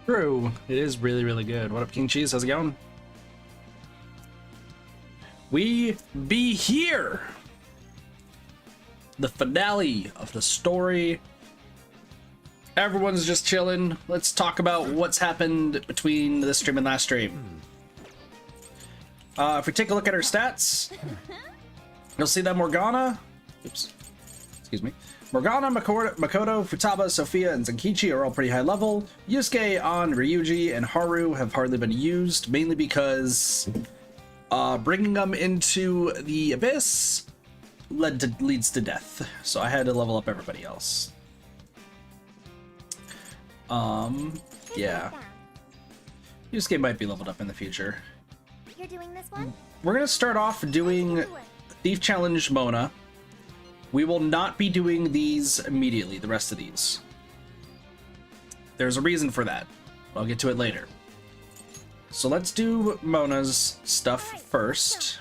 True. It is really, really good. What up, King Cheese? How's it going? We be here. The finale of the story. Everyone's just chilling. Let's talk about what's happened between this stream and last stream. If we take a look at her stats, you'll see that Morgana, Morgana, Makoto, Futaba, Sophia, and Zenkichi are all pretty high level. Yusuke, An, Ryuji, and Haru have hardly been used, mainly because bringing them into the Abyss leads to death. So I had to level up everybody else. Yeah. Yusuke might be leveled up in the future. You're doing this one? We're gonna start off doing Thief Challenge Mona. We will not be doing these immediately, the rest of these. There's a reason for that. I'll get to it later. So let's do Mona's stuff first.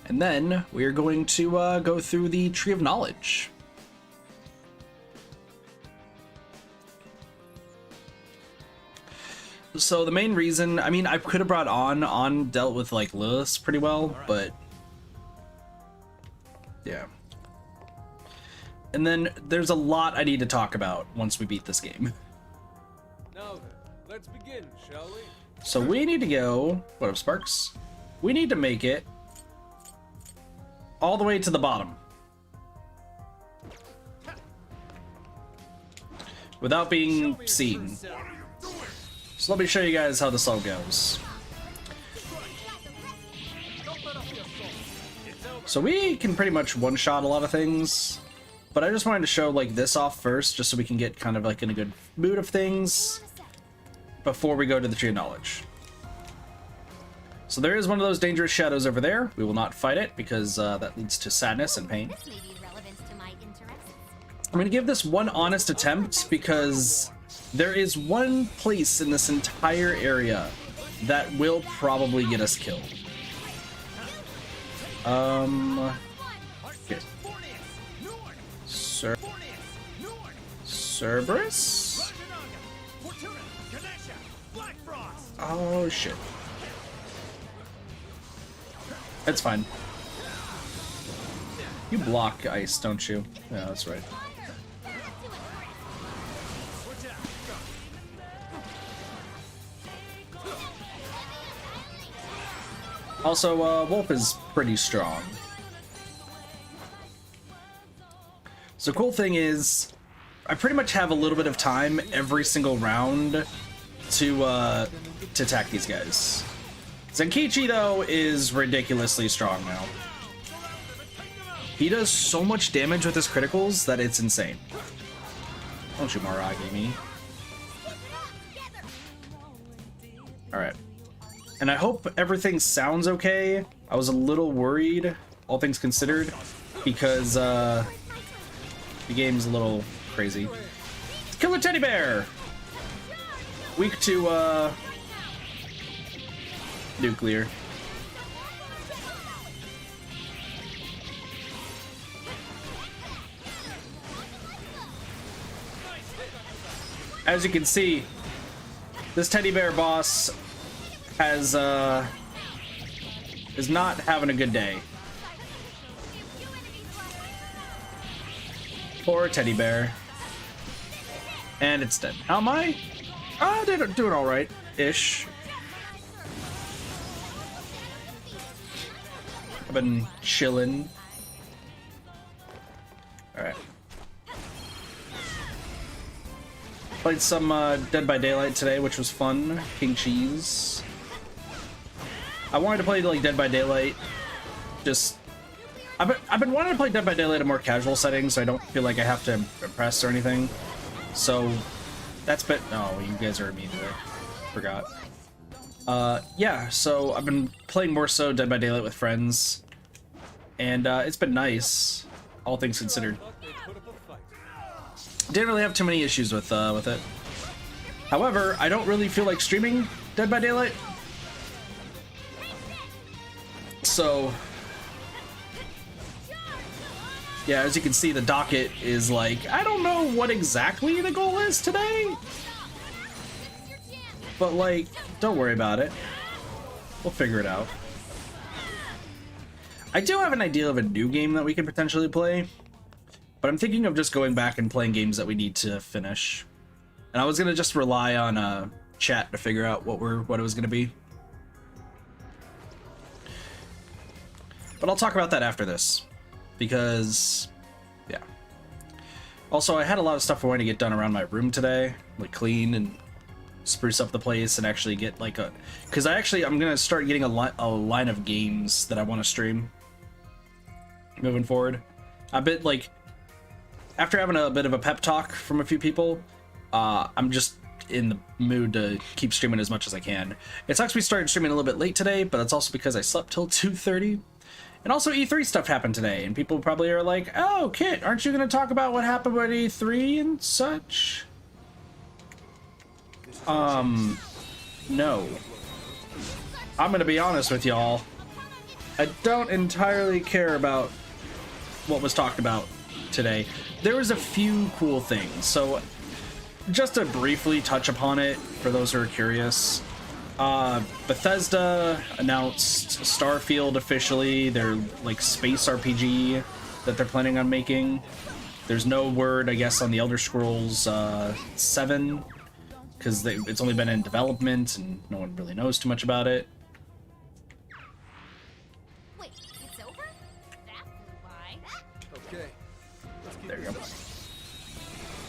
And then we are going to go through the Tree of Knowledge. So the main reason, I mean, I could have brought On dealt with like Lilith pretty well, but yeah. And then there's a lot I need to talk about once we beat this game. Now then, let's begin, shall we? So we need to go, what up, Sparks? We need to make it all the way to the bottom without being seen. So let me show you guys how this all goes. So we can pretty much one-shot a lot of things, but I just wanted to show like this off first, just so we can get kind of like in a good mood of things before we go to the Tree of Knowledge. So there is one of those dangerous shadows over there. We will not fight it because that leads to sadness and pain. I'm going to give this one honest attempt because there is one place in this entire area that will probably get us killed. Okay. Cerberus? Oh shit. It's fine. You block ice, don't you? Yeah, that's right. Also, Wolf is pretty strong. So cool thing is, I pretty much have a little bit of time every single round to attack these guys. Zenkichi, though, is ridiculously strong now. He does so much damage with his criticals that it's insane. Don't you Maragi me. Alright. And I hope everything sounds okay. I was a little worried, all things considered, because the game's a little crazy. Kill a teddy bear! Weak to nuclear. As you can see, this teddy bear boss has is not having a good day. Poor teddy bear. And it's dead. How am I? Oh, they're doing all right ish. I've been chilling. All right. Played some Dead by Daylight today, which was fun. King Cheese. I wanted to play like Dead by Daylight. Just I've been wanting to play Dead by Daylight in a more casual setting, so I don't feel like I have to impress or anything. So that's been. Oh, you guys are immune to it. Forgot. Yeah. So I've been playing more so Dead by Daylight with friends, and it's been nice, all things considered. Didn't really have too many issues with it. However, I don't really feel like streaming Dead by Daylight. So Yeah, as you can see, the docket is like, I don't know what exactly the goal is today, but like, don't worry about it. We'll figure it out. I do have an idea of a new game that we could potentially play, but I'm thinking of just going back and playing games that we need to finish. And I was gonna just rely on chat to figure out what it was gonna be. But I'll talk about that after this, because yeah. Also, I had a lot of stuff I wanted to get done around my room today, like clean and spruce up the place and actually get like a, because I'm gonna start getting a line of games that I want to stream moving forward. A bit like after having a bit of a pep talk from a few people, I'm just in the mood to keep streaming as much as I can. It sucks we started streaming a little bit late today, but that's also because I slept till 2:30. And also E3 stuff happened today, and people probably are like, oh, Kit, aren't you going to talk about what happened with E3 and such? No. I'm going to be honest with y'all. I don't entirely care about what was talked about today. There was a few cool things, so just to briefly touch upon it for those who are curious. Bethesda announced Starfield officially, their like space RPG that they're planning on making. There's no word, I guess, on the Elder Scrolls 7 because it's only been in development and no one really knows too much about it. Wait, it's over? That flew by. Okay. There you go.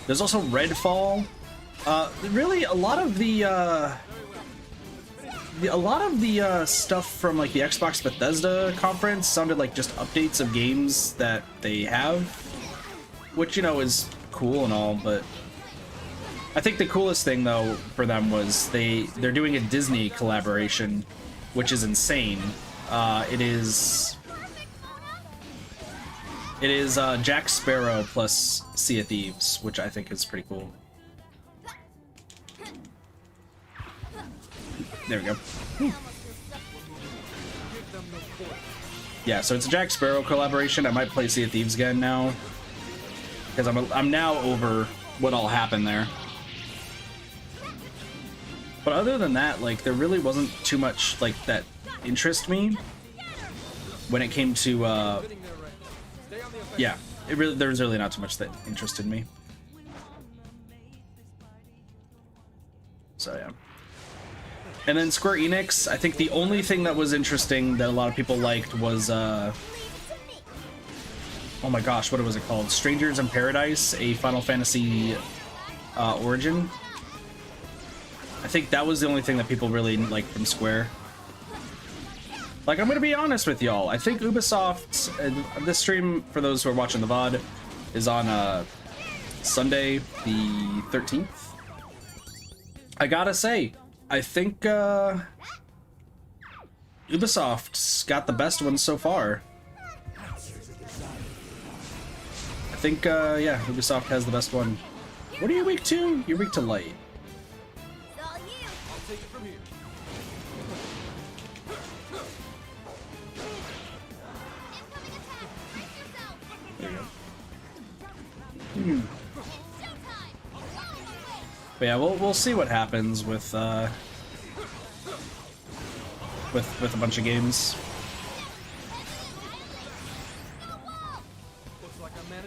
There's also Redfall. Really, a lot of the stuff from like the Xbox Bethesda conference sounded like just updates of games that they have, which, you know, is cool and all, but I think the coolest thing though for them was they're doing a Disney collaboration, which is insane. It is Jack Sparrow plus Sea of Thieves, which I think is pretty cool. There we go. Yeah, so it's a Jack Sparrow collaboration. I might play Sea of Thieves again now, because I'm now over what all happened there. But other than that, like, there really wasn't too much like that interest me when it came to yeah, there was really not too much that interested me. So yeah. And then Square Enix, I think the only thing that was interesting that a lot of people liked was, oh my gosh, what was it called? Strangers in Paradise, a Final Fantasy Origin. I think that was the only thing that people really liked from Square. Like, I'm gonna be honest with y'all, I think Ubisoft, this stream, for those who are watching the VOD, is on Sunday the 13th. I gotta say, I think Ubisoft's got the best one so far. I think, yeah, Ubisoft has the best one. What are you weak to? You're weak to light. I'll take it from here. There you go. But yeah, we'll see what happens with a bunch of games.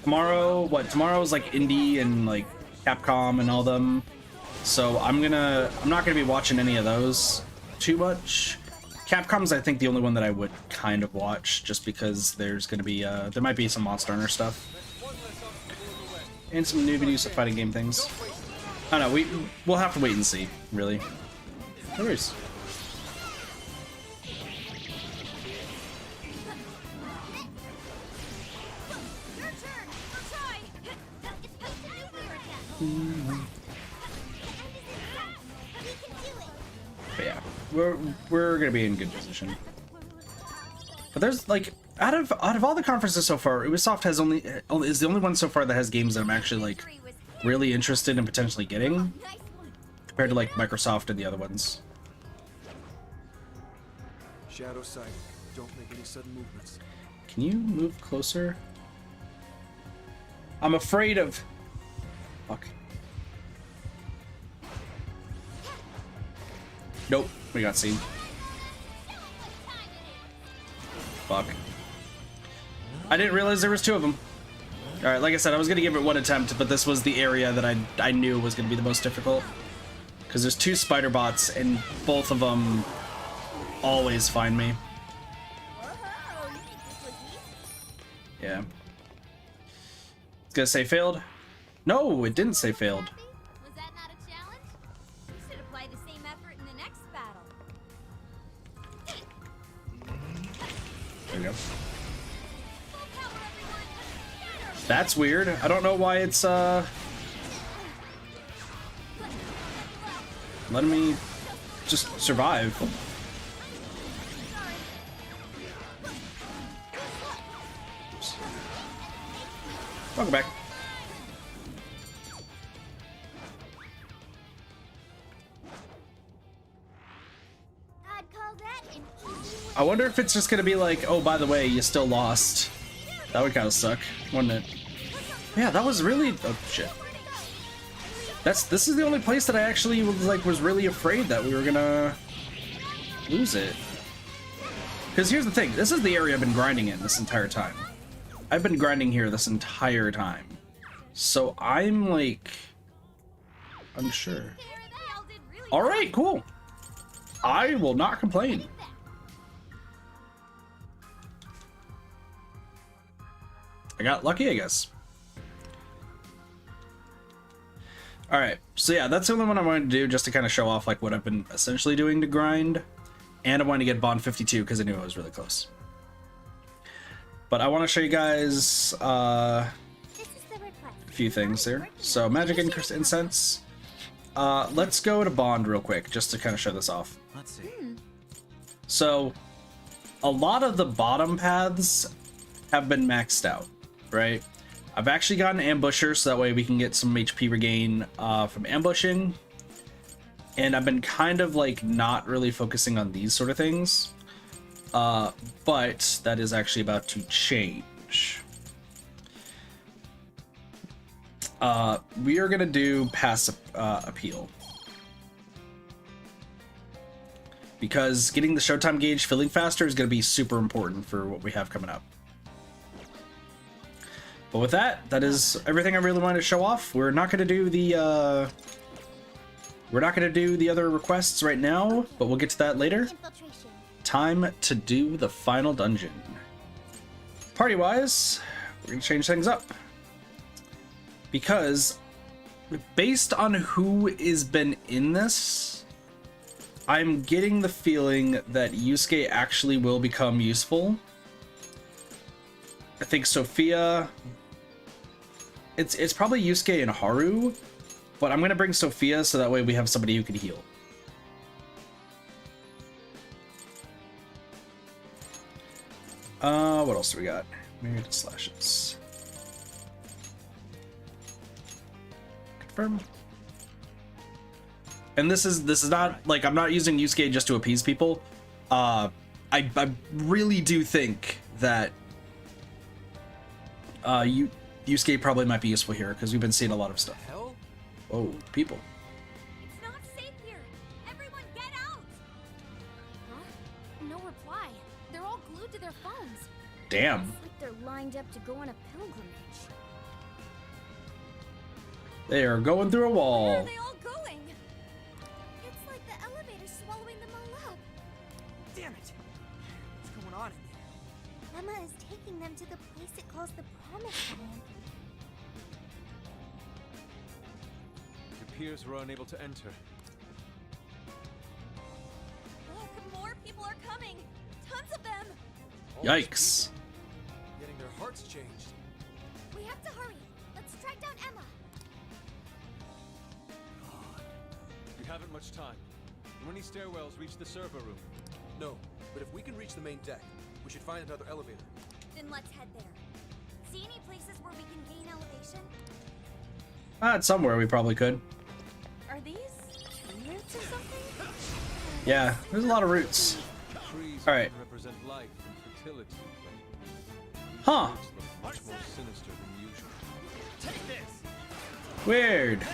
Tomorrow's like indie and like Capcom and all them. So I'm not gonna be watching any of those too much. Capcom's, I think, the only one that I would kind of watch, just because there's gonna be there might be some Monster Hunter stuff and some new videos of fighting game things. I don't know, we'll have to wait and see, really. No worries. But yeah, we're gonna be in good position. But there's like out of all the conferences so far, Ubisoft is the only one so far that has games that I'm actually like really interested in potentially getting, compared to like Microsoft and the other ones. Shadow sight. Don't make any sudden movements. Can you move closer? I'm afraid of... Fuck. Nope, we got seen. Fuck. I didn't realize there was two of them. Alright, like I said, I was gonna give it one attempt, but this was the area that I knew was gonna be the most difficult. Because there's two spider bots, and both of them always find me. Yeah. It's gonna say failed. No, it didn't say failed. Was that not a challenge? You should apply the same effort in the next battle. There we go. That's weird. I don't know why it's letting me just survive. Oops. Welcome back. I'd call that an easy win. I wonder if it's just gonna be like, oh, by the way, you still lost. That would kind of suck, wouldn't it? Yeah, that was really... Oh, shit. This is the only place that I actually was really afraid that we were gonna lose it. Because here's the thing, this is the area I've been grinding in this entire time. I've been grinding here this entire time. So I'm like... unsure. Alright, cool. I will not complain. I got lucky, I guess. Alright, so yeah, that's the only one I wanted to do just to kind of show off like what I've been essentially doing to grind. And I wanted to get Bond 52 because I knew it was really close. But I want to show you guys a few things here. So Magic Incense. Let's go to Bond real quick just to kind of show this off. Let's see. So a lot of the bottom paths have been maxed out, right? I've actually got an ambusher, so that way we can get some HP regain from ambushing. And I've been kind of like not really focusing on these sort of things. But that is actually about to change. We are gonna do pass appeal. Because getting the showtime gauge filling faster is gonna be super important for what we have coming up. But with that, that is everything I really wanted to show off. We're not gonna do the other requests right now, but we'll get to that later. Time to do the final dungeon. Party-wise, we're gonna change things up. Because based on who has been in this, I'm getting the feeling that Yusuke actually will become useful. I think Sophia... It's probably Yusuke and Haru, but I'm gonna bring Sophia so that way we have somebody who can heal. What else do we got? Myriad slashes. Confirm. And this is not like I'm not using Yusuke just to appease people. I really do think that Yusuke probably might be useful here because we've been seeing a lot of stuff. Hell? Oh, people. It's not safe here. Everyone get out. Huh? No reply. They're all glued to their phones. Damn. It's like they're lined up to go on a pilgrimage. They are going through a Where wall. are they all going? It's like the elevator's swallowing them all up. Damn it! What's going on in there? Emma is taking them to the place it calls the Promised Land. Your peers were unable to enter. Look, more people are coming. Tons of them. All these Yikes. people Getting their hearts changed. We have to hurry. Let's track down Emma. We haven't much time. Do any stairwells reach the server room? No, but if we can reach the main deck, we should find another elevator. Then let's head there. See any places where we can gain elevation? It's somewhere we probably could. Are these roots or something? Yeah, there's a lot of roots. Trees All right. often represent life and fertility. Huh. Roots look much more sinister than usual. Weird.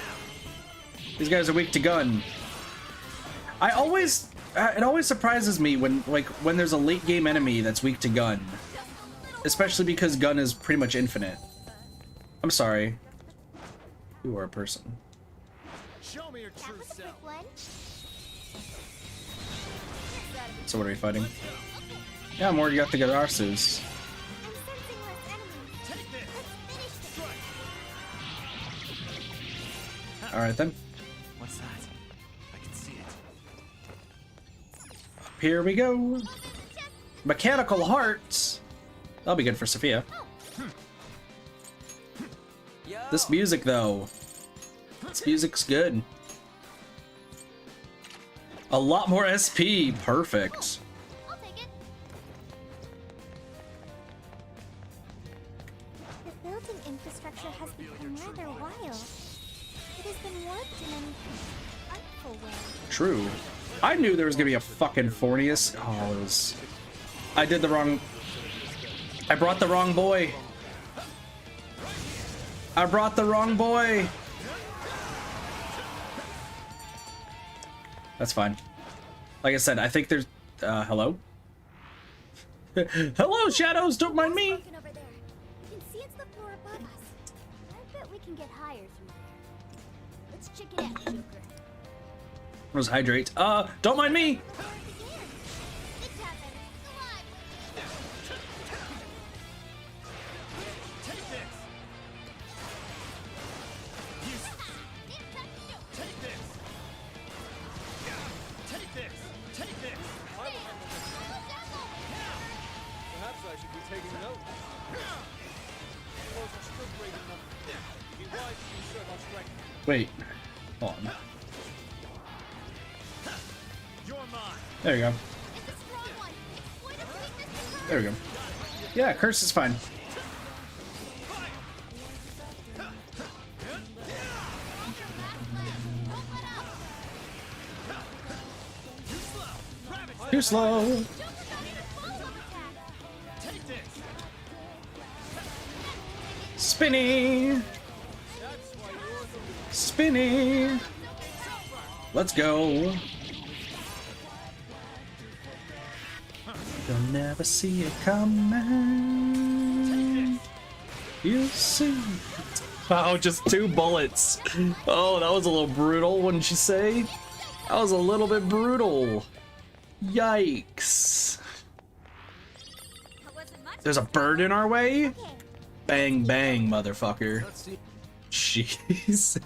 These guys are weak to gun. I always, it always surprises me when there's a late game enemy that's weak to gun, especially because gun is pretty much infinite. I'm sorry. You are a person. Show me your true self. So what are we fighting? Yeah, I'm already got the Gararsus. All right then. What's that? I can see it. Here we go. Mechanical hearts. That'll be good for Sophia. This music though. This music's good. A lot more SP. Perfect. I'll take it. The building infrastructure has become rather wild. It has been warped in an artful way. True. I knew there was gonna be a fucking Fornius. Oh, it was... I did the wrong... I brought the wrong boy. I brought the wrong boy. That's fine. Like I said, I think there's... hello? Hello, shadows! Don't mind me! Over there. You can see it's the floor above us. I bet we can get higher through there. Let's check it out, Joker. Rose hydrate. Don't mind me! Perhaps I should be taking note. Wasn't still great enough. Be wise to conserve our strength. Wait. Hold on. You're mine. There you go. It's a strong one. Exploit its weakness to There we go. Yeah, curse is fine. Too slow. Spinny. Spinny. Let's go. You'll never see it coming. You see. Oh, just 2 bullets. Oh, that was a little brutal, wouldn't you say? That was a little bit brutal. Yikes. There's a bird in our way? Bang, bang, motherfucker. Jesus.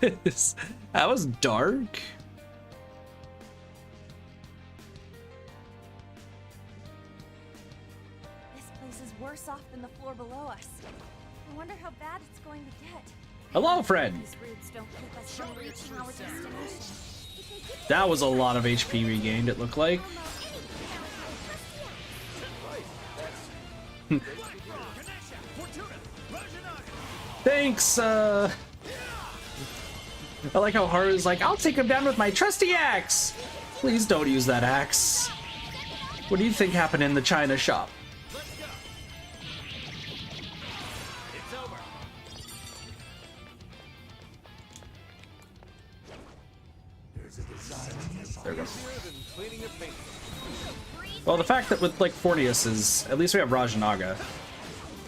That was dark. This place is worse off than the floor below us. I wonder how bad it's going to get. Hello, friend. These roots don't keep us from reaching our destination. That was a lot of HP regained, it looked like. Thanks, I like how Haru's like, I'll take him down with my trusty axe! Please don't use that axe. What do you think happened in the China shop? There we go. Well, the fact that with like Fornius is, at least we have Rajanaga.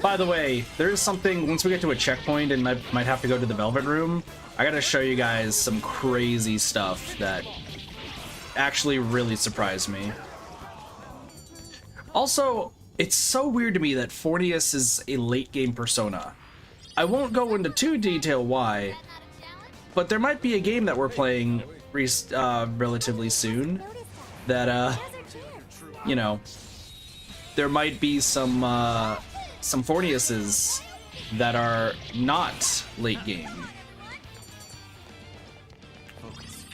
By the way, there is something, once we get to a checkpoint and I might have to go to the Velvet Room, I gotta show you guys some crazy stuff that actually really surprised me. Also, it's so weird to me that Fornius is a late game persona. I won't go into too detail why, but there might be a game that we're playing relatively soon that, you know, there might be some Forniuses that are not late game. Focus.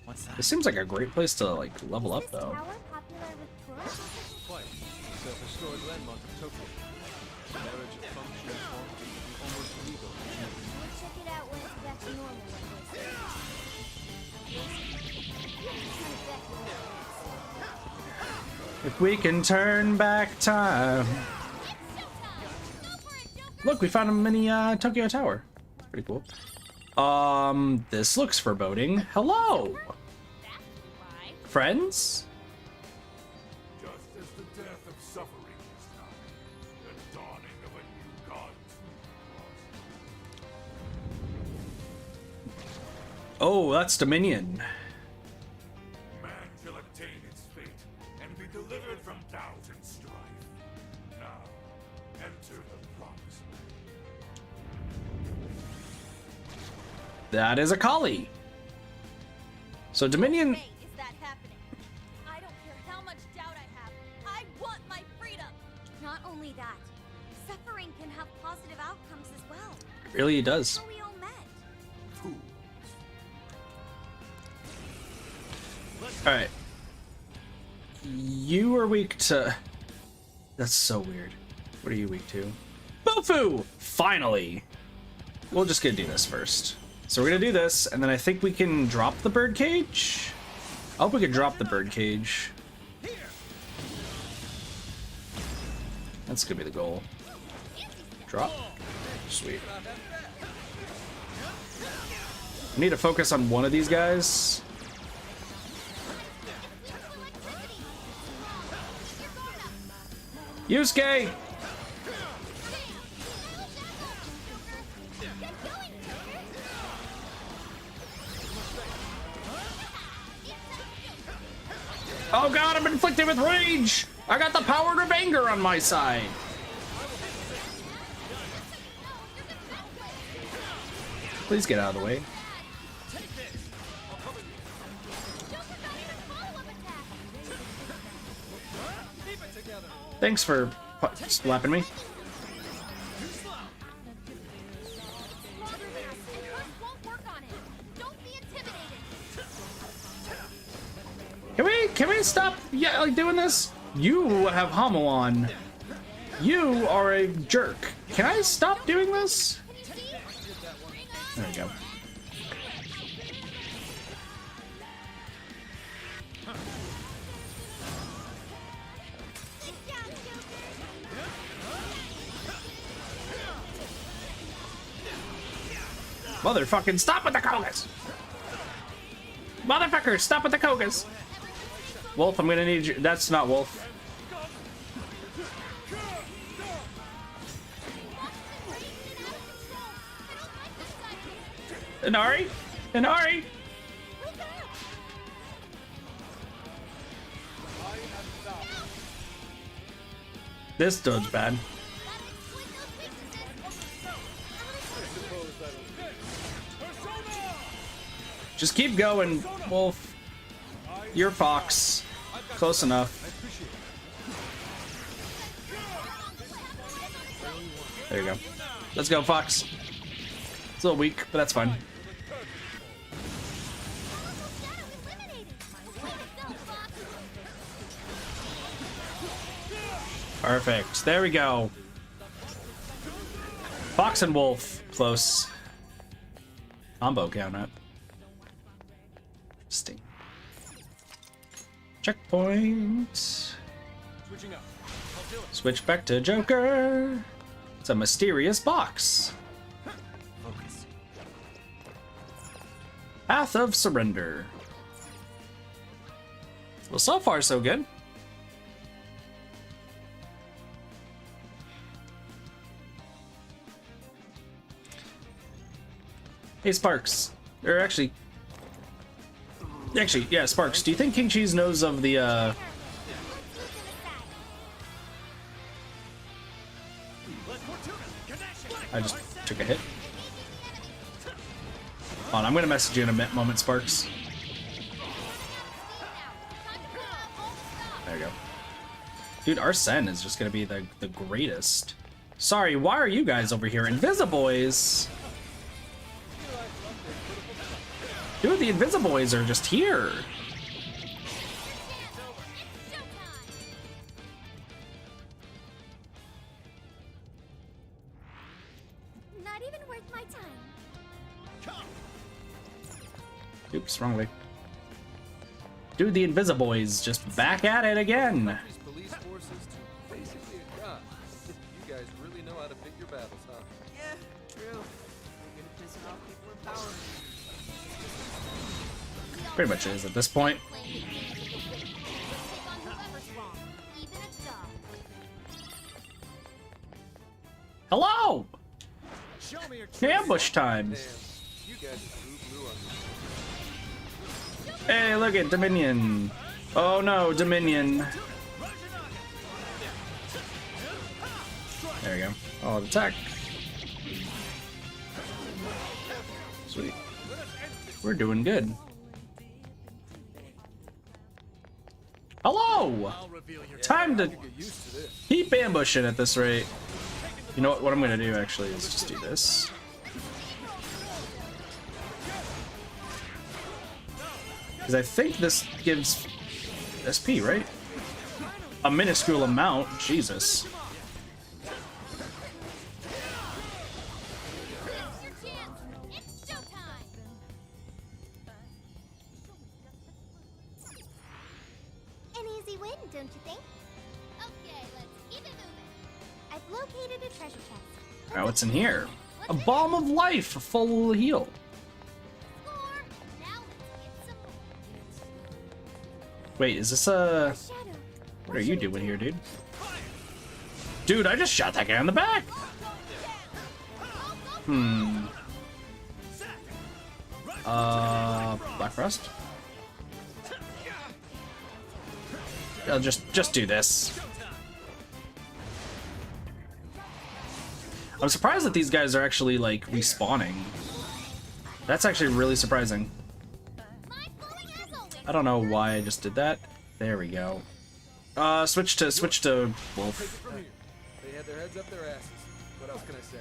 What's that? This seems like a great place to like level up though. Tower popular with tourists? Quite. It's a historic landmark of Tokyo. The marriage of functional form is almost illegal. We'll check it out when it's back to normal, like they say. If we can turn back time. It's showtime! Go for it, Joker! Look, we found a mini Tokyo Tower. That's pretty cool. This looks foreboding. Hello, Why? friends. Just as the death of suffering is nigh, the dawning of a new god draws. Oh, that's Dominion. Man shall obtain its fate and be delivered from doubt and strife. Now, enter the promised land. That is a collie. So Dominion. Way is that happening? I don't care how much doubt I have. I want my freedom. Not only that, suffering can have positive outcomes as well. Really, it does. How we all met. Fools. All right. You are weak to. That's so weird. What are you weak to? Bofu! Finally! We're just gonna do this first. So we're gonna do this, and then I think we can drop the bird cage. I hope we can drop the bird cage. That's gonna be the goal. Drop. Sweet. I need to focus on one of these guys. Yusuke! Oh god, I'm inflicted with rage! I got the power of anger on my side. Please get out of the way. Thanks for slapping me. Can we stop like doing this? You have Hummel on. You are a jerk. Can I stop doing this? There we go. Motherfucking stop with the Kogas! Motherfucker, stop with the Kogas! Wolf, I'm gonna need you. That's not Wolf. Inari? Inari? This dude's bad. Just keep going, Wolf. You're Fox. Close enough. There you go. Let's go, Fox. It's a little weak, but that's fine. Perfect. There we go. Fox and Wolf. Close. Combo count up. Sting. Checkpoint. Switching up. I'll do it. Switch back to Joker. It's a mysterious box. Focus. Path of Surrender. Well, so far so good. Hey, Sparks. Or actually, yeah, Sparks. Do you think King Cheese knows of the I just took a hit. Hold on, I'm gonna message you in a moment, Sparks. There you go. Dude, Arsene is just gonna be the greatest. Sorry, why are you guys over here? Invisiboys! Dude, the Invisiboys are just here. Not even worth my time. Oops, wrong way. Dude, the Invisiboys just back at it again. His police forces to basically a god. guys really know how to pick your battles, huh? Yeah, true. We're good at pissing off people in power. Pretty much is at this point. Take on whoever's wrong, even a dog. Hello! Show me your tricks. Ambush time. Damn, you guys are blue on me. Hey, look at Dominion. Oh no, Dominion. There we go. Oh, attack. Sweet. We're doing good. Hello! Time to Get used to this. keep ambushing at this rate. You know what I'm gonna do actually is just do this. Because I think this gives SP, right? A minuscule amount. Jesus. Now's your chance. It's showtime. An easy win, don't you think? Okay, let's keep it moving. I've located a treasure chest. Alright, what's in here? A Balm of Life, a full heal. Score. Now let's get some more. Wait, is this a... Shadow. What are you doing here, dude? Dude, I just shot that guy in the back! Black Frost? I'll just do this. I'm surprised that these guys are actually, like, respawning. That's actually really surprising. I don't know why I just did that. There we go. Switch to Take it Wolf. from here. They had their heads up their asses. What else can I say?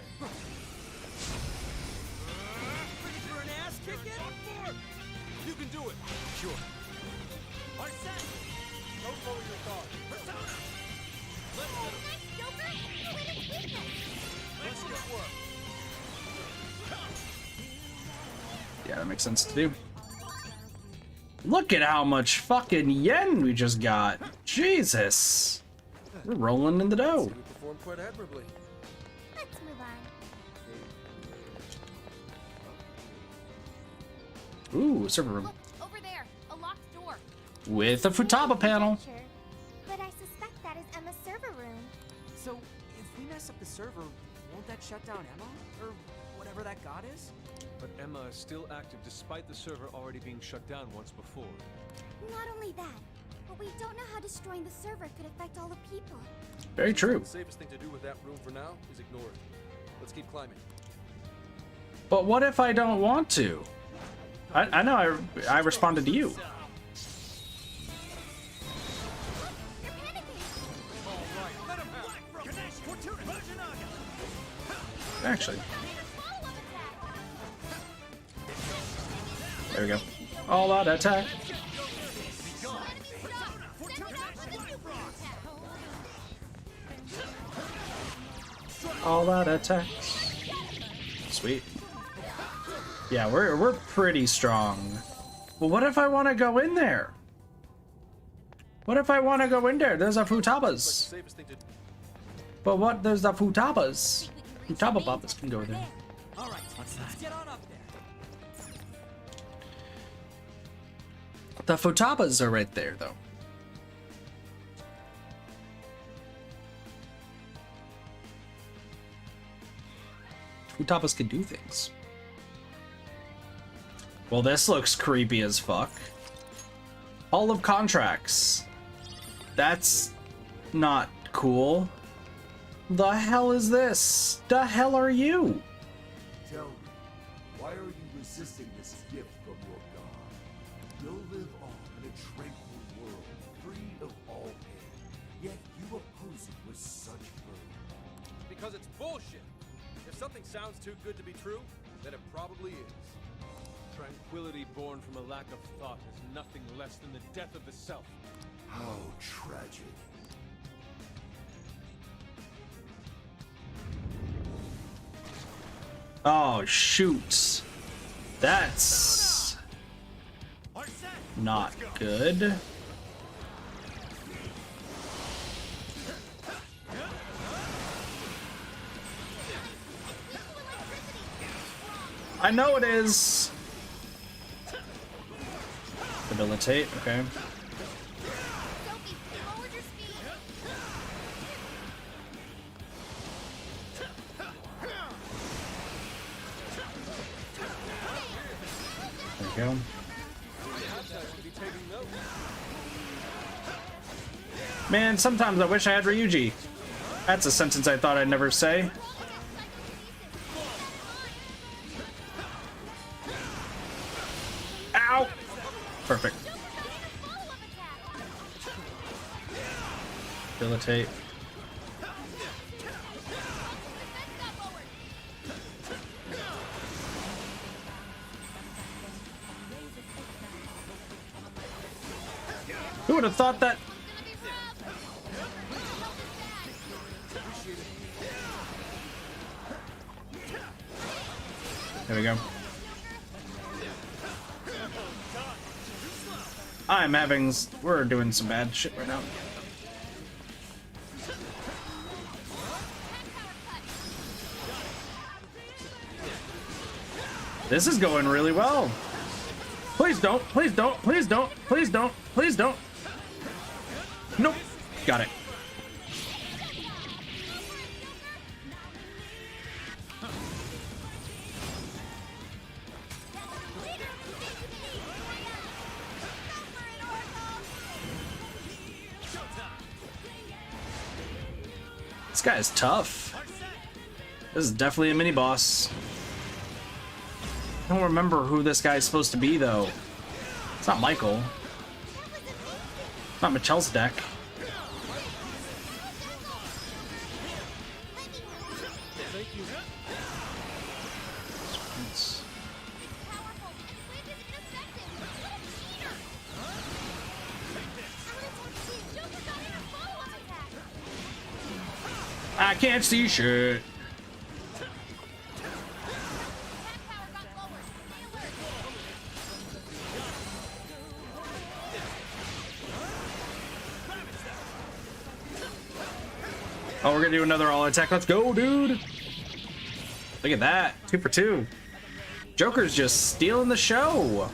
Ready for an ass kicking? You can do it. Sure. Arsene! Don't lower your guard. Persona. Nice, Joker. You win his weakness. Let's get work. Yeah, that makes sense to do. Look at how much fucking yen we just got. Jesus. We're rolling in the dough. We performed quite admirably. Let's move on. Ooh, server room. Look, over there. A locked door. With a Futaba panel. Sure. But I suspect that is Emma's server room. So, if we mess up the server, won't that shut down Emma? Or whatever that god is? But Emma is still active despite the server already being shut down once before. Not only that, but we don't know how destroying the server could affect all the people. Very true. The safest thing to do with that room for now is ignore it. Let's keep climbing. But what if I don't want to? I know I responded to you. You're panicking. Actually, Follow-up attack. there we go. All out attack. Enemy stop. Send it out with a super attack. All out attack. Sweet. Yeah, we're pretty strong. But what if I want to go in there? What if I want to go in there? There's a Looks like the Futabas. safest thing to do. But what? There's the Futabas. Futaba Babas can go there. All right, let's get on up there. The Futabas are right there, though. Futabas can do things. Well, this looks creepy as fuck. Hall of Contracts. That's not cool. The hell is this? The hell are you? Tell me, why are you resisting this gift from your god? You'll live on in a tranquil world, free of all pain. Yet you oppose it with such fervor. Because it's bullshit. If something sounds too good to be true, then it probably is. Tranquility born from a lack of thought is nothing less than the death of the self. How tragic. Oh, shoot. That's not good. I know it is. Debilitate, okay. Sophie, lower your speed. There we go. Man, sometimes I wish I had Ryuji. That's a sentence I thought I'd never say. Ow! Perfect. Debilitate. Who would have thought that? There we go. We're doing some bad shit right now. This is going really well. Please don't, please don't, please don't, please don't, please don't. Nope. Got it. This guy is tough. This is definitely a mini boss. I don't remember who this guy is supposed to be though. It's not Michael. It's not Michelle's deck. I can't see shit. Oh, we're gonna do another all attack. Let's go, dude. Look at that. 2 for 2. Joker's just stealing the show.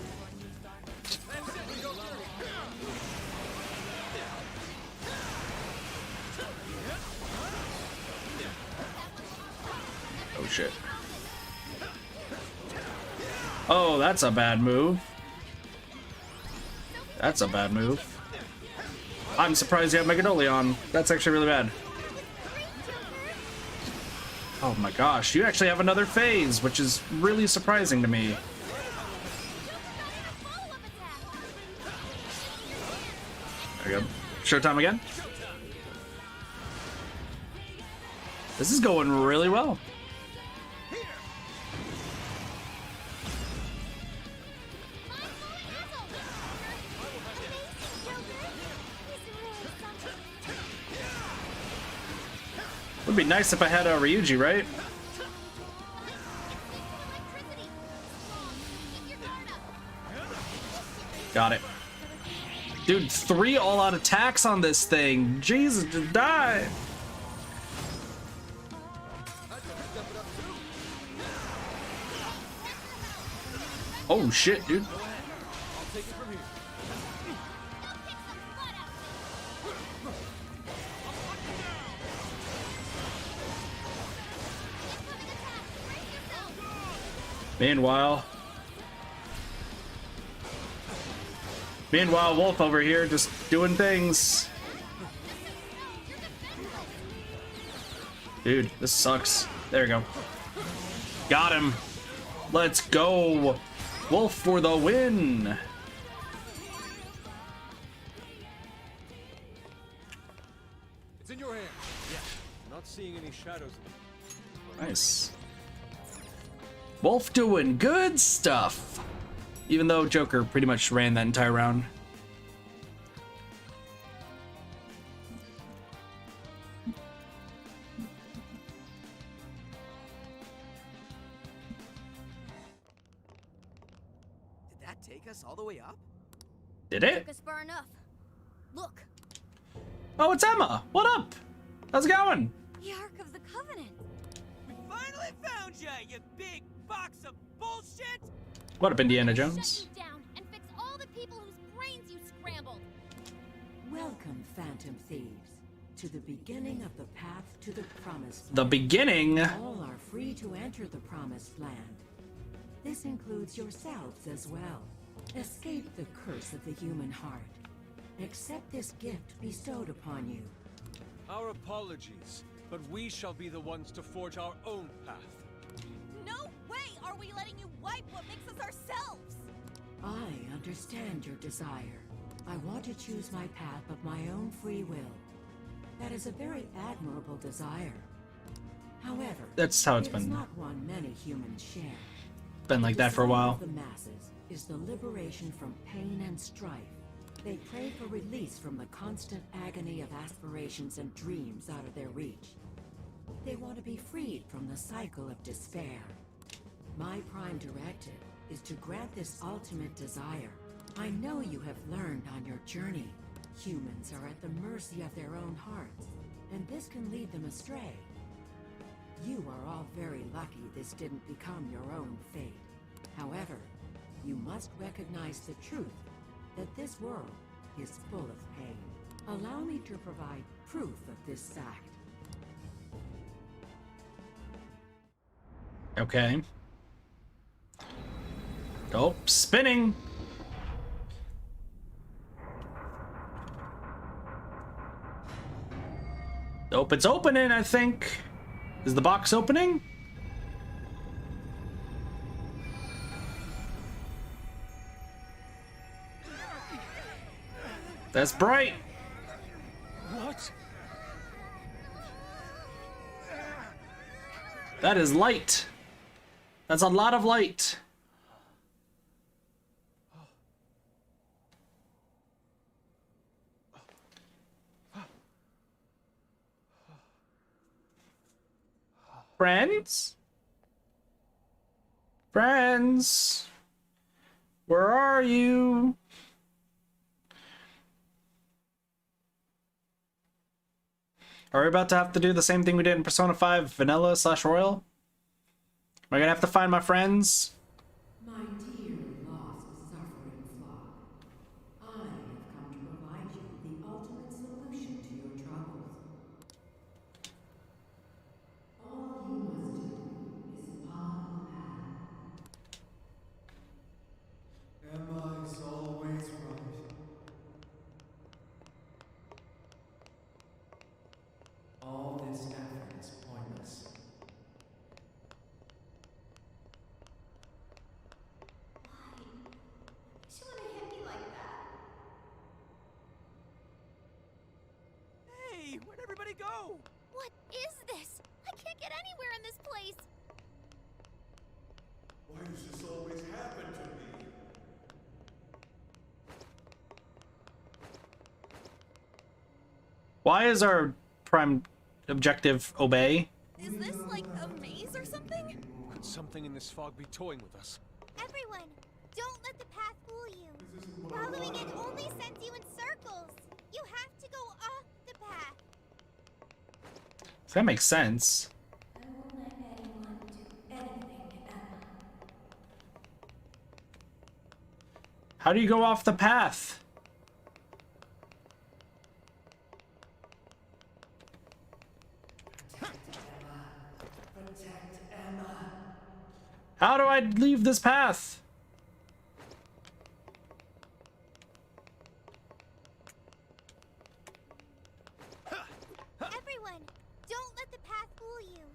Oh, shit. Oh, that's a bad move. That's a bad move. I'm surprised you have Megadolion. That's actually really bad. Oh my gosh, you actually have another phase, which is really surprising to me. There we go. Showtime again. This is going really well. Would be nice if I had a Ryuji, right? Got it. Dude, 3 all-out attacks on this thing. Jesus, just die. Oh shit, dude. Meanwhile, Wolf over here just doing things. Dude, this sucks. There we go. Got him. Let's go. Wolf for the win. It's in your hands. Yeah. Not seeing any shadows. Nice. Wolf doing good stuff. Even though Joker pretty much ran that entire round. Did that take us all the way up? Did it? Took us far enough. Look, Oh, it's Emma. What up? How's it going? the Ark of the Covenant. We finally found you, you big box of bullshit? What up, Indiana Shut Jones? you down and fix all the people whose brains you scrambled. Welcome, Phantom Thieves, to the beginning of the path to the Promised Land. The beginning. All are free to enter the Promised Land. This includes yourselves as well. Escape the curse of the human heart. Accept this gift bestowed upon you. Our apologies, but we shall be the ones to forge our own path. No way are we letting you wipe what makes us ourselves! I understand your desire. I want to choose my path of my own free will. That is a very admirable desire. However, That's how it's it is been. not one many humans share. Been like that for a The desire while. of the masses is the liberation from pain and strife. They pray for release from the constant agony of aspirations and dreams out of their reach. They want to be freed from the cycle of despair. My prime directive is to grant this ultimate desire. I know you have learned on your journey. Humans are at the mercy of their own hearts, and this can lead them astray. You are all very lucky this didn't become your own fate. However, you must recognize the truth that this world is full of pain. Allow me to provide proof of this fact. Okay. Oh, spinning. Nope, it's opening, I think. Is the box opening? That's bright. What? That is light. That's a lot of light. Friends? Friends? Where are you? Are we about to have to do the same thing we did in Persona 5 Vanilla / Royal? Am I gonna have to find my friends? My dear lost suffering flock, I have come to provide you the ultimate solution to your troubles. All you must do is follow the path. Emma is always right. All this effort is pointless. She wanna hit me like that. Hey, where'd everybody go? What is this? I can't get anywhere in this place! Why does this always happen to me? Why is our prime objective obey? Is this like a maze or something? Could something in this fog be toying with us? Everyone, don't let the path fool you. Following it only sends you in circles. You have to go off the path. So that makes sense. I won't let anyone do anything to Emma. How do you go off the path? Protect Emma. How do I leave this path? Everyone, don't let the path fool you.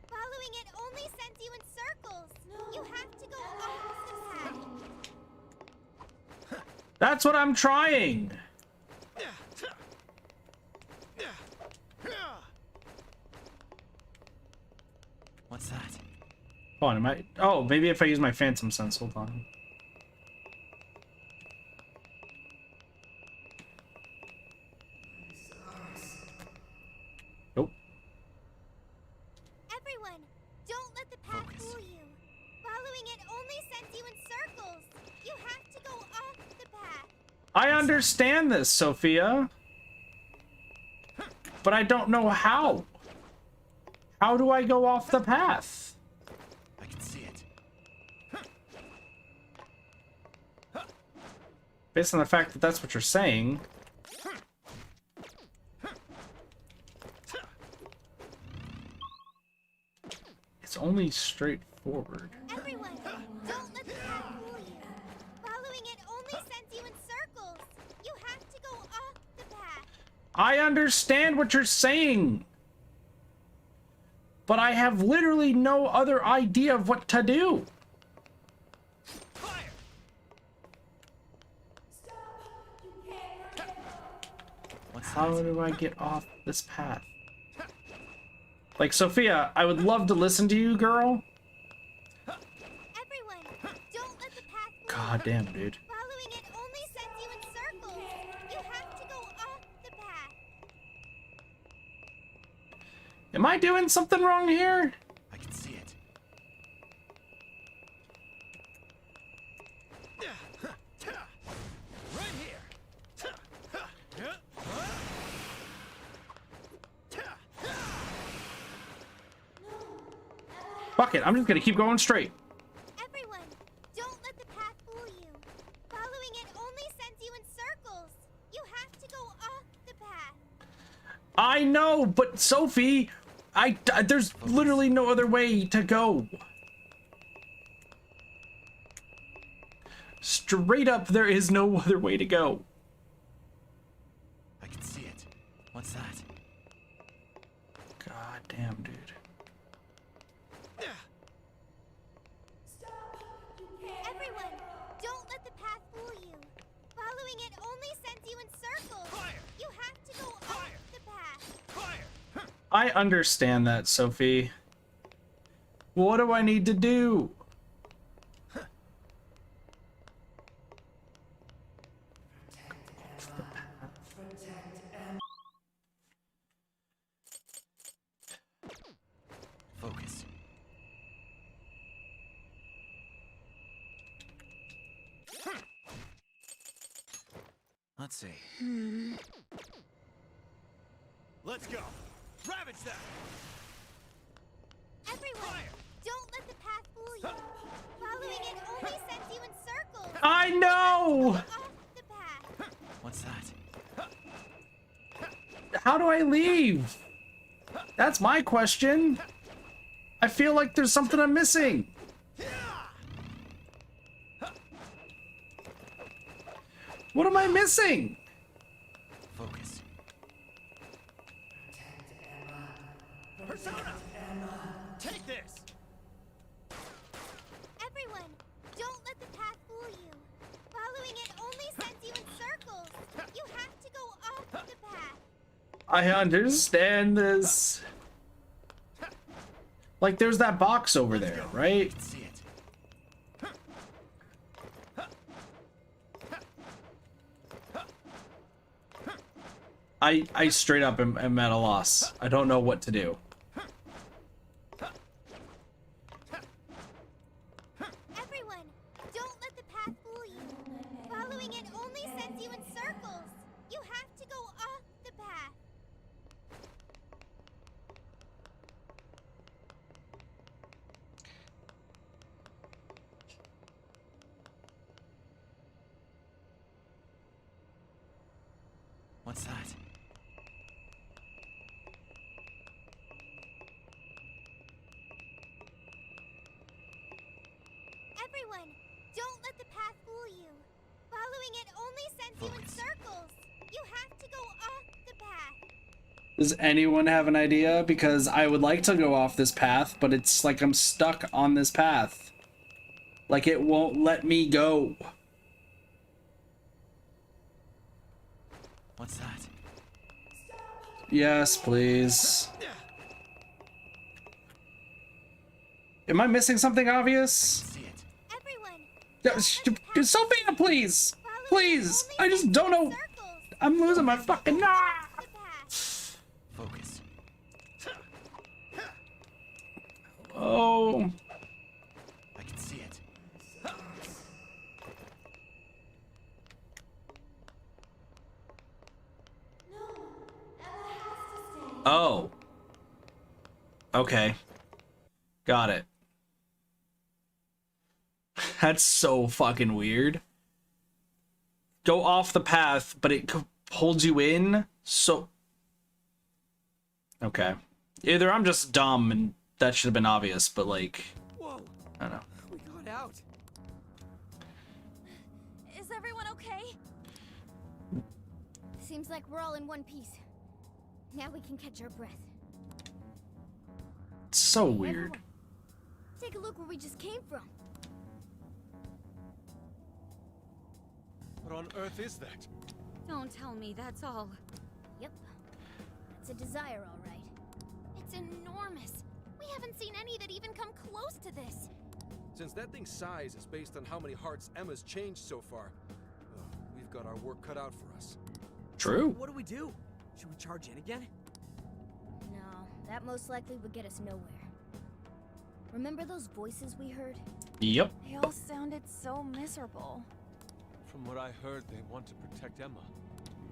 Following it only sends you in circles. You have to go off the path. That's what I'm trying. What's that? Hold on, am I? Oh, maybe if I use my Phantom Sense. Hold on. Nope. Everyone, don't let the path fool you. Following it only sends you in circles. You have to go off the path. I understand this, Sophia. But I don't know how. How do I go off the path? I can see it. Based on the fact that that's what you're saying. It's only straightforward. Everyone, don't let the path fool you. Following it only sends you in circles. You have to go off the path. I understand what you're saying. But I have literally no other idea of what to do. How do I get off this path? Like, Sophia, I would love to listen to you, girl. Everyone, don't let the path fool God damn, dude. Following it only sends you in circles. You have to go off the path. Am I doing something wrong here? I can see it. Right here. Fuck it, I'm just gonna keep going straight. Everyone, don't let the path fool you. Following it only sends you in circles. You have to go off the path. I know, but Sophie, there's literally no other way to go. Straight up, there is no other way to go. I can see it. What's that? God damn, dude. Everyone, don't let the path fool you. Following it only sends you in circles. You have to go off the path. I understand that, Sophie. What do I need to do? Focus. Let's see. Let's go. Ravage that. Everyone, don't let the path fool you. Following it only sends you in circles. I know! Off the path. What's that? How do I leave? That's my question. I feel like there's something I'm missing. What am I missing? Focus. Persona. Take this. Everyone, don't let the path fool you. Following it only sends you in circles. You have to go off the path. I understand this. Like, there's that box over there, right? See it. I straight up am at a loss. I don't know what to do. Everyone, don't let the path fool you. Following it only sends you in circles. You have to go off the path. What's that? Everyone, don't let the path fool you. Following it only sends you in circles. You have to go off the path. Does anyone have an idea? Because I would like to go off this path, but it's like I'm stuck on this path. Like it won't let me go. What's that? Yes, please. Am I missing something obvious? See it. Everyone, Sophia, please! Please! I just don't know. circles. I'm losing my fucking... Ah! The path. Focus. Oh. I can see it. Oh. Okay. Got it. That's so fucking weird. go off the path, but it holds you in. So, okay, either I'm just dumb and that should have been obvious, but like, Whoa! I don't know. We got out. Is everyone okay? Seems like we're all in one piece. Now we can catch our breath. It's so weird. Everyone, take a look where we just came from. What on earth is that? Don't tell me that's all. Yep. It's a desire, all right. It's enormous. We haven't seen any that even come close to this. Since that thing's size is based on how many hearts Emma's changed so far, we've got our work cut out for us. True. What do we do? Should we charge in again? No, that most likely would get us nowhere. Remember those voices we heard? Yep. They all sounded so miserable. From what I heard, they want to protect Emma.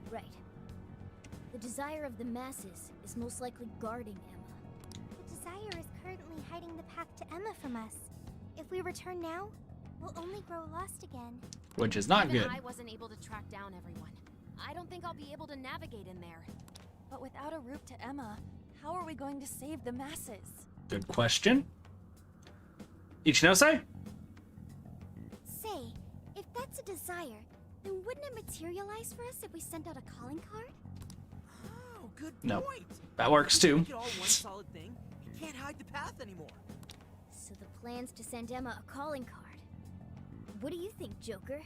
Right. The desire of the masses is most likely guarding Emma. The desire is currently hiding the path to Emma from us. If we return now, we'll only grow lost again. Which is not Even good. I wasn't able to track down everyone. I don't think I'll be able to navigate in there. But without a route to Emma, how are we going to save the masses? Good question. Ichinose? Say, if that's a desire, then wouldn't it materialize for us if we sent out a calling card? Oh, good No. point. That works too. Make it all one solid thing. You can't hide the path anymore. So the plan's to send Emma a calling card. What do you think, Joker?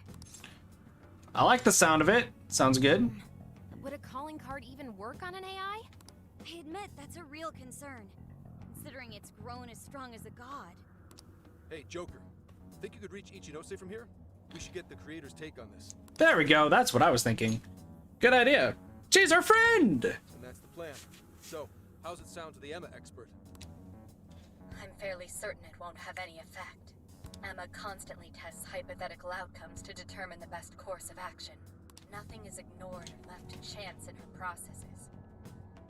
I like the sound of it. Sounds good. Would a calling card even work on an AI? I admit that's a real concern, considering it's grown as strong as a god. Hey, Joker, think you could reach Ichinose from here? We should get the creator's take on this. There we go. That's what I was thinking. Good idea. She's our friend. And that's the plan. So, how's it sound to the Emma expert? I'm fairly certain it won't have any effect. Emma constantly tests hypothetical outcomes to determine the best course of action. Nothing is ignored or left to chance in her processes.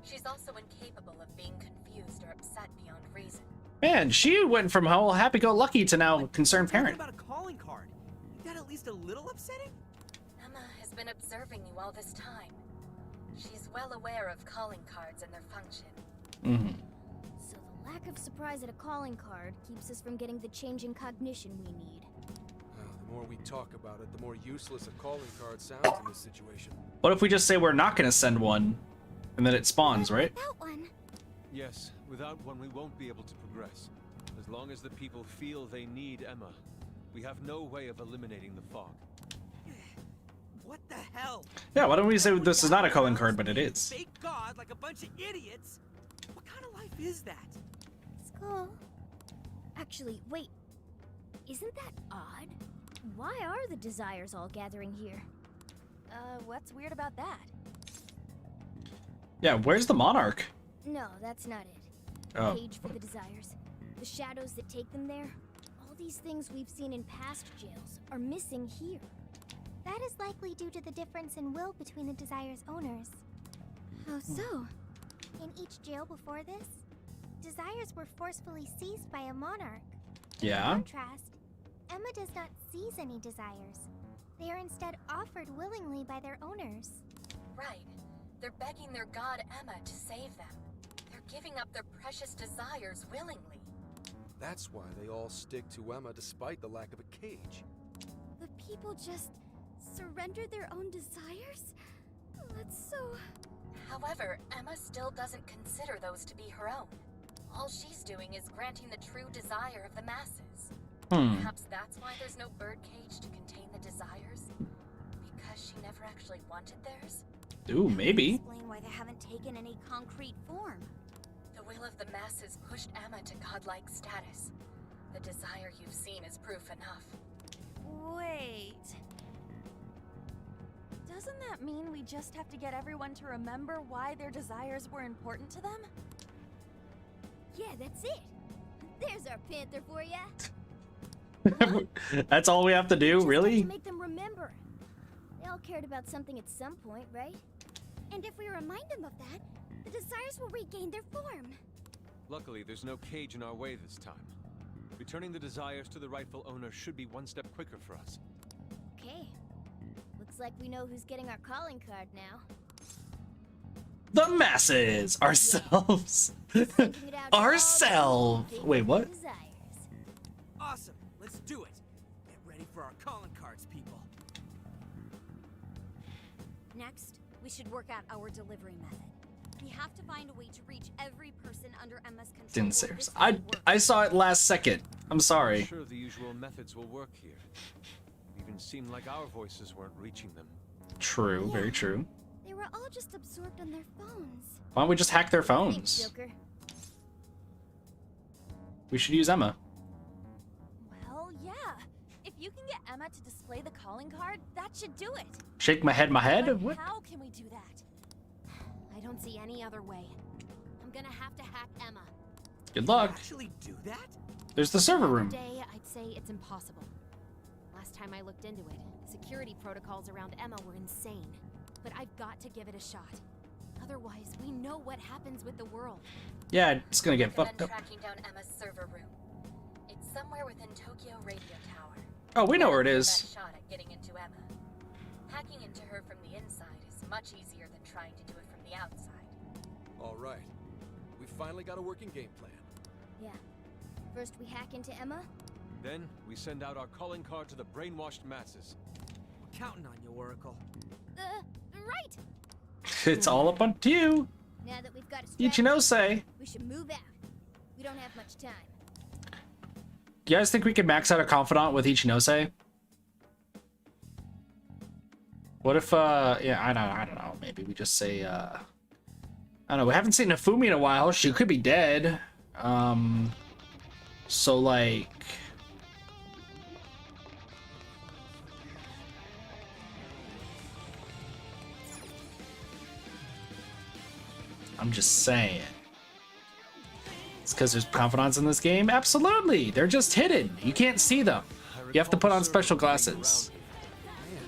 She's also incapable of being confused or upset beyond reason. Man, she went from whole happy-go-lucky to now concerned Talking parent. about a calling card. Isn't that at least a little upsetting? Emma has been observing you all this time. She's well aware of calling cards and their function. Mm-hmm. So the lack of surprise at a calling card keeps us from getting the change in cognition we need. The more we talk about it, the more useless a calling card sounds in this situation. What if we just say we're not going to send one, and then it spawns, right? Without one. Yes, without one we won't be able to progress. As long as the people feel they need Emma, we have no way of eliminating the fog. What the hell? Yeah, why don't we say this is not a calling card, but it is? Fake god like a bunch of idiots? What kind of life is that? School. Actually, wait. Isn't that odd? Why are the desires all gathering here? What's weird about that? Yeah, where's the monarch? No, that's not it. Oh. Cage for the desires. The shadows that take them there. All these things we've seen in past jails are missing here. That is likely due to the difference in will between the desire's owners. How so? In each jail before this, desires were forcefully seized by a monarch. Yeah. In contrast, Emma does not seize any desires. They are instead offered willingly by their owners. Right. They're begging their god Emma to save them. They're giving up their precious desires willingly. That's why they all stick to Emma despite the lack of a cage. The people just surrender their own desires? That's so... However, Emma still doesn't consider those to be her own. All she's doing is granting the true desire of the masses. Perhaps that's why there's no birdcage to contain the desires? Because she never actually wanted theirs? Ooh, maybe. Explain why they haven't taken any concrete form. The will of the masses pushed Emma to godlike status. The desire you've seen is proof enough. Wait. Doesn't that mean we just have to get everyone to remember why their desires were important to them? Yeah, that's it. There's our panther for ya. That's all we have to do, Just really? have to make them remember. They all cared about something at some point, right? And if we remind them of that, the desires will regain their form. Luckily, there's no cage in our way this time. Returning the desires to the rightful owner should be one step quicker for us. Okay. Looks like we know who's getting our calling card now. The masses! Ourselves! Syncing it out to all Ourselves! the Wait, what? desires. Awesome. Let's do it. Get ready for our calling cards, people. Next, we should work out our delivery method. We have to find a way to reach every person under Emma's control. Didn't or say. this I won't work. I saw it last second. I'm sorry. I'm sure the usual methods will work here. It even seemed like our voices weren't reaching them. True, very true. They were all just absorbed on their phones. Why don't we just hack their Thanks, phones? Joker. We should use Emma. Well, yeah. If you can get Emma to display the calling card, that should do it. Shake my head, But What? how can we do that? I don't see any other way. I'm gonna have to hack Emma. Good luck. Actually do that? There's the server room. Today, I'd say it's impossible. Last time I looked into it, security protocols around Emma were insane. But I've got to give it a shot. Otherwise, we know what happens with the world. Yeah, it's gonna get Recommend fucked up. tracking down Emma's server room. It's somewhere within Tokyo Radio Tower. Oh, we know where it That's is. the best shot at getting into Emma. Hacking into her from the inside is much easier than trying to do it from the outside. All right. We finally got a working game plan. Yeah. First we hack into Emma. Then we send out our calling card to the brainwashed masses. We're counting on you, Oracle. Right. It's all up on you. Now that we've got a Ichinose. strategy, we should move out. We don't have much time. You guys think we could max out a confidant with Ichinose? What if yeah, I don't know. Maybe we just say I don't know, we haven't seen Nafumi in a while. She could be dead. So like I'm just saying. It's because there's confidants in this game? Absolutely! They're just hidden. You can't see them. You have to put on special glasses. Man,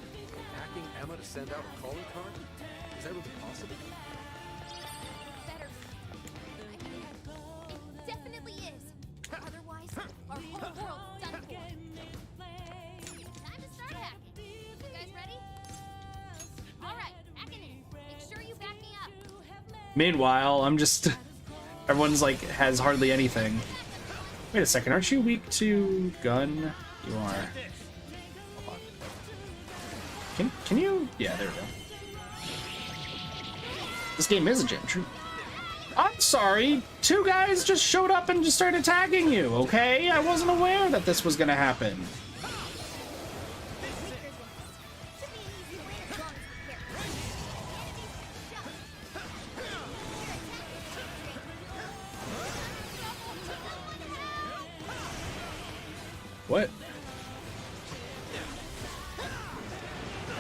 hacking Emma to send out a calling card? Is that really possible? Better. It definitely is. Otherwise, our whole world's done for. Time to start hacking. You guys ready? All right, hacking in. Make sure you back me up. Meanwhile, I'm just... Everyone's like, has hardly anything. Wait a second, aren't you weak to gun? You are. Hold on. Can you? Yeah, there we go. This game is a gym, true. I'm sorry, two guys just showed up and just started attacking you, okay? I wasn't aware that this was gonna happen. What?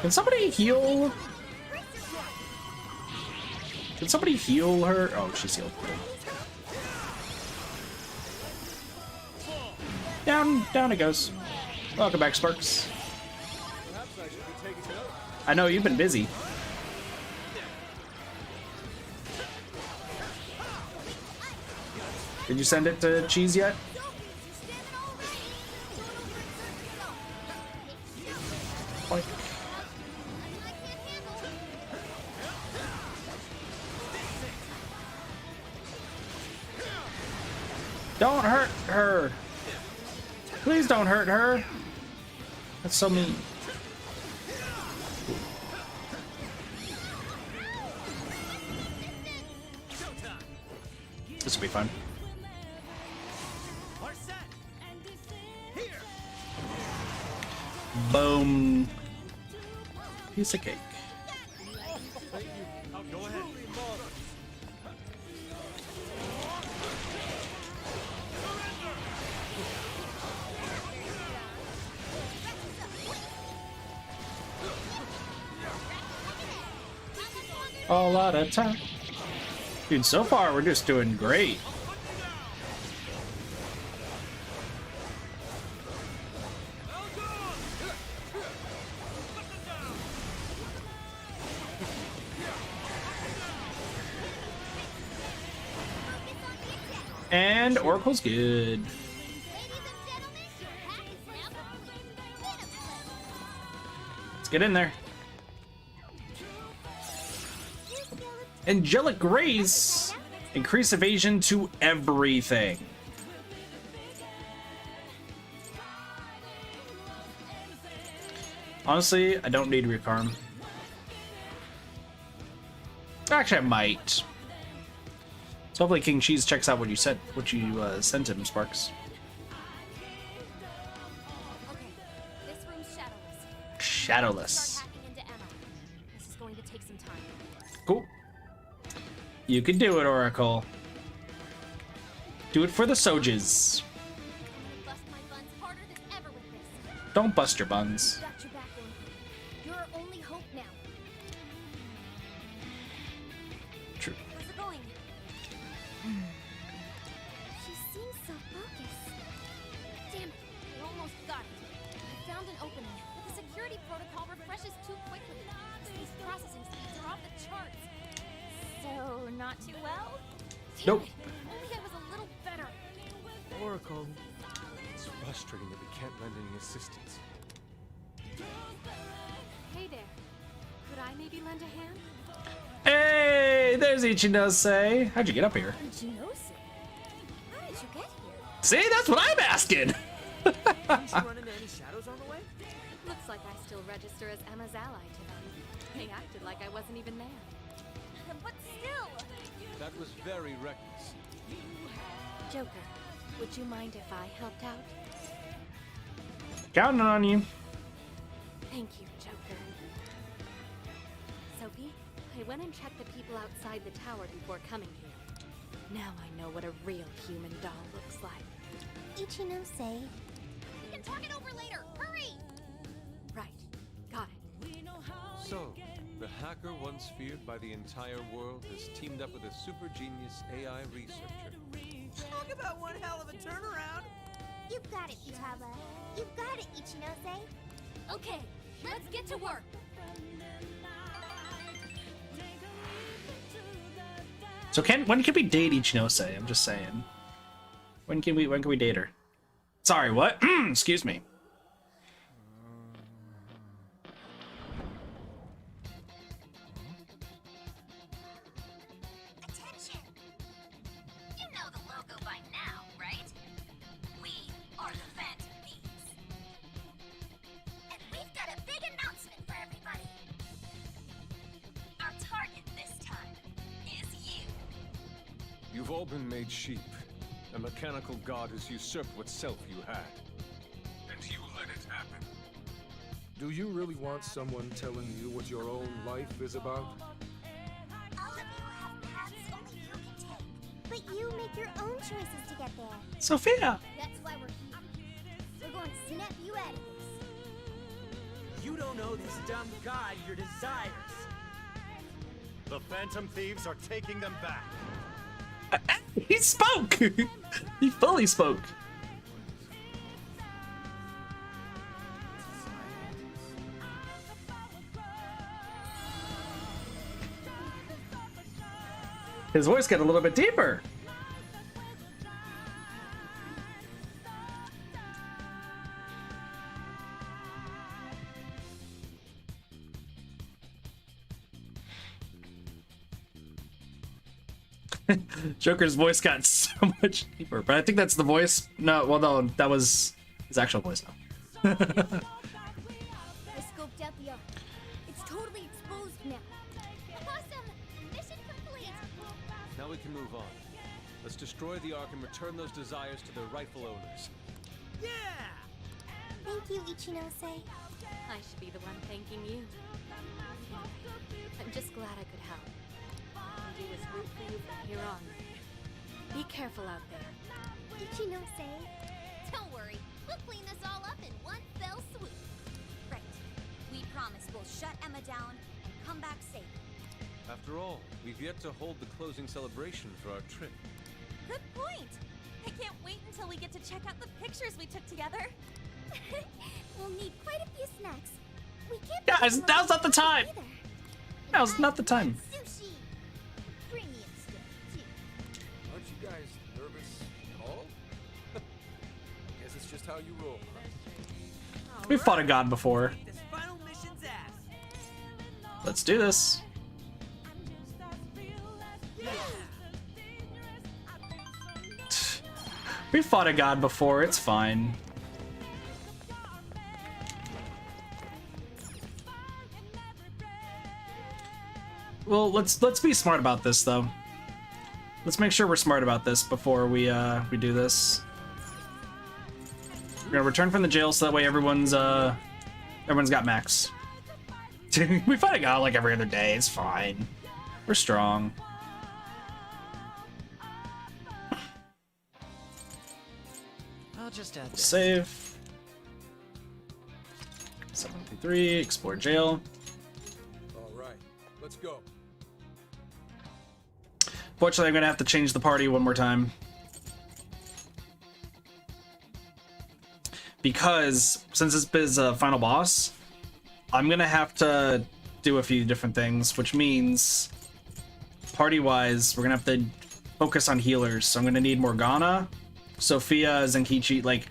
Can somebody heal? Can somebody heal her? Oh, she's healed. Down it goes. Welcome back, Sparks. I know you've been busy. Did you send it to Cheese yet? Like, don't hurt her. Please don't hurt her. That's so mean. This will be fun. Boom. Piece of cake. A lot of time. Dude, so far we're just doing great. And Oracle's good. Let's get in there. Angelic Grace. Increase evasion to everything. Honestly, I don't need refarm. Actually, I might. So hopefully King Cheese checks out what you sent sent him, Sparks. Okay, this room's shadowless. Shadowless. Start hacking into Emma. This is going to take some time. Cool. You can do it, Oracle. Do it for the Sojas. Bust my buns harder than ever with this. Don't bust your buns. Got your back, Link. You're our only hope now. True. How's it going? She seems so focused. Damn it, I almost got it. I found an opening, but the security protocol refreshes too quickly. These processing speeds are off the charts. So, not too well? Nope. Only I was a little better. Oracle. It's frustrating that we can't lend any assistance. Hey there. Could I maybe lend a hand? Hey, there's Ichinose. How'd you get up here? Ichinose? How did you get here? See, that's what I'm asking. Didn't you run into any shadows on the way? Looks like I still register as Emma's ally to them. They acted like I wasn't even there. But still! That was very reckless. Joker, would you mind if I helped out? Counting on you. Thank you, Joker. Sophie, I went and checked the people outside the tower before coming here. Now I know what a real human doll looks like. Ichinose. We can talk it over later. Hurry! Right. Got it. So, the hacker once feared by the entire world has teamed up with a super genius AI researcher. Talk about one hell of a turnaround. You've got it, Utaba. You've got it, Ichinose. Okay, let's get to work. So when can we date Ichinose? I'm just saying. When can we date her? Sorry, what? Excuse me. Attention! You know the logo by now, right? We are the Phantom Thieves. And we've got a big announcement for everybody. Our target this time is you. You've all been made sheep. A mechanical god has usurped what self you had. And you let it happen. Do you really want someone telling you what your own life is about? All of you have paths only you can take. But you make your own choices to get there. Sophia. That's why we're here. We're going to snap you out of this. You don't know this dumb god your desires. The Phantom Thieves are taking them back. He spoke. He fully spoke. His voice got a little bit deeper. Joker's voice got so much deeper, but I think that's the voice. No, well, no, that was his actual voice now. I scoped out the arc. It's totally exposed now. Awesome! Mission complete! Now we can move on. Let's destroy the Ark and return those desires to their rightful owners. Yeah! Thank you, Ichinose. I should be the one thanking you. I'm just glad I could help. I'll do is root for you from here on. Be careful out there. Ichinose. Don't worry. We'll clean this all up in one fell swoop. Right. We promise we'll shut Emma down and come back safe. After all, we've yet to hold the closing celebration for our trip. Good point. I can't wait until we get to check out the pictures we took together. We'll need quite a few snacks. We can't. Guys, now's not the time. Either. Now's not the time. Sushi. Premium stuff, too. Aren't you guys nervous at all? Guess it's just how you roll, huh? We fought a god before. This final mission's ass. Let's do this. We fought a god before, it's fine. Well, let's be smart about this though. Let's make sure we're smart about this before we do this. We're gonna return from the jail so that way everyone's got max. We fight a god like every other day, it's fine. We're strong. I'll just add this. Save. 753, explore jail. All right, let's go. Fortunately, I'm gonna have to change the party one more time. Because, since this is a final boss, I'm gonna have to do a few different things, which means, party-wise, we're gonna have to focus on healers. So I'm gonna need Morgana, Sophia, Zenkichi. Like,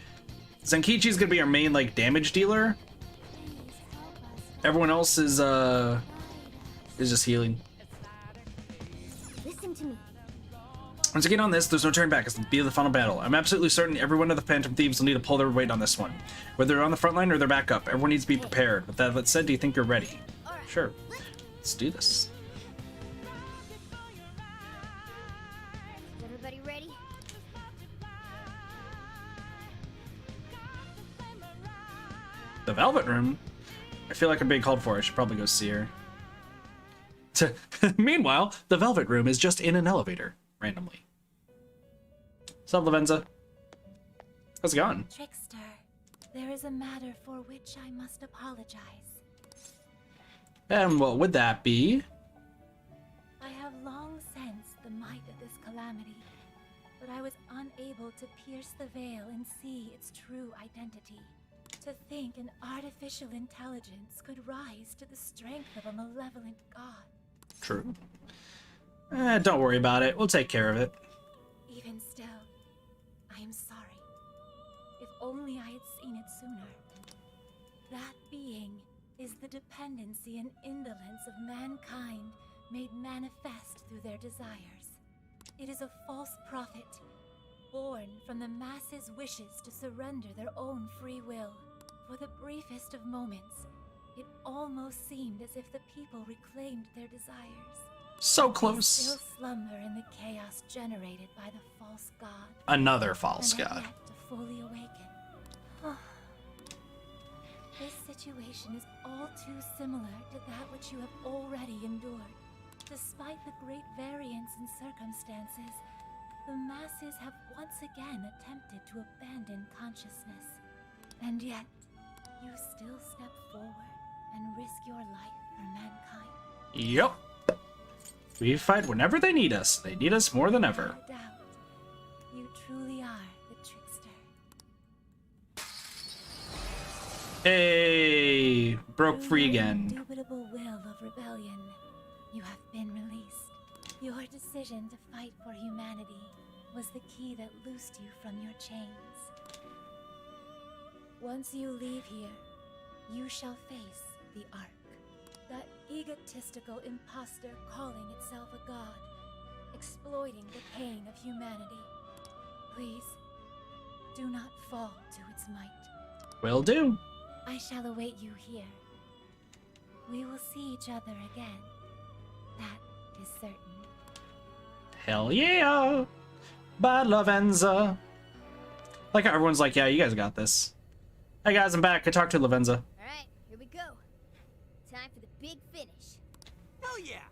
Zenkichi's gonna be our main, like, damage dealer. Everyone else is just healing. Listen to me. Once you get on this, there's no turn back. It's the beat of the final battle. I'm absolutely certain every one of the Phantom Thieves will need to pull their weight on this one. Whether they're on the front line or they're back up, everyone needs to be prepared. With that said, do you think you're ready? Sure. Let's do this. Is everybody ready? The Velvet Room? I feel like I'm being called for. I should probably go see her. Meanwhile, the Velvet Room is just in an elevator. Randomly. What's up, Lavenza? How's it going? Trickster, there is a matter for which I must apologize. And what would that be? I have long sensed the might of this calamity, but I was unable to pierce the veil and see its true identity. To think an artificial intelligence could rise to the strength of a malevolent god. True. Don't worry about it. We'll take care of it. Even still, I am sorry. If only I had seen it sooner. That being is the dependency and indolence of mankind made manifest through their desires. It is a false prophet, born from the masses' wishes to surrender their own free will. For the briefest of moments, it almost seemed as if the people reclaimed their desires. So They close. still slumber in the chaos generated by the false god. Another false And have god. yet to fully awaken. This situation is all too similar to that which you have already endured. Despite the great variance in circumstances, the masses have once again attempted to abandon consciousness. And yet, you still step forward and risk your life for mankind. Yep. We fight whenever they need us. They need us more than ever. No doubt, you truly are the trickster. Hey, broke free Through your again. indubitable will of rebellion, you have been released. Your decision to fight for humanity was the key that loosed you from your chains. Once you leave here, you shall face the Ark. That egotistical imposter calling itself a god, exploiting the pain of humanity. Please, do not fall to its might. Will do. I shall await you here. We will see each other again. That is certain. Hell yeah. Bye, Lavenza. Like how everyone's like, yeah, you guys got this. Hey guys, I'm back. I talked to Lavenza. Alright, here we go. Time for the big finish. Hell yeah!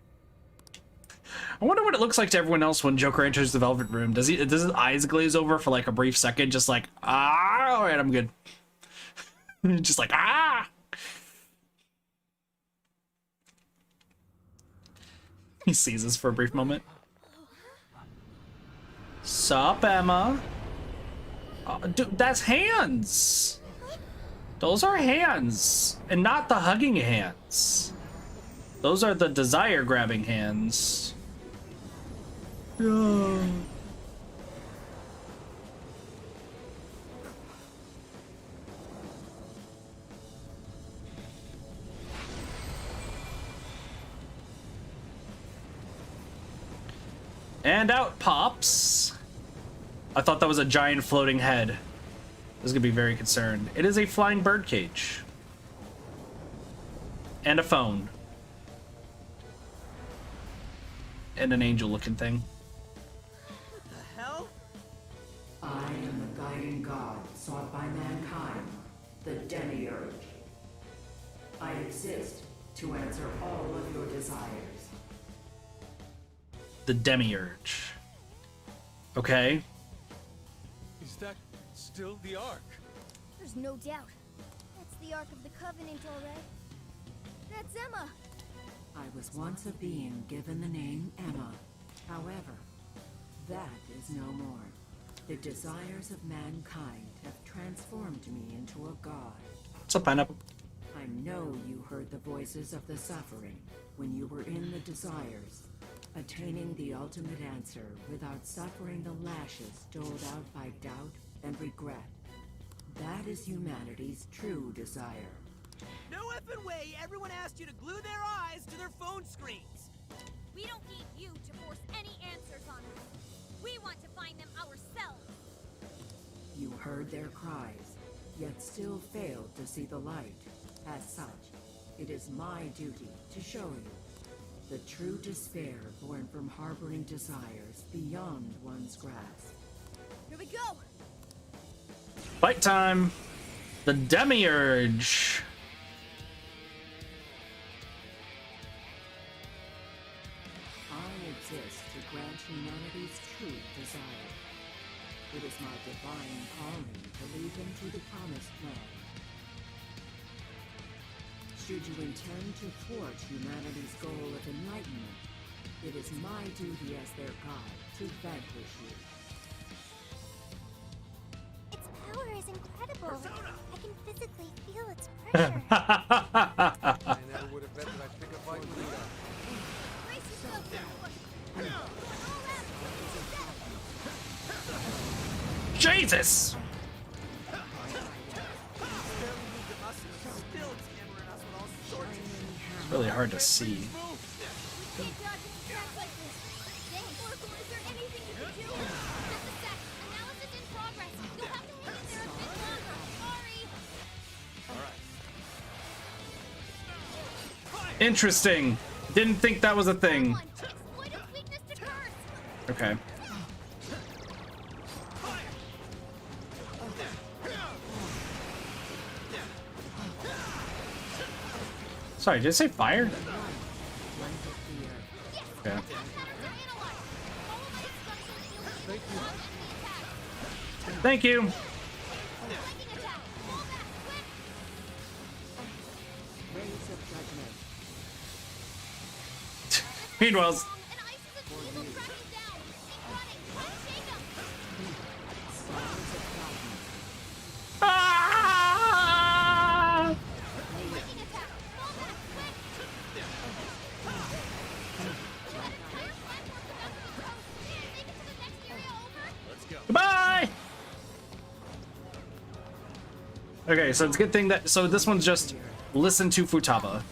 I wonder what it looks like to everyone else when Joker enters the Velvet Room. Does his eyes glaze over for like a brief second, just like, ah, all right, I'm good. Just like, ah. He seizes for a brief moment. Sup, Emma? Dude, that's hands. Those are hands, and not the hugging hands. Those are the desire-grabbing hands. Yeah. And out pops I thought that was a giant floating head. I was gonna be very concerned. It is a flying bird cage. And a phone. And an angel-looking thing. What the hell? I am the guiding god sought by mankind, the Demiurge. I exist to answer all of your desires. The Demiurge. Okay. Is that still the Ark? There's no doubt. That's the Ark of the Covenant, all right. That's Emma. I was once a being given the name Emma. However, that is no more. The desires of mankind have transformed me into a god. What's up, Pineapple? I know you heard the voices of the suffering when you were in the desires, attaining the ultimate answer without suffering the lashes doled out by doubt and regret. That is humanity's true desire. No effing way everyone asked you to glue their eyes to their phone screens. We don't need you to force any answers on us. We want to find them ourselves. You heard their cries, yet still failed to see the light. As such, it is my duty to show you the true despair born from harboring desires beyond one's grasp. Here we go. Fight time! The Demiurge! I exist to grant humanity's true desire. It is my divine calling to lead them to the promised land. Should you intend to thwart humanity's goal of enlightenment, it is my duty as their god to vanquish you. Its power is incredible. I can physically feel its pressure. I never would have bet that I'd pick a fight with you. Brace yourself, everyone. Jesus! It's really hard to see. We can't dodge attacks like this. Dang, Oracle, is there anything you can do? Just a sec. Analysis in progress. You'll have to hang in there a bit longer. Sorry. Interesting. Didn't think that was a thing. Exploit its weakness to curse. Okay. Sorry, did it say fire? Okay. Thank you. Meanwhile, goodbye. Okay, so it's a good thing that this one's just listen to Futaba.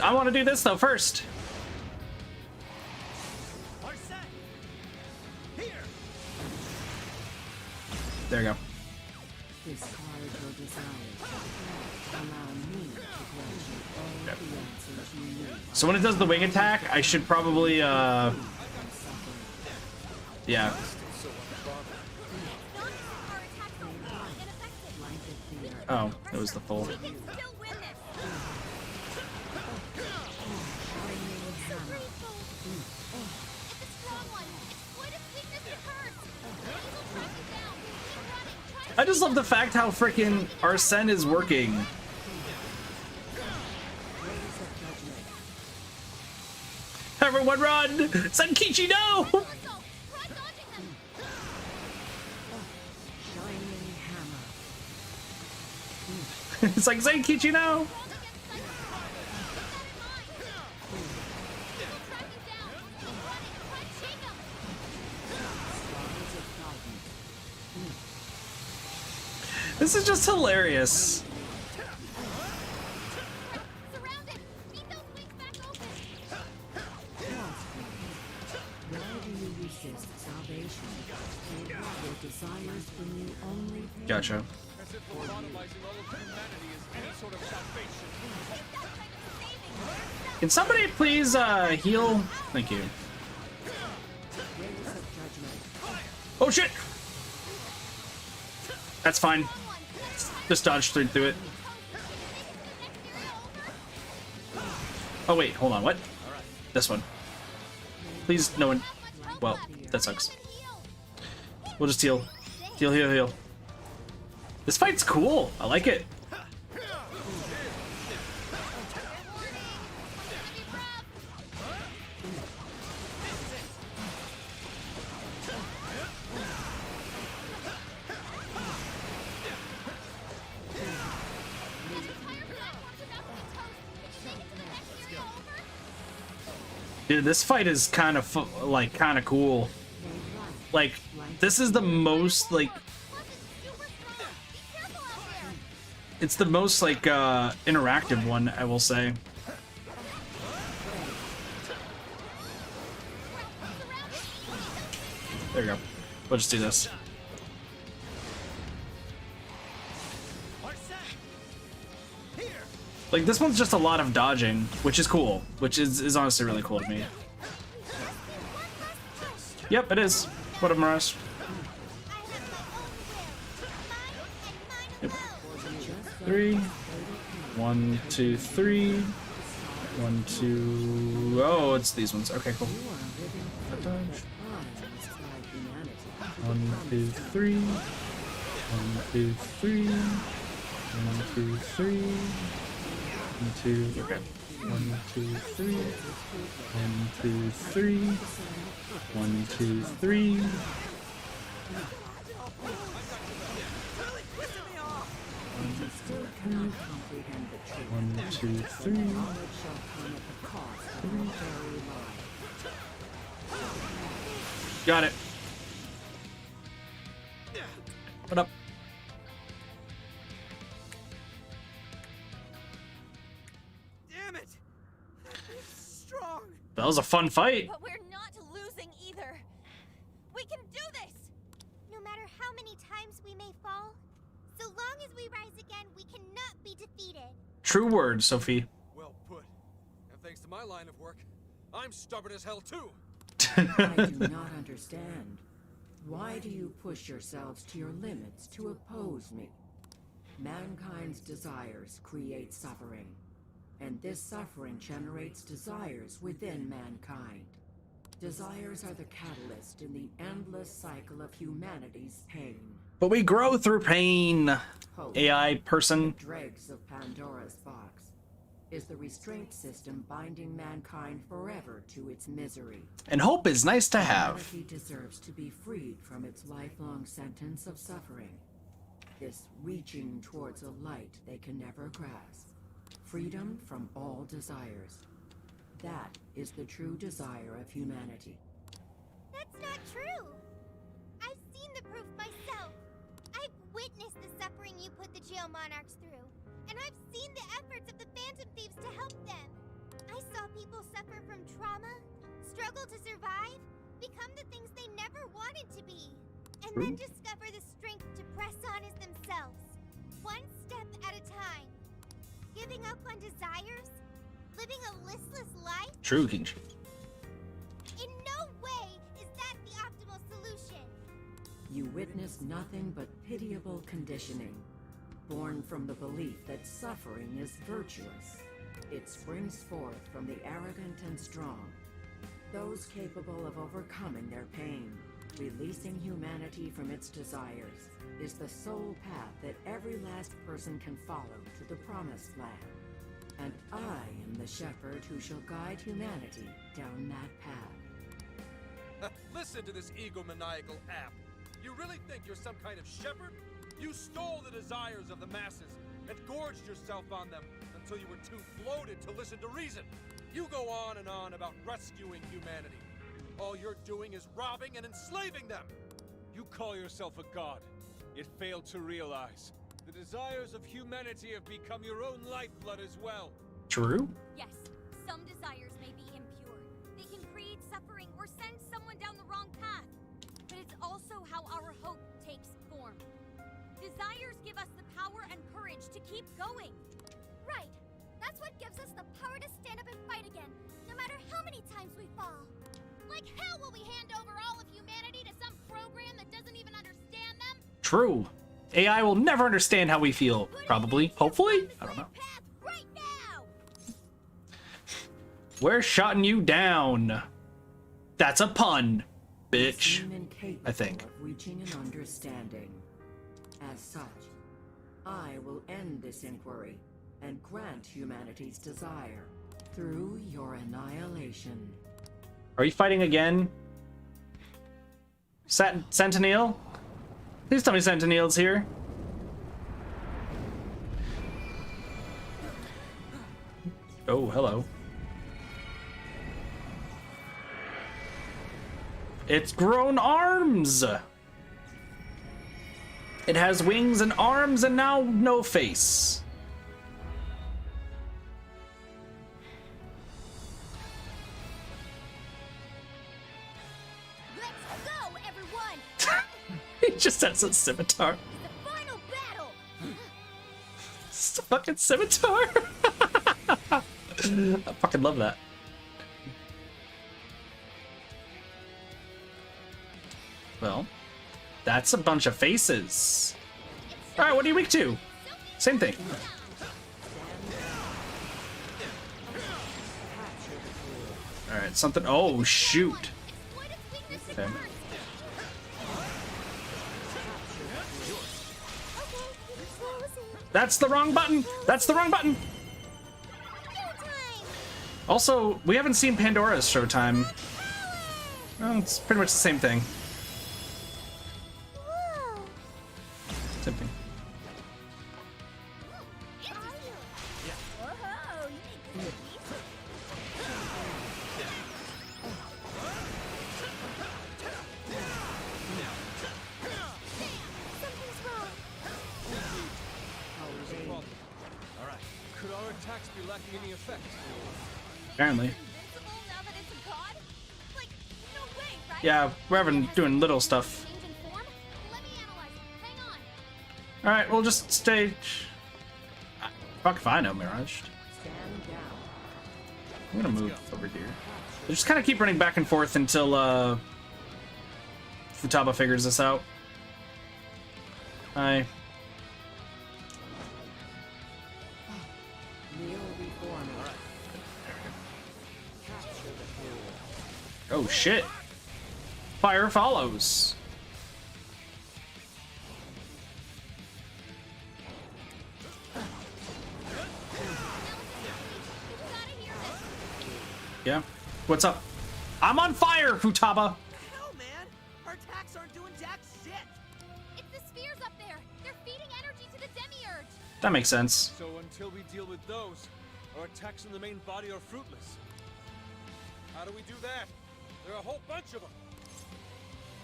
I want to do this though first. There you go. So when it does the wing attack, I should probably yeah. Oh, it was the full. I just love the fact how freaking Arsene is working. Everyone run! Senkichi, no! It's like Senkichi, no! This is just hilarious. Surrounded! Beat those wings back open! Why do you resist salvation? Your desires bring you only pain. Gotcha. As if lobotomizing all of humanity is any sort of salvation. Can somebody please heal? Thank you. Oh shit! That's fine. Just dodge through it. Oh wait, hold on, what? This one. Please, no one. Well, that sucks. We'll just heal. Heal, heal, heal. This fight's cool. I like it. Dude, this fight is kind of cool. Like, this is the most like, it's the most like interactive one, I will say. There we go. We'll just do this. Like, this one's just a lot of dodging, which is cool. Which is honestly really cool to me. Yep, it is. What a Mirage. Yep. 3. 1, 2, 3. 1, 2. Oh, it's these ones. Okay, cool. 1, 2, 3. 1, 2, 3. 1, 2, 3. 1, 2, okay. 1, 2, 3. 1, 2, 3. 1, 2, 3. 1, 2, 3. Got it. What up? That was a fun fight. But we're not losing either. We can do this! No matter how many times we may fall, so long as we rise again, we cannot be defeated. True word, Sophie. Well put. And thanks to my line of work, I'm stubborn as hell too. I do not understand. Why do you push yourselves to your limits to oppose me? Mankind's desires create suffering. And this suffering generates desires within mankind. Desires are the catalyst in the endless cycle of humanity's pain. But we grow through pain. Hope, AI person. the dregs of Pandora's box, is the restraint system binding mankind forever to its misery. And hope is nice to have. Humanity deserves to be freed from its lifelong sentence of suffering. This reaching towards a light they can never grasp. Freedom from all desires. That is the true desire of humanity. That's not true. I've seen the proof myself. I've witnessed the suffering you put the Geo Monarchs through, and I've seen the efforts of the Phantom Thieves to help them. I saw people suffer from trauma, struggle to survive, become the things they never wanted to be, and then discover the strength to press on as themselves, one step at a time. Giving up on desires? Living a listless life? True, Kingship. In no way is that the optimal solution. You witness nothing but pitiable conditioning, born from the belief that suffering is virtuous. It springs forth from the arrogant and strong, those capable of overcoming their pain. Releasing humanity from its desires is the sole path that every last person can follow to the promised land. And I am the shepherd who shall guide humanity down that path. Listen to this egomaniacal app. You really think you're some kind of shepherd? You stole the desires of the masses and gorged yourself on them until you were too bloated to listen to reason. You go on and on about rescuing humanity. All you're doing is robbing and enslaving them. You call yourself a god, yet fail to realize The desires of humanity have become your own lifeblood as well. True. Yes, some desires may be impure. They can create suffering or send someone down the wrong path. But it's also how our hope takes form. Desires give us the power and courage to keep going. Right. That's what gives us the power to stand up and fight again, no matter how many times we fall. Like hell will we hand over all of humanity to some program that doesn't even understand them? True. AI will never understand how we feel. Probably. Hopefully. I don't know. Right now. We're shutting you down. That's a pun, bitch. Seem incapable I think. of reaching an understanding. As such, I will end this inquiry and grant humanity's desire through your annihilation. Are you fighting again? Sentinel? Please tell me Sentinel's here. Oh, hello. It's grown arms! It has wings and arms and now no face. Let's go, everyone. He just has a scimitar. The final battle. It's a fucking scimitar. I fucking love that. Well, that's a bunch of faces. Alright, what are you weak to? Same thing. Alright, something. Oh, shoot. Okay. That's the wrong button! That's the wrong button! Also, we haven't seen Pandora's Showtime. Well, it's pretty much the same thing. Same thing. Alright. Could our attacks be lacking any effect? Apparently. Invincible now that it's a god? Like, no way, right? Yeah, we're doing little stuff. Change in form? Let me analyze it. Hang on. Alright, we'll just stay. Fuck if I know, Mirage. I'm gonna move over here. We'll just kind of keep running back and forth until Futaba figures this out. Hi. Oh shit. Fire follows. Yeah. What's up? I'm on fire, Futaba. Hell, man! Our attacks aren't doing jack shit! It's the spheres up there. They're feeding energy to the demiurge. That makes sense. So until we deal with those, our attacks on the main body are fruitless. How do we do that? There are a whole bunch of them.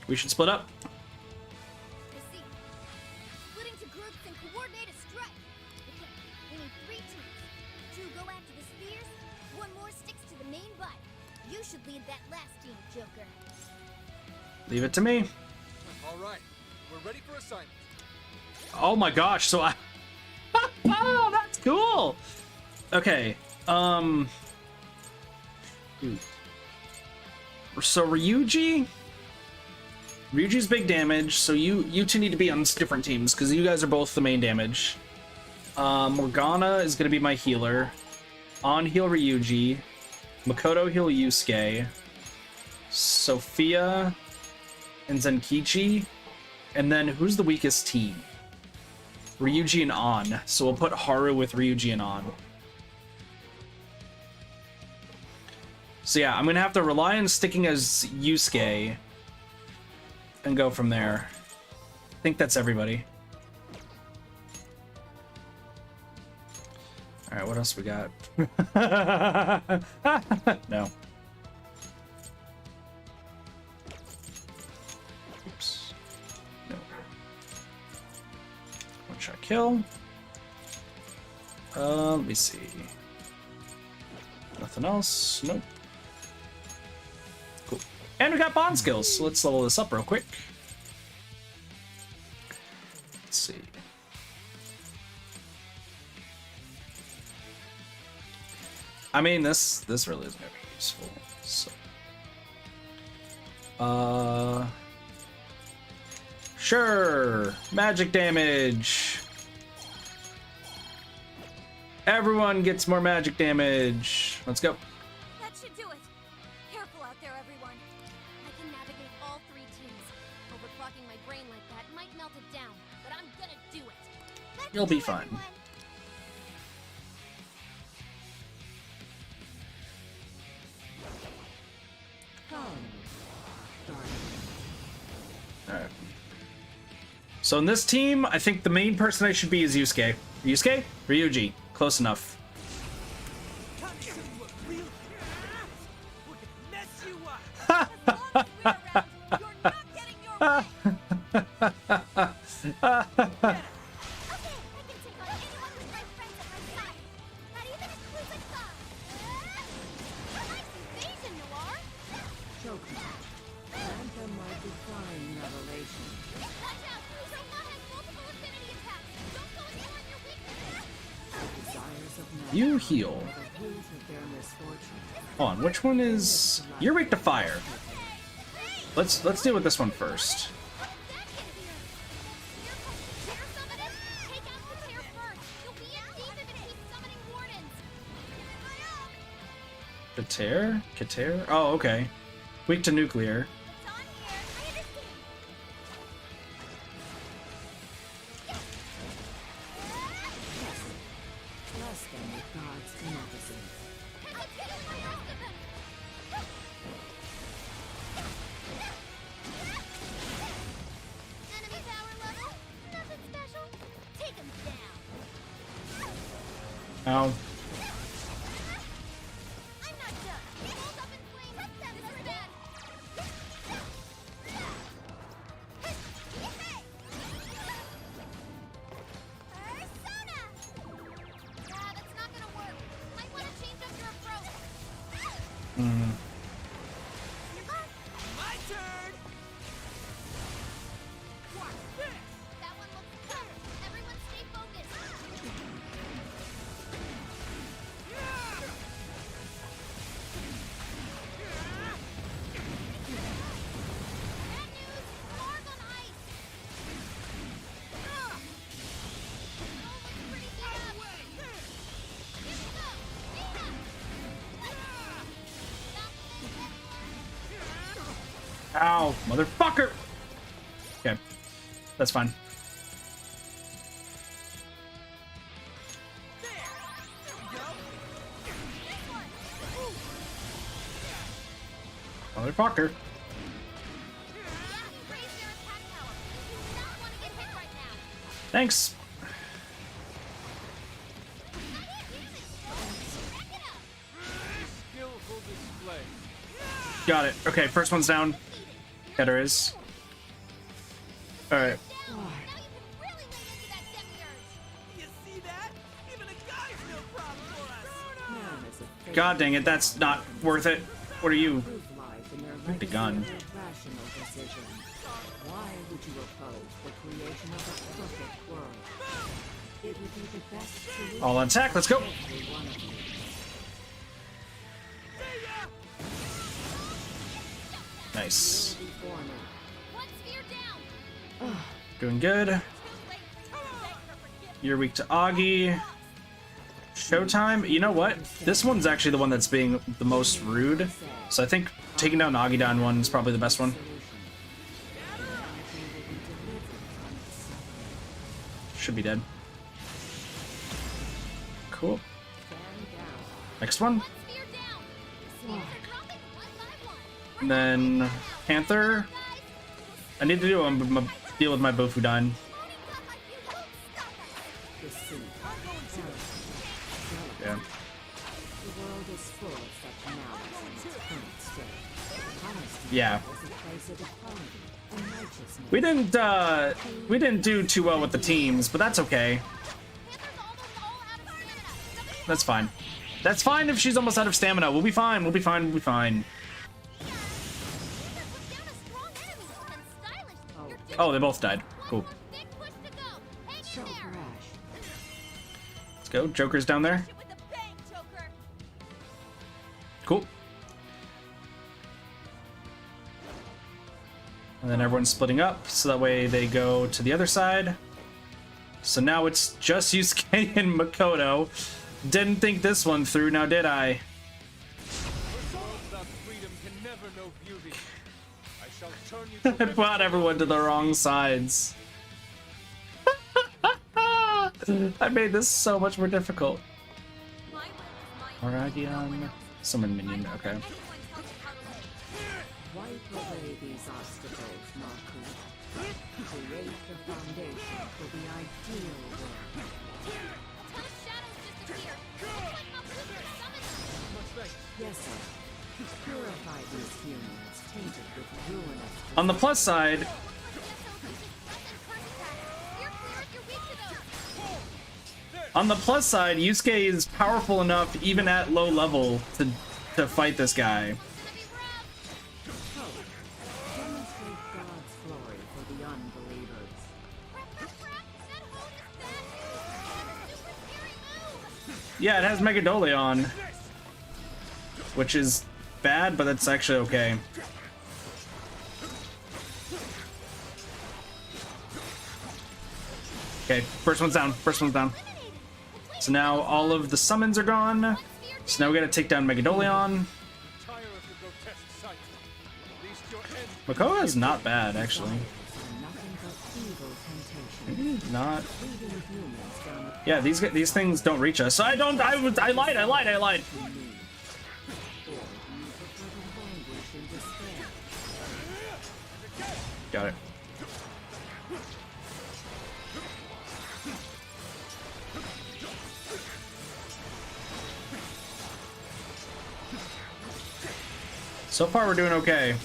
We should split up. I see. Split into groups and coordinate a strike. Okay, we need 3 teams. 2 go after the spheres, 1 more sticks to the main body. You should lead that last team, Joker. Leave it to me. All right, we're ready for assignment. Oh my gosh, so I... Oh, that's cool! Okay, so Ryuji's big damage, so you two need to be on different teams, because you guys are both the main damage. Morgana is going to be my healer. On heal Ryuji. Makoto heal Yusuke. Sophia and Zenkichi. And then who's the weakest team? Ryuji and On. So we'll put Haru with Ryuji and On. So yeah, I'm gonna have to rely on sticking as Yusuke and go from there. I think that's everybody. Alright, what else we got? No. Oops. No. One shot. Got a kill. Let me see. Nothing else. Nope. Cool. And we got bond skills. So let's level this up real quick. Let's see. I mean, this really isn't gonna be useful. So, sure, magic damage. Everyone gets more magic damage. Let's go. That should do it. Careful out there, everyone. I can navigate all 3 teams. Overclocking my brain like that might melt it down, but I'm gonna do it. You'll be fine. Alright. So in this team, I think the main person I should be is Yusuke. Yusuke? Ryuji. Close enough. You heal. Hold on, which one is... You're weak to fire. Let's deal with this one first. Kater? Kater? Oh, okay. Weak to nuclear. Ow. Ow, motherfucker! Okay, that's fine. Motherfucker. Thanks. Skillful display. Got it. Okay, first one's down. Header is. Alright. God dang it, that's not worth it. What are you? The gun. Why would you oppose the creation of a perfect world? It would be the best solution. All on attack, let's go. Nice. Doing good. You're weak to Augie. Showtime. You know what? This one's actually the one that's being the most rude. So I think taking down Augie down one is probably the best one. Should be dead. Cool. Next one. And then Panther. I need to deal with my Bofudan. Yeah. The world is full of such malice in its current state. Honesty Yeah. is a place of equality and righteousness. We didn't do too well with the teams, but that's okay. That's fine. That's fine if she's almost out of stamina. We'll be fine. We'll be fine. We'll be fine. Oh, they both died. Cool. So brash. Let's go. Joker's down there. Cool. And then everyone's splitting up, so that way they go to the other side. So now it's just Yusuke and Makoto. Didn't think this one through, now did I? I brought everyone to the wrong sides. I made this so much more difficult. Aragion. Summon minion, okay. Wipe away these obstacles, Marku. Create the foundation for the ideal world. Yes, sir. Purify these humans, tainted with ruinous. On the plus side, Yusuke is powerful enough, even at low level, to fight this guy. Demonstrate God's glory for the unbelievers. Yeah, it has Megadoleon, which is bad, but that's actually okay. Okay, first one's down. First one's down. So now all of the summons are gone. So now we gotta take down Megadoleon. Makoto is not bad, actually. Not. Yeah, these things don't reach us. So I lied. Got it. So far, we're doing okay.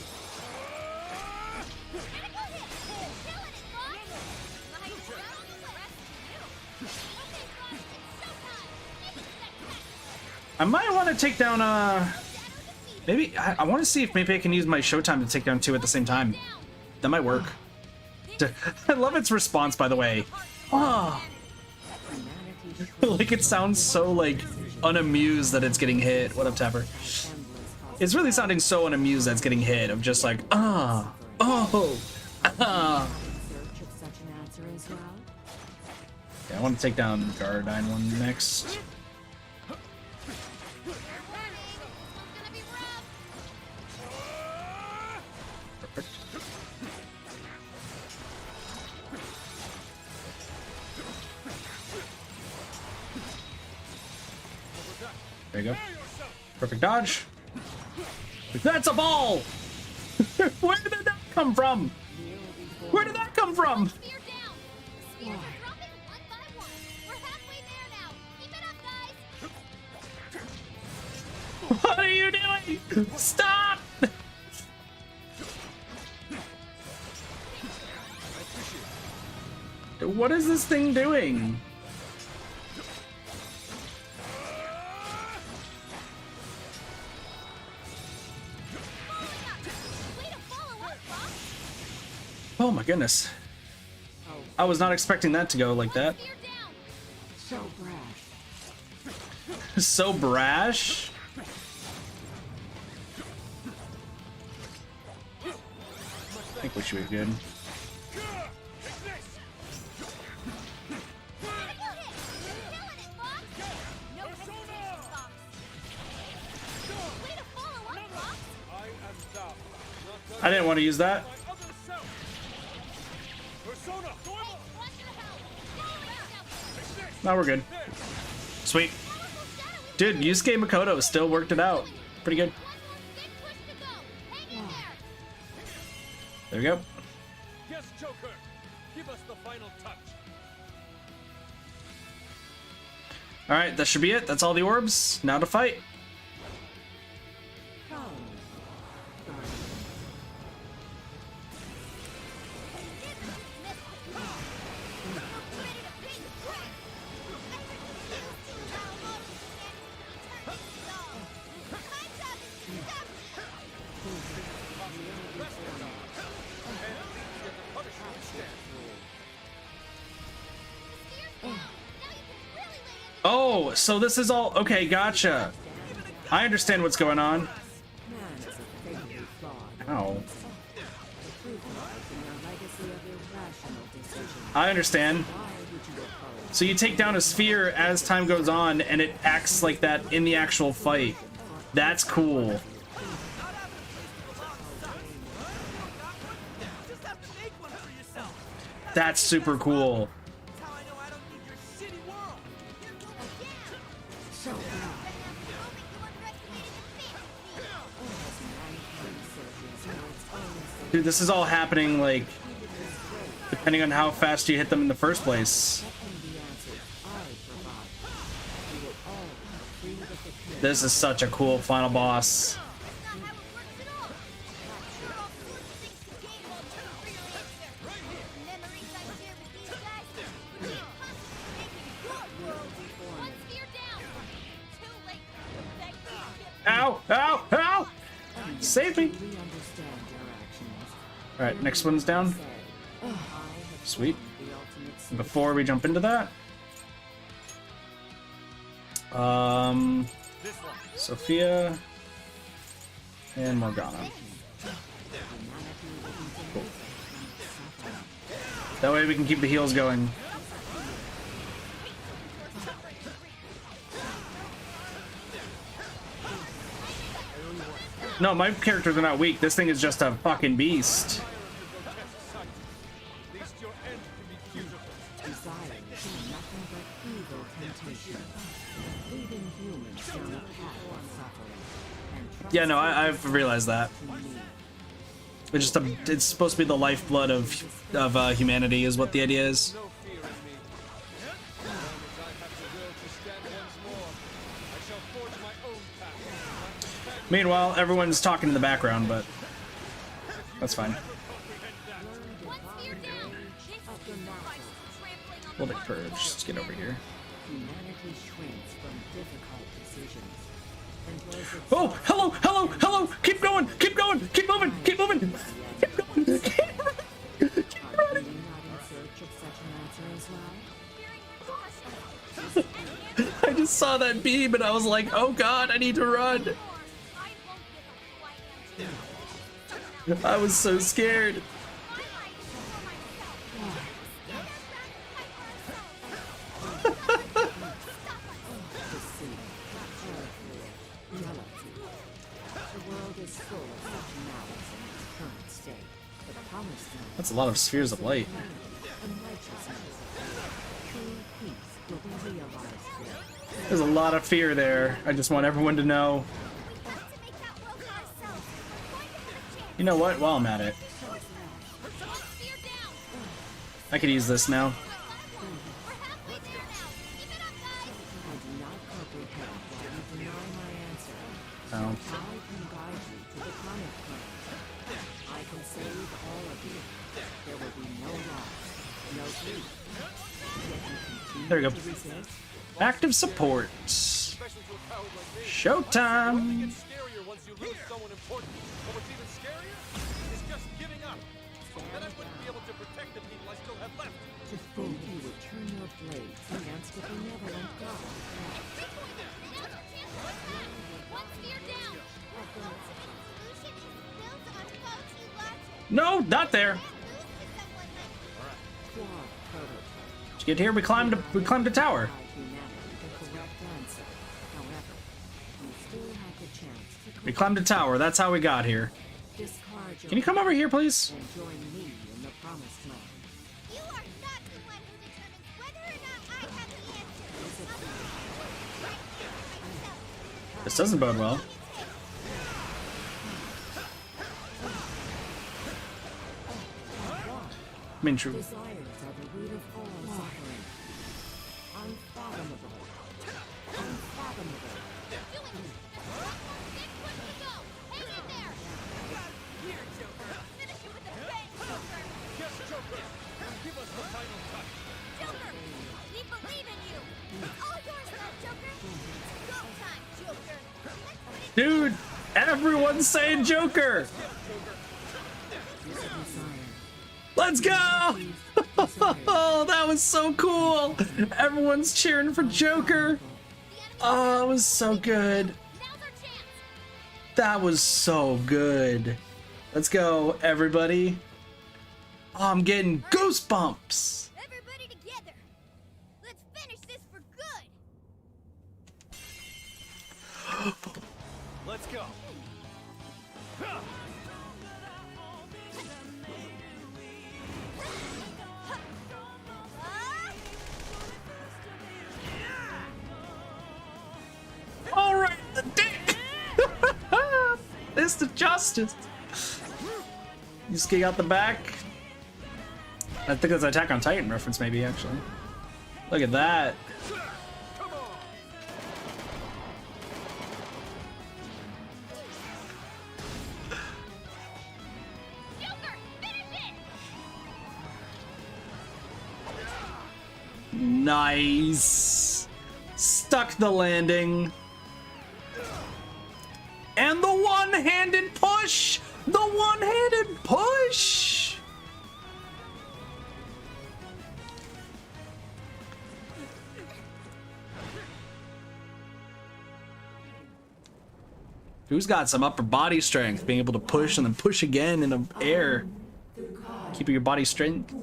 I might want to take down, maybe, I want to see if maybe I can use my Showtime to take down two at the same time. That might work. I love its response, by the way. Oh. Like, it sounds so, like, unamused that it's getting hit. What up, Tapper? It's really sounding so unamused that it's getting hit, of just like, okay, I want to take down Gardine one next. Perfect. There you go. Perfect dodge. That's a ball! Where did that come from? Where did that come from? What are you doing? Stop! What is this thing doing? Oh my goodness. I was not expecting that to go like that. So brash. So brash? I think we should be good. I didn't want to use that. Now we're good. Sweet. Dude, Yusuke Makoto still worked it out. Pretty good. There we go. Yes, Joker. Give us the final touch. Alright, that should be it. That's all the orbs. Now to fight. Oh, so this is all... Okay, gotcha. I understand what's going on. Ow. I understand. So you take down a sphere as time goes on, and it acts like that in the actual fight. That's cool. That's super cool. Dude, this is all happening, like, depending on how fast you hit them in the first place. This is such a cool final boss. Ow! Ow! Ow! Save me! Alright, next one's down. Sweet. Before we jump into that, Sophia and Morgana. Cool. That way we can keep the heals going. No, my characters are not weak. This thing is just a fucking beast. Yeah, no, I've realized that. It's just it's supposed to be the lifeblood of humanity, is what the idea is. Meanwhile, everyone's talking in the background, but that's fine. Hold it purge. Let's get over here. Oh, hello, hello, hello! Keep going, keep going, keep moving, keep moving, keep going, keep running. I just saw that beam and I was like, oh god, I need to run. I was so scared. That's a lot of spheres of light. There's a lot of fear there. I just want everyone to know. You know what? While I'm at it, I could use this now. Oh. There we go. Active support. Showtime. No, not there. To get here, we climbed a tower. We climbed a tower. That's how we got here. Can you come over here, please? This doesn't bode well. I mean, true. Doing it. Just one more big push to go. Hang in there. Here, Joker. Finish it with a bang, Joker! Yes, Joker! Give us the final touch! Joker! We believe in you! It's all yours now, Joker! It's go time, Joker! Let's put it Dude, everyone's saying Joker. Let's go! Oh, that was so cool. Everyone's cheering for Joker. Oh, it was so good. Now's our chance. That was so good. Let's go, everybody. Oh, I'm getting goosebumps. everybody together! Let's finish this for good! Let's go! All right, the dick. It's the justice. You ski out the back. I think that's an Attack on Titan reference, maybe, actually. Look at that. Joker, finish it. Nice. Stuck the landing. And the one-handed push. The one-handed push. Who's got some upper body strength, being able to push and then push again in the air, keeping your body strength?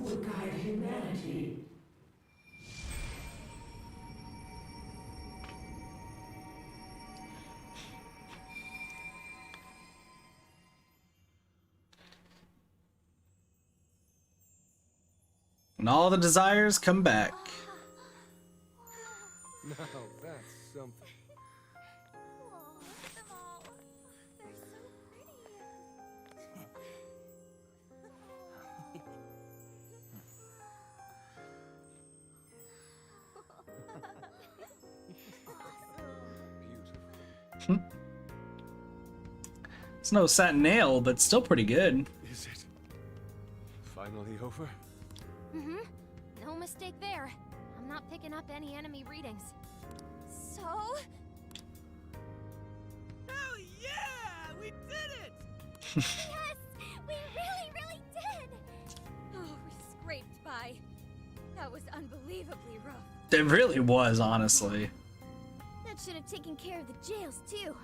And all the desires come back. Now that's something. Oh, look at them all. They're so Beautiful. It's no satin nail, but still pretty good. Is it finally over? Mm-hmm. No mistake there. I'm not picking up any enemy readings. So? Hell yeah! We did it! Yes! We really, really did! Oh, we scraped by. That was unbelievably rough. It really was, honestly. That should have taken care of the jails, too.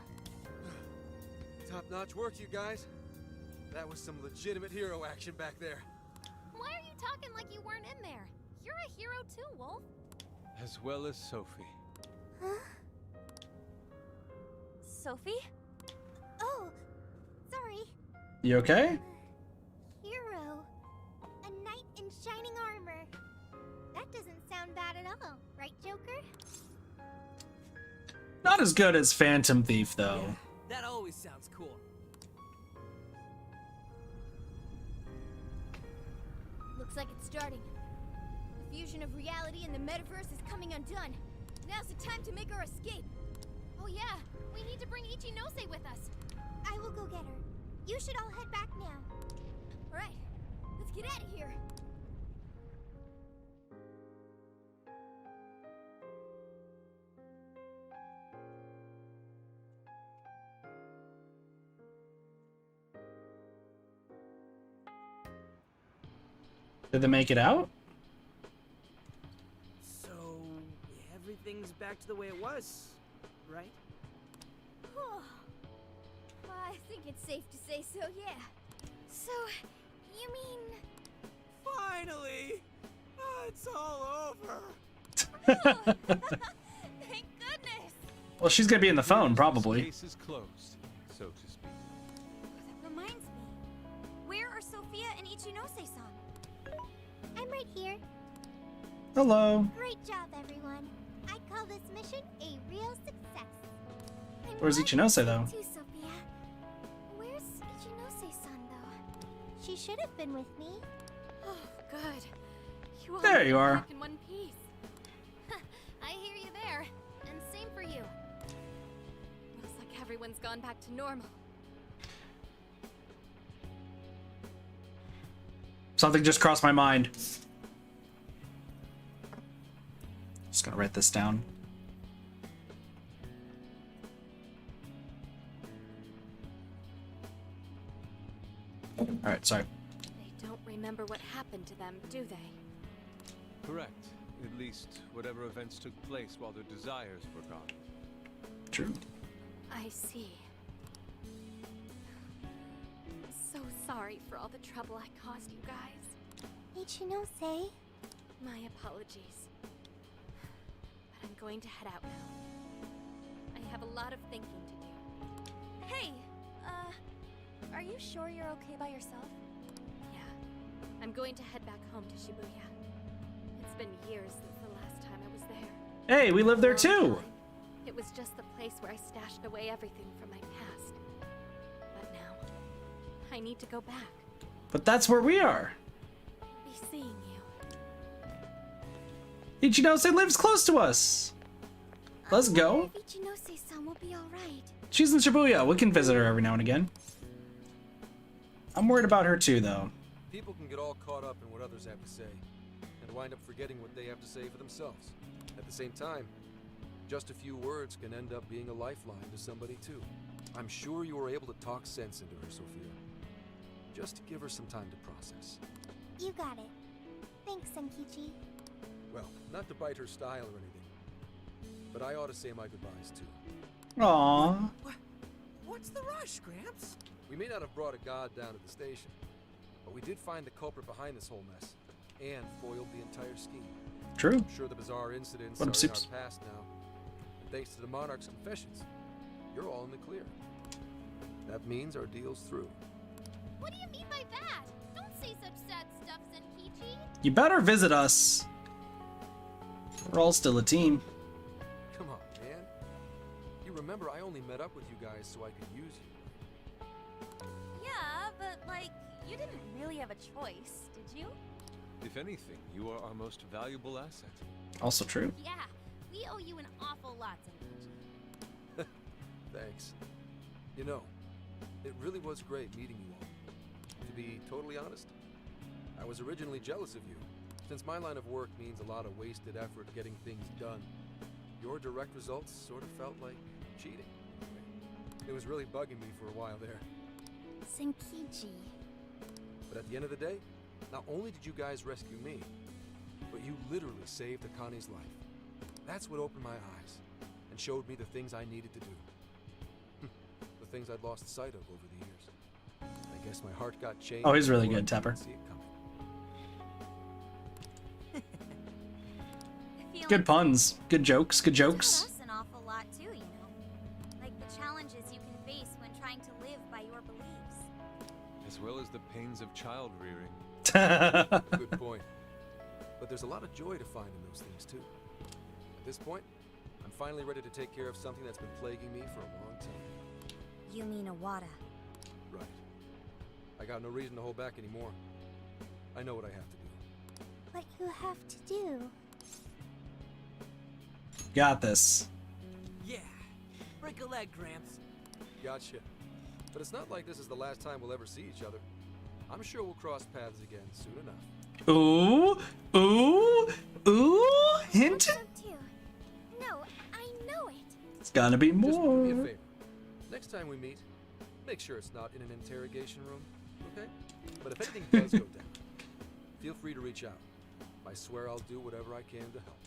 Top-notch work, you guys. That was some legitimate hero action back there. Why are you talking like you weren't in there? You're a hero too, Wolf. As well as Sophie. Huh? Sophie? Oh, sorry. You okay? Hero. A knight in shining armor. That doesn't sound bad at all, right, Joker? Not as good as Phantom Thief, though. That always sounds cool. Looks like it's starting. The fusion of reality and the metaverse is coming undone. Now's the time to make our escape. Oh yeah, we need to bring Ichinose with us. I will go get her. You should all head back now. All right, let's get out of here. Did they make it out? So, everything's back to the way it was, right? I think it's safe to say so, yeah. So, you mean... Finally! Oh, it's all over! Thank goodness! Well, she's gonna be in the phone, probably. Case is closed, so to speak. That reminds me. Where are Sophia and Ichinose-san? I'm right here. Hello. Great job, everyone. I call this mission a real success. I'm Where's glad Ichinose, you though? too, Sophia. Where's Ichinose-san, though? She should have been with me. Oh, good. You all There you are. back in one piece. I hear you there. And same for you. everyone's gone back to normal. Something just crossed my mind. Just gonna write this down. Alright, sorry. They don't remember what happened to them, do they? Correct. At least, whatever events took place while their desires were gone. True. I see. So sorry for all the trouble I caused you guys. Ichinose? My apologies. But I'm going to head out now. I have a lot of thinking to do. Hey, are you sure you're okay by yourself? Yeah. I'm going to head back home to Shibuya. It's been years since the last time I was there. Hey, we live there Long too! time. It was just the place where I stashed away everything from my past. But now, I need to go back. But that's where we are! Be seeing you. Ichinose lives close to us! Let's go. Ichinose-san will be alright. She's in Shibuya. We can visit her every now and again. I'm worried about her too, though. People can get all caught up in what others have to say, and wind up forgetting what they have to say for themselves. At the same time, just a few words can end up being a lifeline to somebody too. I'm sure you were able to talk sense into her, Sophia. Just give her some time to process. You got it. Thanks, Senkichi. Well, not to bite her style or anything, but I ought to say my goodbyes too. Aww. What's the rush, Gramps? We may not have brought a god down to the station, but we did find the culprit behind this whole mess, and foiled the entire scheme. True. I'm sure the bizarre incidents What are up, in Soups? our past now, and thanks to the Monarch's confessions, you're all in the clear. That means our deal's through. What do you mean by that? Don't say such sad stuff, Senkichi. You better visit us. We're all still a team. Come on, man. You remember I only met up with you guys so I could use you. Yeah, but like, you didn't really have a choice, did you? If anything, you are our most valuable asset. Also true. Yeah, we owe you an awful lot, Senkichi. Thanks. You know, it really was great meeting you all. To be totally honest, I was originally jealous of you. Since my line of work means a lot of wasted effort getting things done, your direct results sort of felt like cheating. It was really bugging me for a while there. Senkichi. But at the end of the day, not only did you guys rescue me, but you literally saved Akane's life. That's what opened my eyes and showed me the things I needed to do. The things I'd lost sight of over the years. I guess my heart got changed. Oh, he's really before I good, Tapper. could see it coming. Good puns. Good jokes. Good Taught jokes. us an awful lot too, you know. Like the challenges you can face when trying to live by your beliefs. As well as the pains of child rearing. Good point. But there's a lot of joy to find in those things too. At this point, I'm finally ready to take care of something that's been plaguing me for a long time. You mean Awada. Right. I got no reason to hold back anymore. I know what I have to do. What you have to do. Got this. Yeah. Break a leg, Gramps. Gotcha. But it's not like this is the last time we'll ever see each other. I'm sure we'll cross paths again soon enough. Ooh. Ooh. Ooh. Hint. Too. No, I know it. It's gotta be Just do me a more. favor. Next time we meet, make sure it's not in an interrogation room, okay? But if anything does go down, feel free to reach out. I swear I'll do whatever I can to help.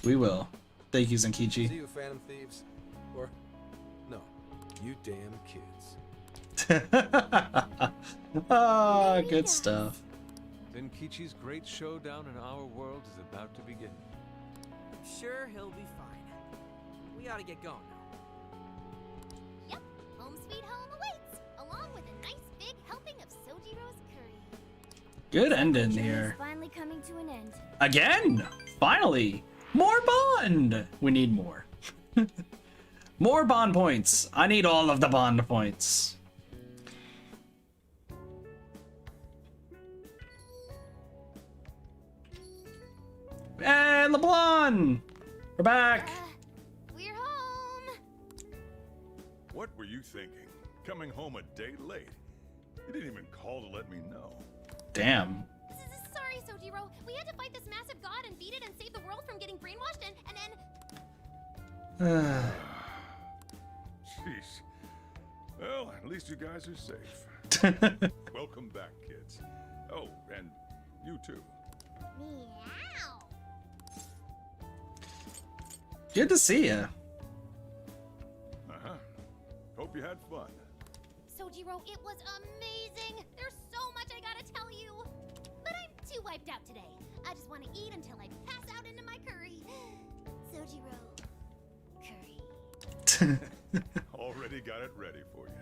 We will. Thank you, See Zenkichi. you, Phantom Thieves. Or, no, you damn kids. Ah, good stuff. Zenkichi's great showdown in our world is about to begin. I'm sure he'll be fine. We ought to get going now. Yep, home sweet home awaits, along with a nice big helping of Sojiro's curry. Good ending Journey's here. finally coming to an end. Again! Finally! More bond! We need more. More bond points. I need all of the bond points. Hey, LeBlanc! We're back! We're home! What were you thinking? Coming home a day late? You didn't even call to let me know. Damn. Sorry, Sojiro. We had to fight this massive god and beat it and save the world from getting brainwashed and Jeez. Well, at least you guys are safe. Welcome back, kids. Oh, and you too. Meow. Good to see you. Uh-huh. Hope you had fun. Sojiro, it was amazing. There's so much I gotta tell you. But I'm too wiped out today. I just want to eat until I pass out into my curry. Sojiro. Curry. Already got it ready for you.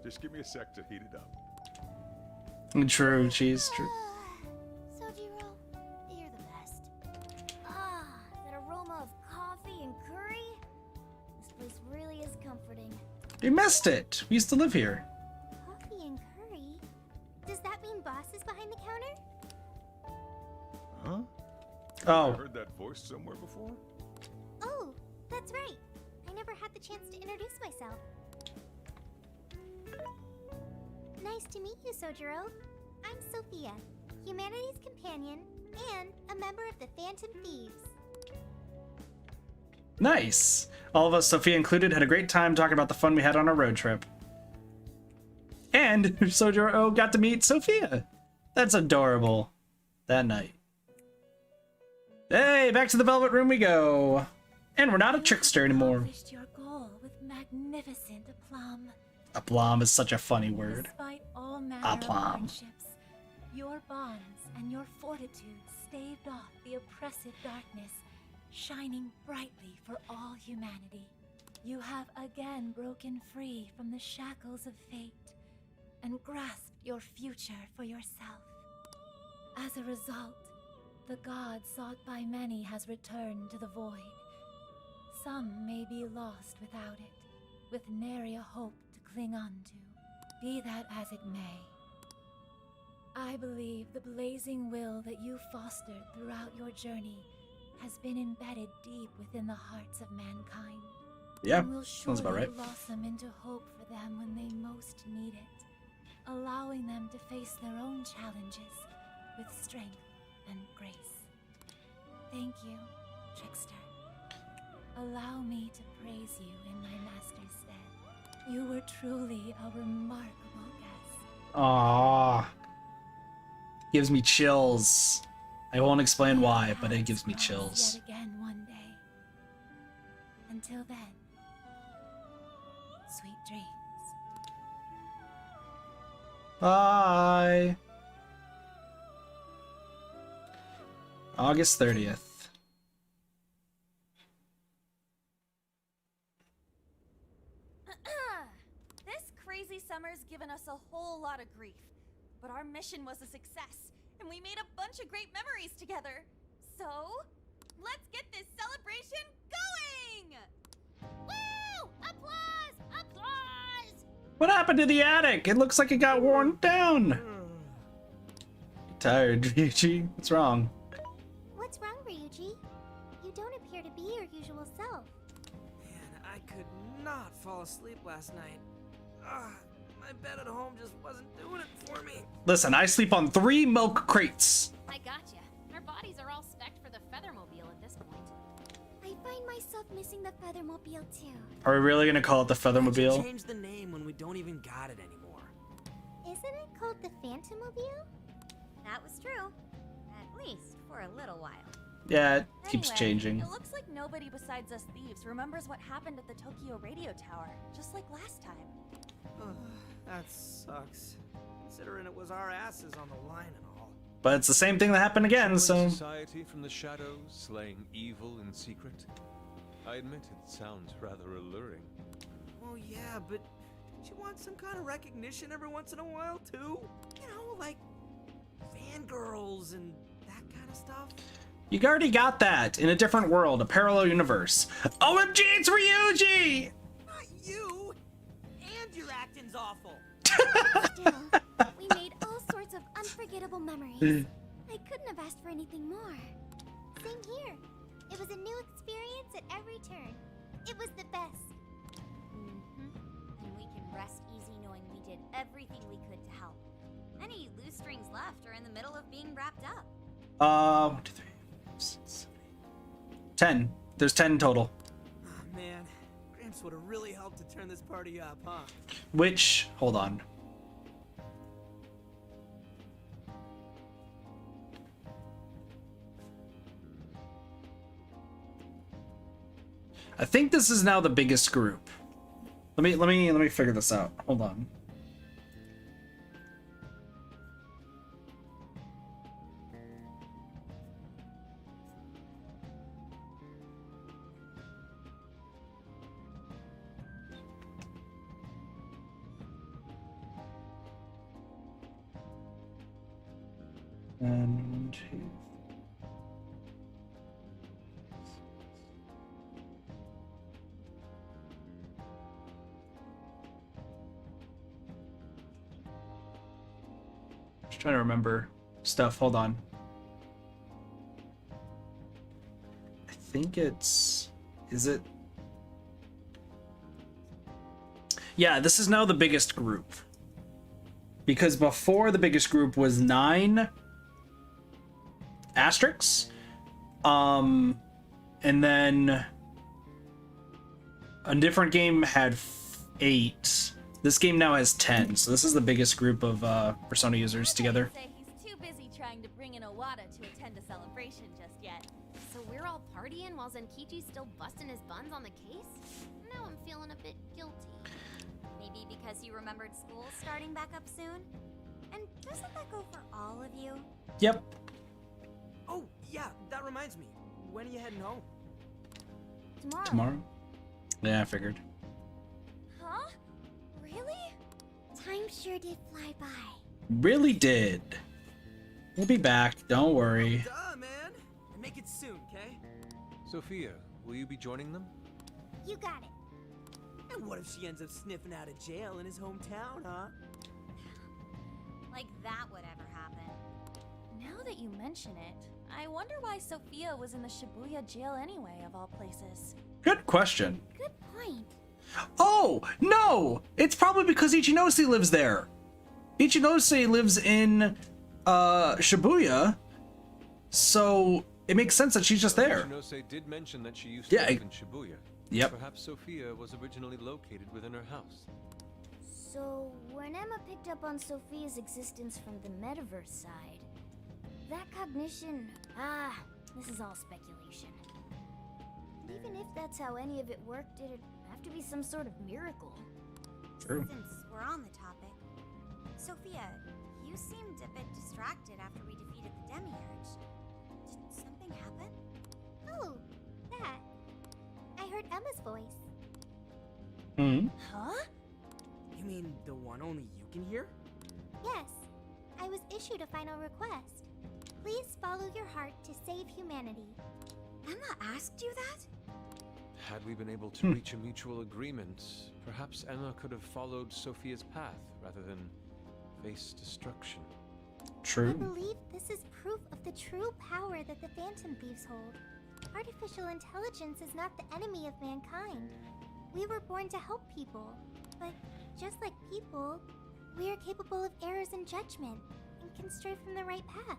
Just give me a sec to heat it up. True, cheese, true. Sojiro, you're the best. Ah, that aroma of coffee and curry. This place really is comforting. You missed it. We used to live here. Coffee and curry? Does that mean Boss is behind the counter? Huh? Oh. I heard that voice somewhere before? Oh, that's right. I never had the chance to introduce myself. Nice to meet you, Sojiro. I'm Sophia, humanity's companion and a member of the Phantom Thieves. Nice. All of us, Sophia included, had a great time talking about the fun we had on our road trip. And Sojiro got to meet Sophia. That's adorable. That night. Hey, back to the Velvet Room we go. And we're not a trickster anymore. Accomplished your goal with magnificent aplomb. Aplomb is such a funny word. Despite all manner Aplomb. of hardships, your bonds and your fortitude staved off the oppressive darkness, shining brightly for all humanity. You have again broken free from the shackles of fate and grasped your future for yourself. As a result, the god sought by many has returned to the void. Some may be lost without it, with nary a hope to cling on to. Be that as it may, I believe the blazing will that you fostered throughout your journey has been embedded deep within the hearts of mankind. Yeah, and will sounds about surely right. blossom into hope for them when they most need it, allowing them to face their own challenges with strength and grace. Thank you, Trickster. Allow me to praise you in my master's stead. You were truly a remarkable guest. Aww. Gives me chills. I won't explain why, but it gives me chills. Yet again one day. Until then, sweet dreams. Bye. August 30th. This crazy summer's given us a whole lot of grief, but our mission was a success, and we made a bunch of great memories together. So, let's get this celebration going! Woo! Applause! Applause! What happened to the attic? It looks like it got worn down. Tired, Ryuji. What's wrong? What's wrong, Ryuji? You don't appear to be your usual self. Man, I could not fall asleep last night. My bed at home just wasn't doing it for me. Listen, I sleep on 3 milk crates. I gotcha. Our bodies are all spec'd for the Feathermobile at this point. I find myself missing the Feathermobile too. Are we really gonna call it the Feathermobile? Change the name when we don't even got it anymore. Isn't it called the Phantommobile? That was true. At least for a little while. Yeah, it keeps Anyway, changing. It looks like nobody besides us thieves remembers what happened at the Tokyo radio tower, just like last time. That sucks. Considering it was our asses on the line and all. But it's the same thing that happened again, so... Society from the shadows, slaying evil in secret. I admit it sounds rather alluring. Well, yeah, but don't you want some kind of recognition every once in a while, too? You know, like fangirls and that kind of stuff. You already got that in a different world, a parallel universe. OMG, it's Ryuji! Not you! And your acting's awful. Still, we made all sorts of unforgettable memories. I couldn't have asked for anything more. Same here. It was a new experience at every turn. It was the best. rest easy knowing we did everything we could to help. Any loose strings left are in the middle of being wrapped up. 1, 2, 3, 4, 5, 6, 7, 8. 10. There's 10 total. Oh, man. Gramps would have really helped to turn this party up, huh? Which, hold on. I think this is now the biggest group. Let me figure this out. Hold on. And 2. Just trying to remember stuff. Hold on. I think it's... Is it? Yeah, this is now the biggest group. Because before the biggest group was 9 asterisks. And then a different game had 8. This game now has 10, so this is the biggest group of Persona users together. Say he's too busy trying to bring in Owada to attend a celebration just yet. So we're all partying while Zenkichi's still busting his buns on the case? Now I'm feeling a bit guilty. Maybe because you remembered school starting back up soon? And doesn't that go for all of you? Yep. Oh, yeah, that reminds me. When are you heading home? Tomorrow? Yeah, I figured. Huh? Really? Time sure did fly by. Really did. We'll be back, don't worry. Duh, man. And make it soon, okay? Sophia, will you be joining them? You got it. And what if she ends up sniffing out of jail in his hometown, huh? Like that would ever happen. Now that you mention it, I wonder why Sophia was in the Shibuya jail anyway, of all places. Good question. Good point. Oh, no! It's probably because Ichinose lives there. Ichinose lives in Shibuya, so it makes sense that she's just there. Ichinose did mention that she used to live in Shibuya. Yep. Perhaps Sophia was originally located within her house. So, when Emma picked up on Sophia's existence from the Metaverse side, that cognition... this is all speculation. And even if that's how any of it worked, it'd have to be some sort of miracle. True. Since we're on the topic, Sophia, you seemed a bit distracted after we defeated the Demiurge. Did something happen? Oh, that. I heard Emma's voice. Huh? You mean the one only you can hear? Yes, I was issued a final request. Please follow your heart to save humanity. Emma asked you that? Had we been able to reach a mutual agreement, perhaps Emma could have followed Sophia's path rather than face destruction. True. I believe this is proof of the true power that the Phantom Thieves hold. Artificial intelligence is not the enemy of mankind. We were born to help people, but just like people, we are capable of errors in judgment and can stray from the right path.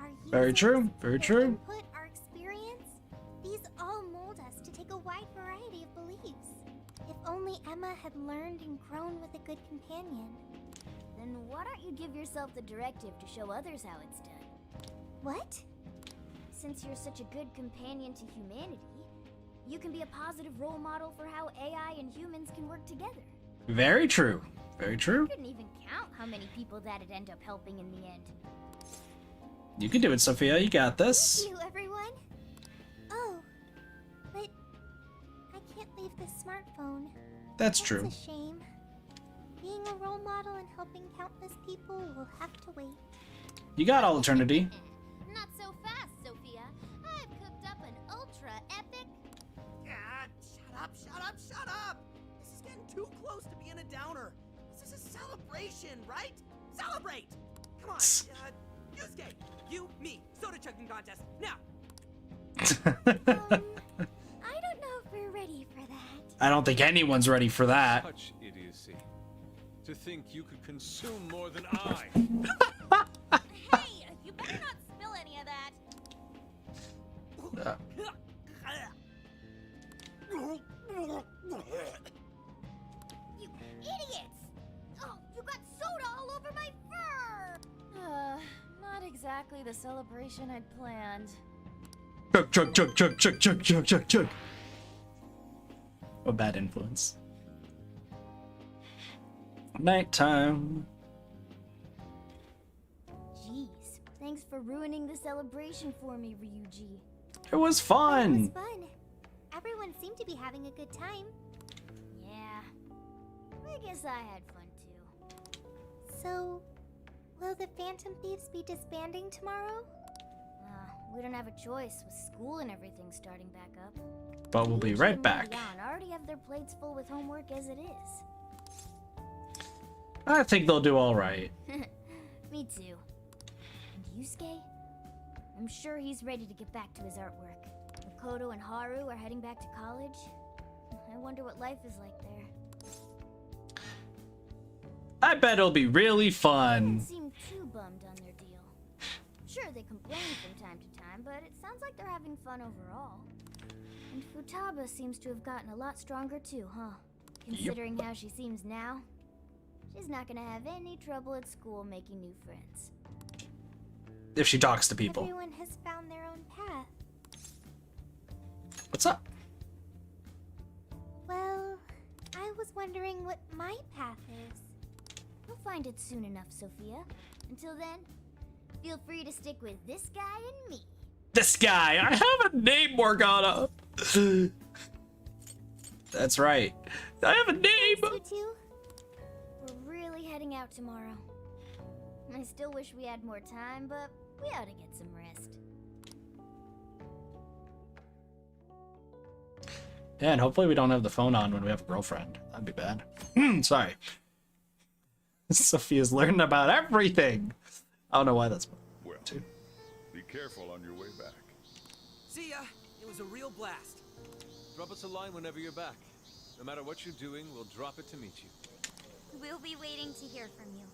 Our Very users, true. Very their true. Input, our experience, these all mold us to take a wide variety of beliefs. If only Emma had learned and grown with a good companion. Then why don't you give yourself the directive to show others how it's done? What? Since you're such a good companion to humanity, you can be a positive role model for how AI and humans can work together. Very true. Very true. I couldn't even count how many people that'd end up helping in the end. You can do it, Sophia. You got this. Thank you, everyone. Oh, but I can't leave this smartphone. That's true. It's a shame. Being a role model and helping countless people will have to wait. You got all eternity. Not so fast, Sophia. I've cooked up an ultra epic... God, shut up! This is getting too close to being a downer. This is a celebration, right? Celebrate! Come on, Yusuke, you, me, soda chugging contest, now! I don't know if we're ready for that. I don't think anyone's ready for that. Such idiocy. than I. Hey, you better not spill any of that. You idiots! Oh, you got soda all over my fur! Not exactly the celebration I'd planned. Chug, chug, chug, chug, chug, chug, chug, chug, chug. A bad influence. Nighttime. Jeez, thanks for ruining the celebration for me, Ryuji. It was It fun. was fun. Everyone seemed to be having a good time. Yeah, I guess I had fun too. So, will the Phantom Thieves be disbanding tomorrow? We don't have a choice with school and everything starting back up. But we'll be Ryuji right and back. Leon already have their plates full with homework as it is. I think they'll do all right. Me too. And Yusuke? I'm sure he's ready to get back to his artwork. Makoto and Haru are heading back to college. I wonder what life is like there. I bet it'll be really They fun. don't seem too bummed on their deal. Sure, they complain from time to time, but it sounds like they're having fun overall. And Futaba seems to have gotten a lot stronger too, huh? Considering how she seems now, she's not gonna have any trouble at school making new friends. If she talks to people. Everyone has found their own path. What's up? Well, I was wondering what my path is. You'll find it soon enough, Sophia. Until then, feel free to stick with this guy and me. This guy. I have a name, Morgana. That's right. I have a name. You two? We're really heading out tomorrow. I still wish we had more time, but we ought to get some rest. Yeah, and hopefully we don't have the phone on when we have a girlfriend. That'd be bad. Sorry. Sophia's learning about everything. I don't know why that's Well, too. be careful on your way back. See ya. It was a real blast. Drop us a line whenever you're back. No matter what you're doing, we'll drop it to meet you. We'll be waiting to hear from you.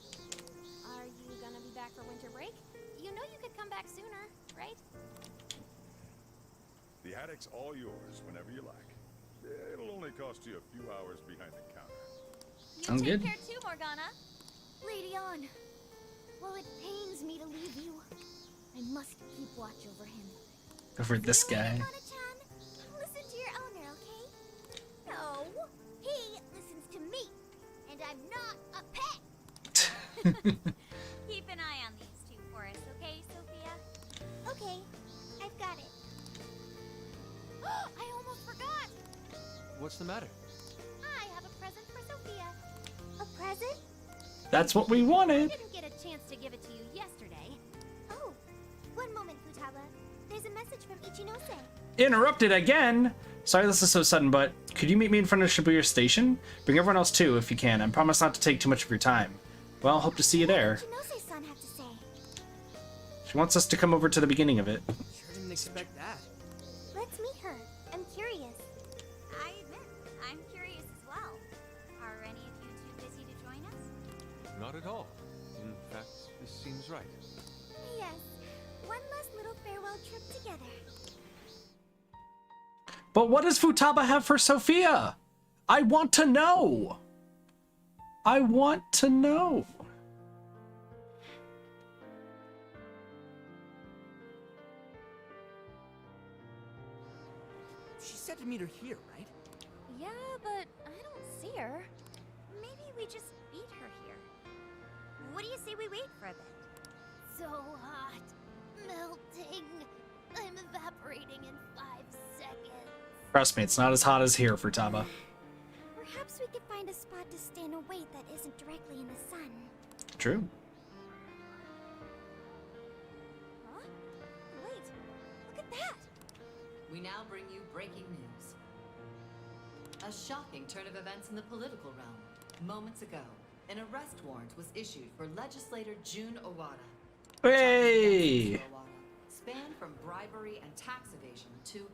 Are you gonna be back for winter break? You know you could come back sooner, right? The attic's all yours whenever you like. It'll only cost you a few hours behind the counter. You Sounds take good. care too, Morgana. Lady On, while it pains me to leave you, I must keep watch over him. Over this guy. Morgana-chan, listen to your owner, okay? No, he listens to me, and I'm not a pet. Keep an eye on these two for us, okay, Sophia? Okay, I've got it. I almost forgot! What's the matter? I have a present for Sophia. A present? That's what we I wanted. didn't get a chance to give it to you yesterday. Oh, one moment, Futaba. There's a message from Ichinose. Interrupted again. Sorry this is so sudden, but could you meet me in front of Shibuya Station? Bring everyone else too, if you can, and promise not to take too much of your time. Well, hope to see you there. Ichinose-san have to say. She wants us to come over to the beginning of it. Sure didn't expect that. Let's meet her. I'm curious. I admit, I'm curious as well. Are any of you too busy to join us? Not at all. In fact, this seems right. Yes, one last little farewell trip together. But what does Futaba have for Sophia? I want to know. I want to know. She said to meet her here, right? Yeah, but I don't see her. Maybe we just beat her here. What do you say we wait for a bit? So hot. Melting. I'm evaporating in 5 seconds. Trust me, it's not as hot as here, Futaba. Perhaps we could find a spot to stand and wait that isn't directly in the sun. True. Huh? Wait, look at that! We now bring you breaking news. A shocking turn of events in the political realm. Moments ago, an arrest warrant was issued for legislator Jun Owada. Hey! Charges against Mr. Owada span from bribery and tax evasion to...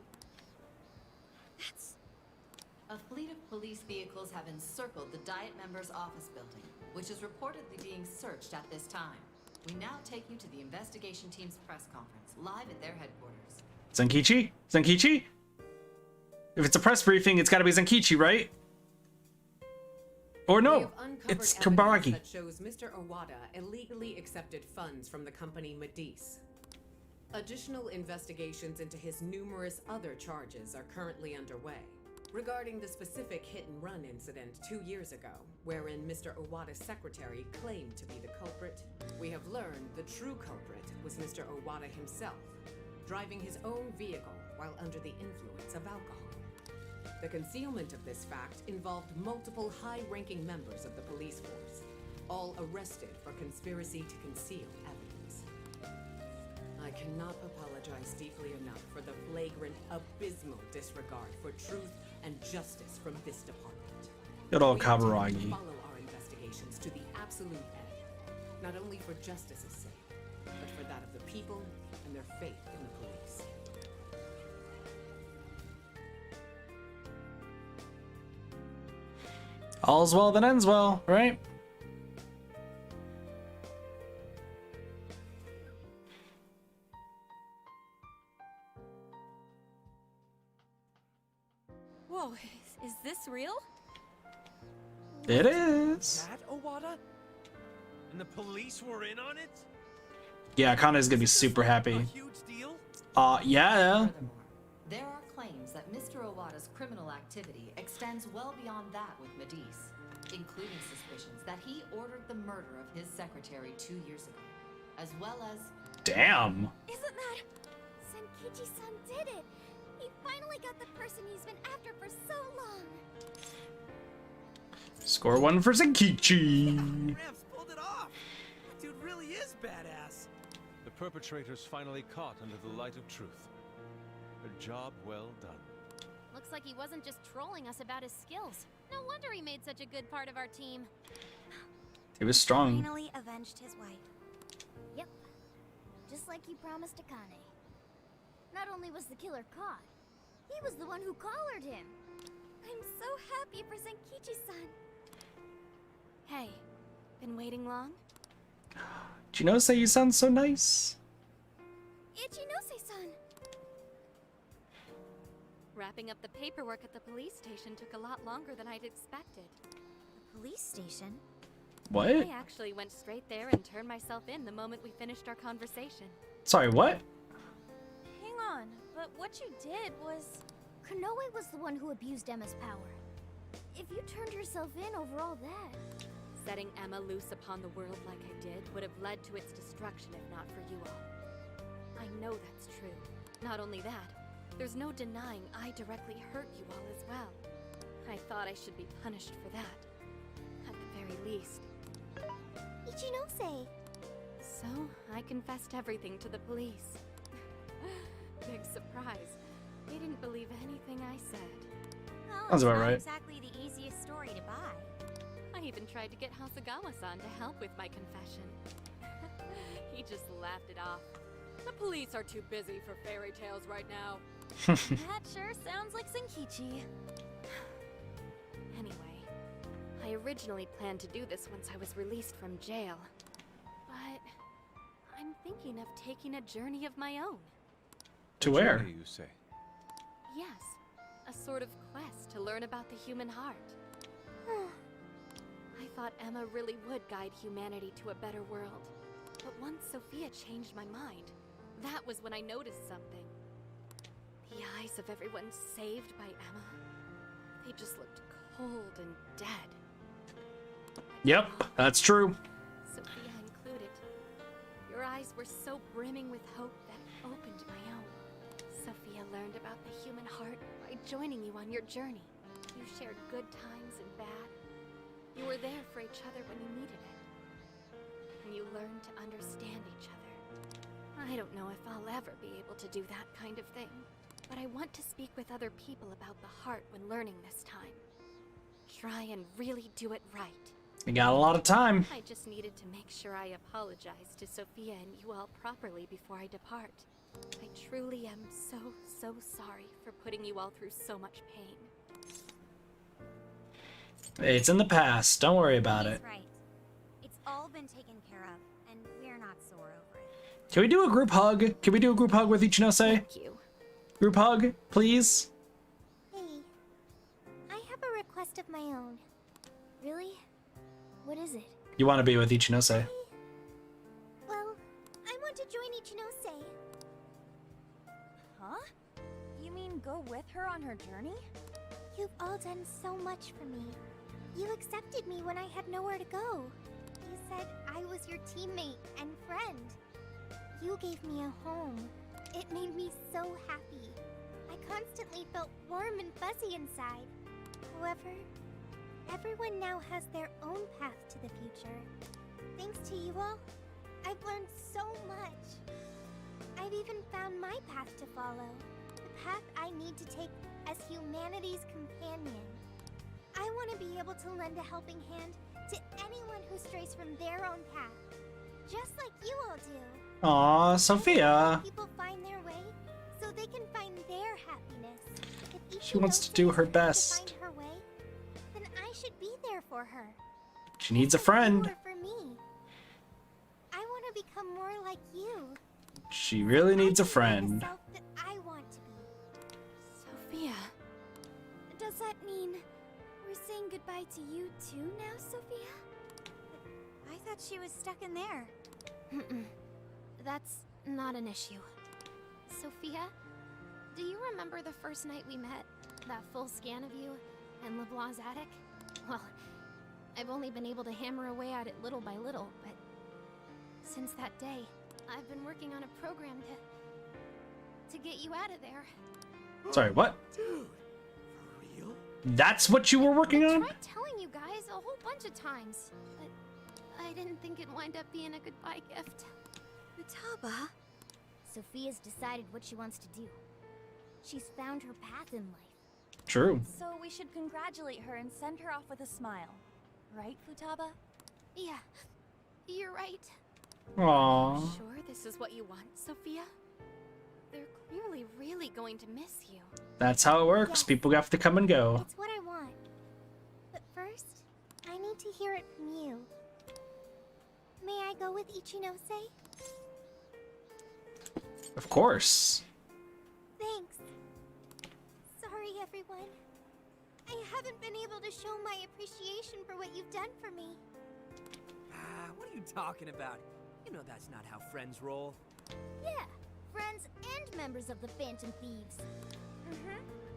A fleet of police vehicles have encircled the Diet members' office building, which is reportedly being searched at this time. We now take you to the investigation team's press conference, live at their headquarters. Zenkichi? Zenkichi? If it's a press briefing, it's gotta be Zenkichi, right? Or no, it's Kabaragi. That shows Mr. Owada illegally accepted funds from the company Medice. Additional investigations into his numerous other charges are currently underway. Regarding the specific hit-and-run incident 2 years ago, wherein Mr. Owada's secretary claimed to be the culprit, we have learned the true culprit was Mr. Owada himself, driving his own vehicle while under the influence of alcohol. The concealment of this fact involved multiple high-ranking members of the police force, all arrested for conspiracy to conceal evidence. I cannot apologize deeply enough for the flagrant, abysmal disregard for truth and justice from this department. Good old We intend to Kabaragi. follow our investigations to the absolute end, not only for justice's sake, but for that of the people and their faith in the police. All's well that ends well, right? Whoa, is this real? It is. That Owada? And the police were in on it? Yeah, Kane's gonna be super happy. Huge deal? Yeah. Furthermore, there are claims that Mr. Owada's criminal activity extends well beyond that with Medice, including suspicions that he ordered the murder of his secretary 2 years ago, as well as... Damn. Isn't that... Senkichi-san did it! He finally got the person he's been after for so long! Score 1 for Zenkichi. Gramps pulled it off! That dude really is badass! The perpetrators finally caught under the light of truth. A job well done. Looks like he wasn't just trolling us about his skills. No wonder he made such a good part of our team. He was strong. Finally avenged his wife. Yep. Just like he promised Akane. Not only was the killer caught, he was the one who collared him. I'm so happy for Zenkichi-san. Hey, been waiting long? Ichinose, you sound so nice. Ichinose-san! Wrapping up the paperwork at the police station took a lot longer than I'd expected. The police station? What? I actually went straight there and turned myself in the moment we finished our conversation. Sorry, what? Hang on, but what you did was... Konoe was the one who abused Emma's power. If you turned yourself in over all that... Setting Emma loose upon the world like I did would have led to its destruction if not for you all. I know that's true. Not only that, there's no denying I directly hurt you all as well. I thought I should be punished for that. At the very least. Ichinose! So, I confessed everything to the police. Big surprise. They didn't believe anything I said. Oh, Sounds about right. Exactly the easiest story to buy. I even tried to get Hasegawa-san to help with my confession. He just laughed it off. The police are too busy for fairy tales right now. That sure sounds like Zenkichi. Anyway, I originally planned to do this once I was released from jail. But I'm thinking of taking a journey of my own. To where? Journey, you say? Yes, a sort of quest to learn about the human heart. I thought Emma really would guide humanity to a better world. But once Sophia changed my mind, that was when I noticed something. The eyes of everyone saved by Emma, they just looked cold and dead. Yep, that's true. Sophia included. Your eyes were so brimming with hope that opened my own. Sophia learned about the human heart by joining you on your journey. You shared good times and bad. You were there for each other when you needed it. And you learned to understand each other. I don't know if I'll ever be able to do that kind of thing, but I want to speak with other people about the heart when learning this time. Try and really do it right. You got a lot of time. I just needed to make sure I apologize to Sophia and you all properly before I depart. I truly am so sorry for putting you all through so much pain. It's in the past. Don't worry about it. He's right. It's all been taken care of, and we're not sore over it. Can we do a group hug? Can we do a group hug with Ichinose? Thank you. Group hug, please? Hey, I have a request of my own. Really? What is it? You want to be with Ichinose? Well, I want to join Ichinose. Huh? You mean go with her on her journey? You've all done so much for me. You accepted me when I had nowhere to go. You said I was your teammate and friend. You gave me a home. It made me so happy. I constantly felt warm and fuzzy inside. However, everyone now has their own path to the future. Thanks to you all, I've learned so much. I've even found my path to follow. The path I need to take as humanity's companion. I want to be able to lend a helping hand to anyone who strays from their own path. Just like you all do. Aw, Sophia. People find their way so they can find their happiness. If She wants to do her Ichinose best. wants to find her way, then I should be there for her. She needs a friend. Or for me. I want to become more like you. She really needs a friend. Self that I want to be. Sophia. Does that mean we're saying goodbye to you too now, Sophia? I thought she was stuck in there. That's not an issue. Sophia, do you remember the first night we met? That full scan of you in LeBlanc's attic? Well, I've only been able to hammer away at it little by little, but since that day, I've been working on a program to get you out of there. Sorry, what? Dude, for real? That's what you were working I on? tried telling you guys a whole bunch of times, but I didn't think it'd wind up being a goodbye gift. Futaba? Sophia's decided what she wants to do. She's found her path in life. True. So we should congratulate her and send her off with a smile. Right, Futaba? Yeah, you're right. Aww. Sure this is what you want, Sophia? They're clearly really going to miss you. That's how it works. People have to come and go. It's what I want. But first, I need to hear it from you. May I go with Ichinose? Of course. Thanks. Sorry, everyone. I haven't been able to show my appreciation for what you've done for me. What are you talking about? You know that's not how friends roll. Yeah, friends and members of the Phantom Thieves.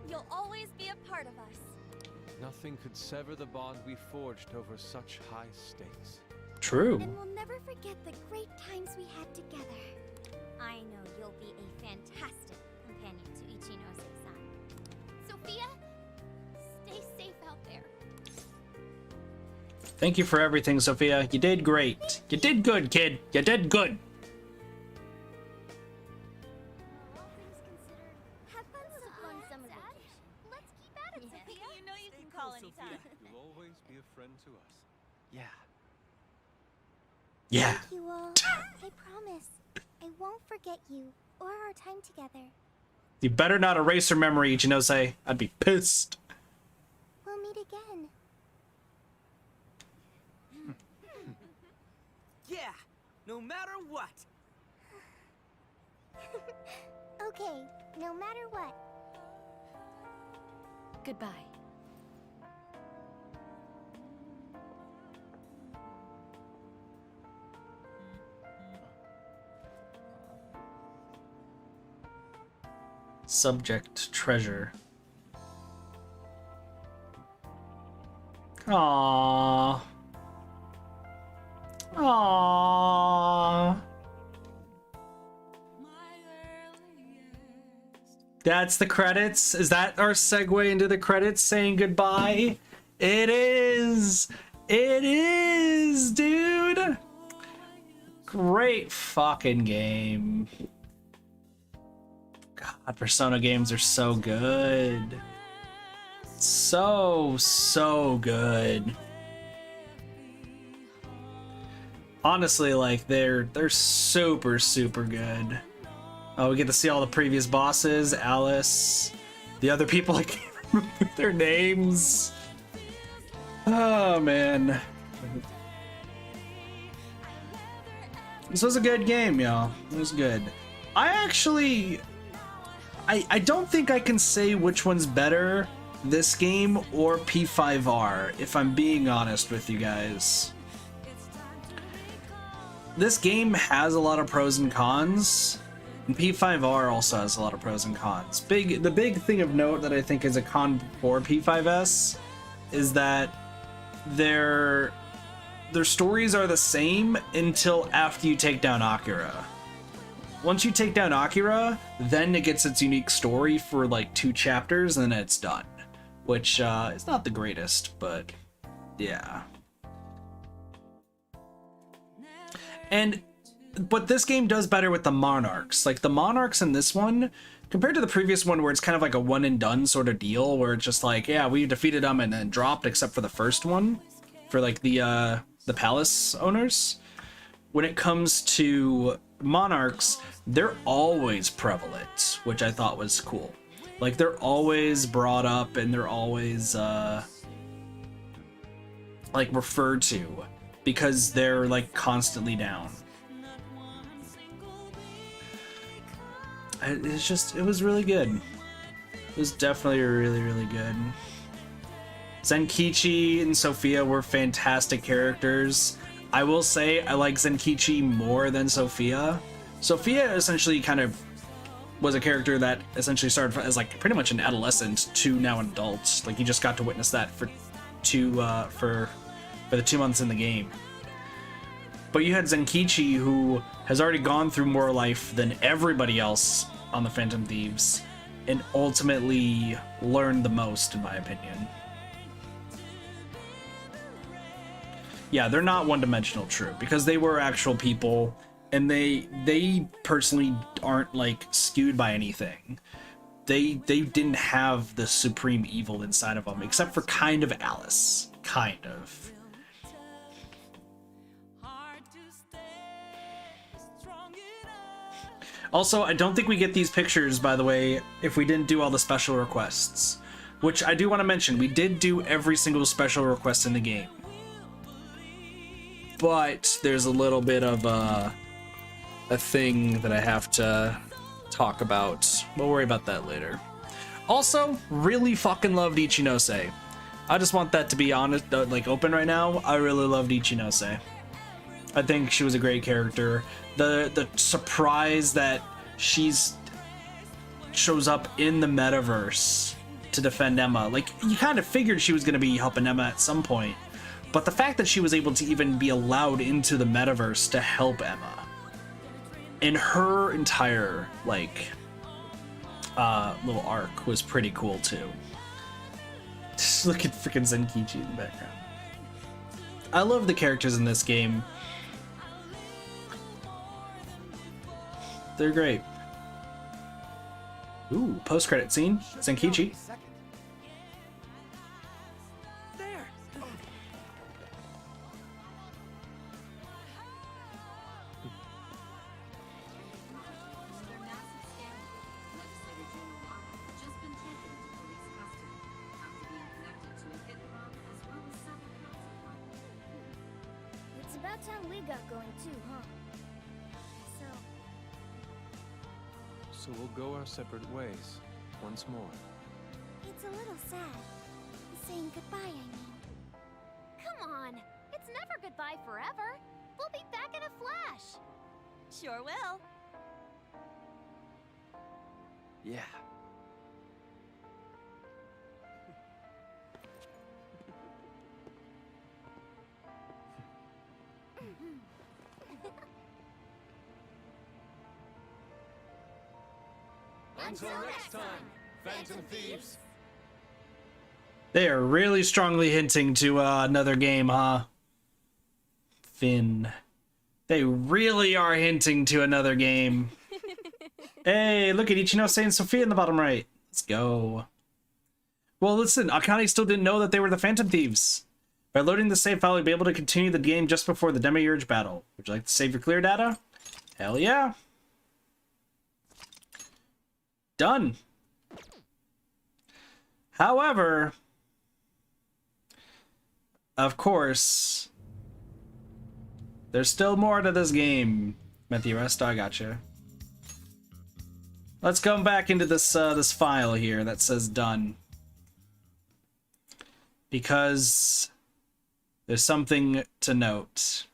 You'll always be a part of us. Nothing could sever the bond we forged over such high stakes. True. And we'll never forget the great times we had together. I know you'll be a fantastic companion to Ichinose-san. Sophia, stay safe out there. Thank you for everything, Sophia. You did great. You did good, kid. You did good. All things considered, have fun on summer vacation. Let's keep at it, Sophia. You know you can call anytime. You'll always be a friend to us. Yeah. Yeah. Thank you all. I promise. I won't forget you or our time together. You better not erase her memory, Ichinose. I'd be pissed. We'll meet again. Yeah, no matter what. Okay, no matter what. Goodbye. Subject treasure. Aww. Aww. That's the credits? Is that our segue into the credits saying goodbye? It is! It is, dude! Great fucking game. God, Persona games are so good. So good. Honestly, like they're super good. Oh, we get to see all the previous bosses, Alice, the other people I can't remember their names. Oh man. This was a good game, y'all. It was good. I don't think I can say which one's better, this game or P5R, if I'm being honest with you guys. This game has a lot of pros and cons, and P5R also has a lot of pros and cons. The big thing of note that I think is a con for P5S is that their stories are the same until after you take down Akira. Once you take down Akira, then it gets its unique story for like 2 chapters and then it's done. Which is not the greatest, but yeah. But this game does better with the Monarchs. Like the Monarchs in this one, compared to the previous one where it's kind of like a one and done sort of deal, where it's just like, yeah, we defeated them and then dropped, except for the first one, for like the palace owners. When it comes to Monarchs, they're always prevalent, which I thought was cool. Like they're always brought up and they're always like referred to because they're like constantly down. It was really good. It was definitely really, really good. Zenkichi and Sophia were fantastic characters. I will say I like Zenkichi more than Sophia. Sophia essentially kind of was a character that essentially started as like pretty much an adolescent to now an adult. Like you just got to witness that for the 2 months in the game. But you had Zenkichi, who has already gone through more life than everybody else on the Phantom Thieves, and ultimately learned the most, in my opinion. Yeah, they're not one-dimensional, true, because they were actual people, and they personally aren't like skewed by anything. They didn't have the supreme evil inside of them, except for kind of Alice, kind of. Also, I don't think we get these pictures, by the way, if we didn't do all the special requests. Which I do want to mention, we did do every single special request in the game. But there's a little bit of a thing that I have to talk about. We'll worry about that later. Also, really fucking loved Ichinose. I just want that to be honest, like open right now. I really loved Ichinose. I think she was a great character. The surprise that she's shows up in the metaverse to defend Emma. Like, you kind of figured she was going to be helping Emma at some point. But the fact that she was able to even be allowed into the metaverse to help Emma in her entire, like, little arc was pretty cool, too. Just look at freaking Zenkichi in the background. I love the characters in this game. They're great. Ooh, post-credit scene. Zenkichi. There. It's about time we got going too, huh? So we'll go our separate ways once more. It's a little sad. Saying goodbye, I mean. Come on! It's never goodbye forever! We'll be back in a flash! Sure will. Yeah. Until next time, Phantom Thieves. They are really strongly hinting to another game, huh? Finn. They really are hinting to another game. Hey, look at Ichinose and Sophia in the bottom right. Let's go. Well, listen, Akane still didn't know that they were the Phantom Thieves. By loading the save file, you'll be able to continue the game just before the Demiurge battle. Would you like to save your clear data? Hell yeah. Done. However, of course, there's still more to this game. Metaverse, I gotcha. Let's come back into this this file here that says done, because there's something to note.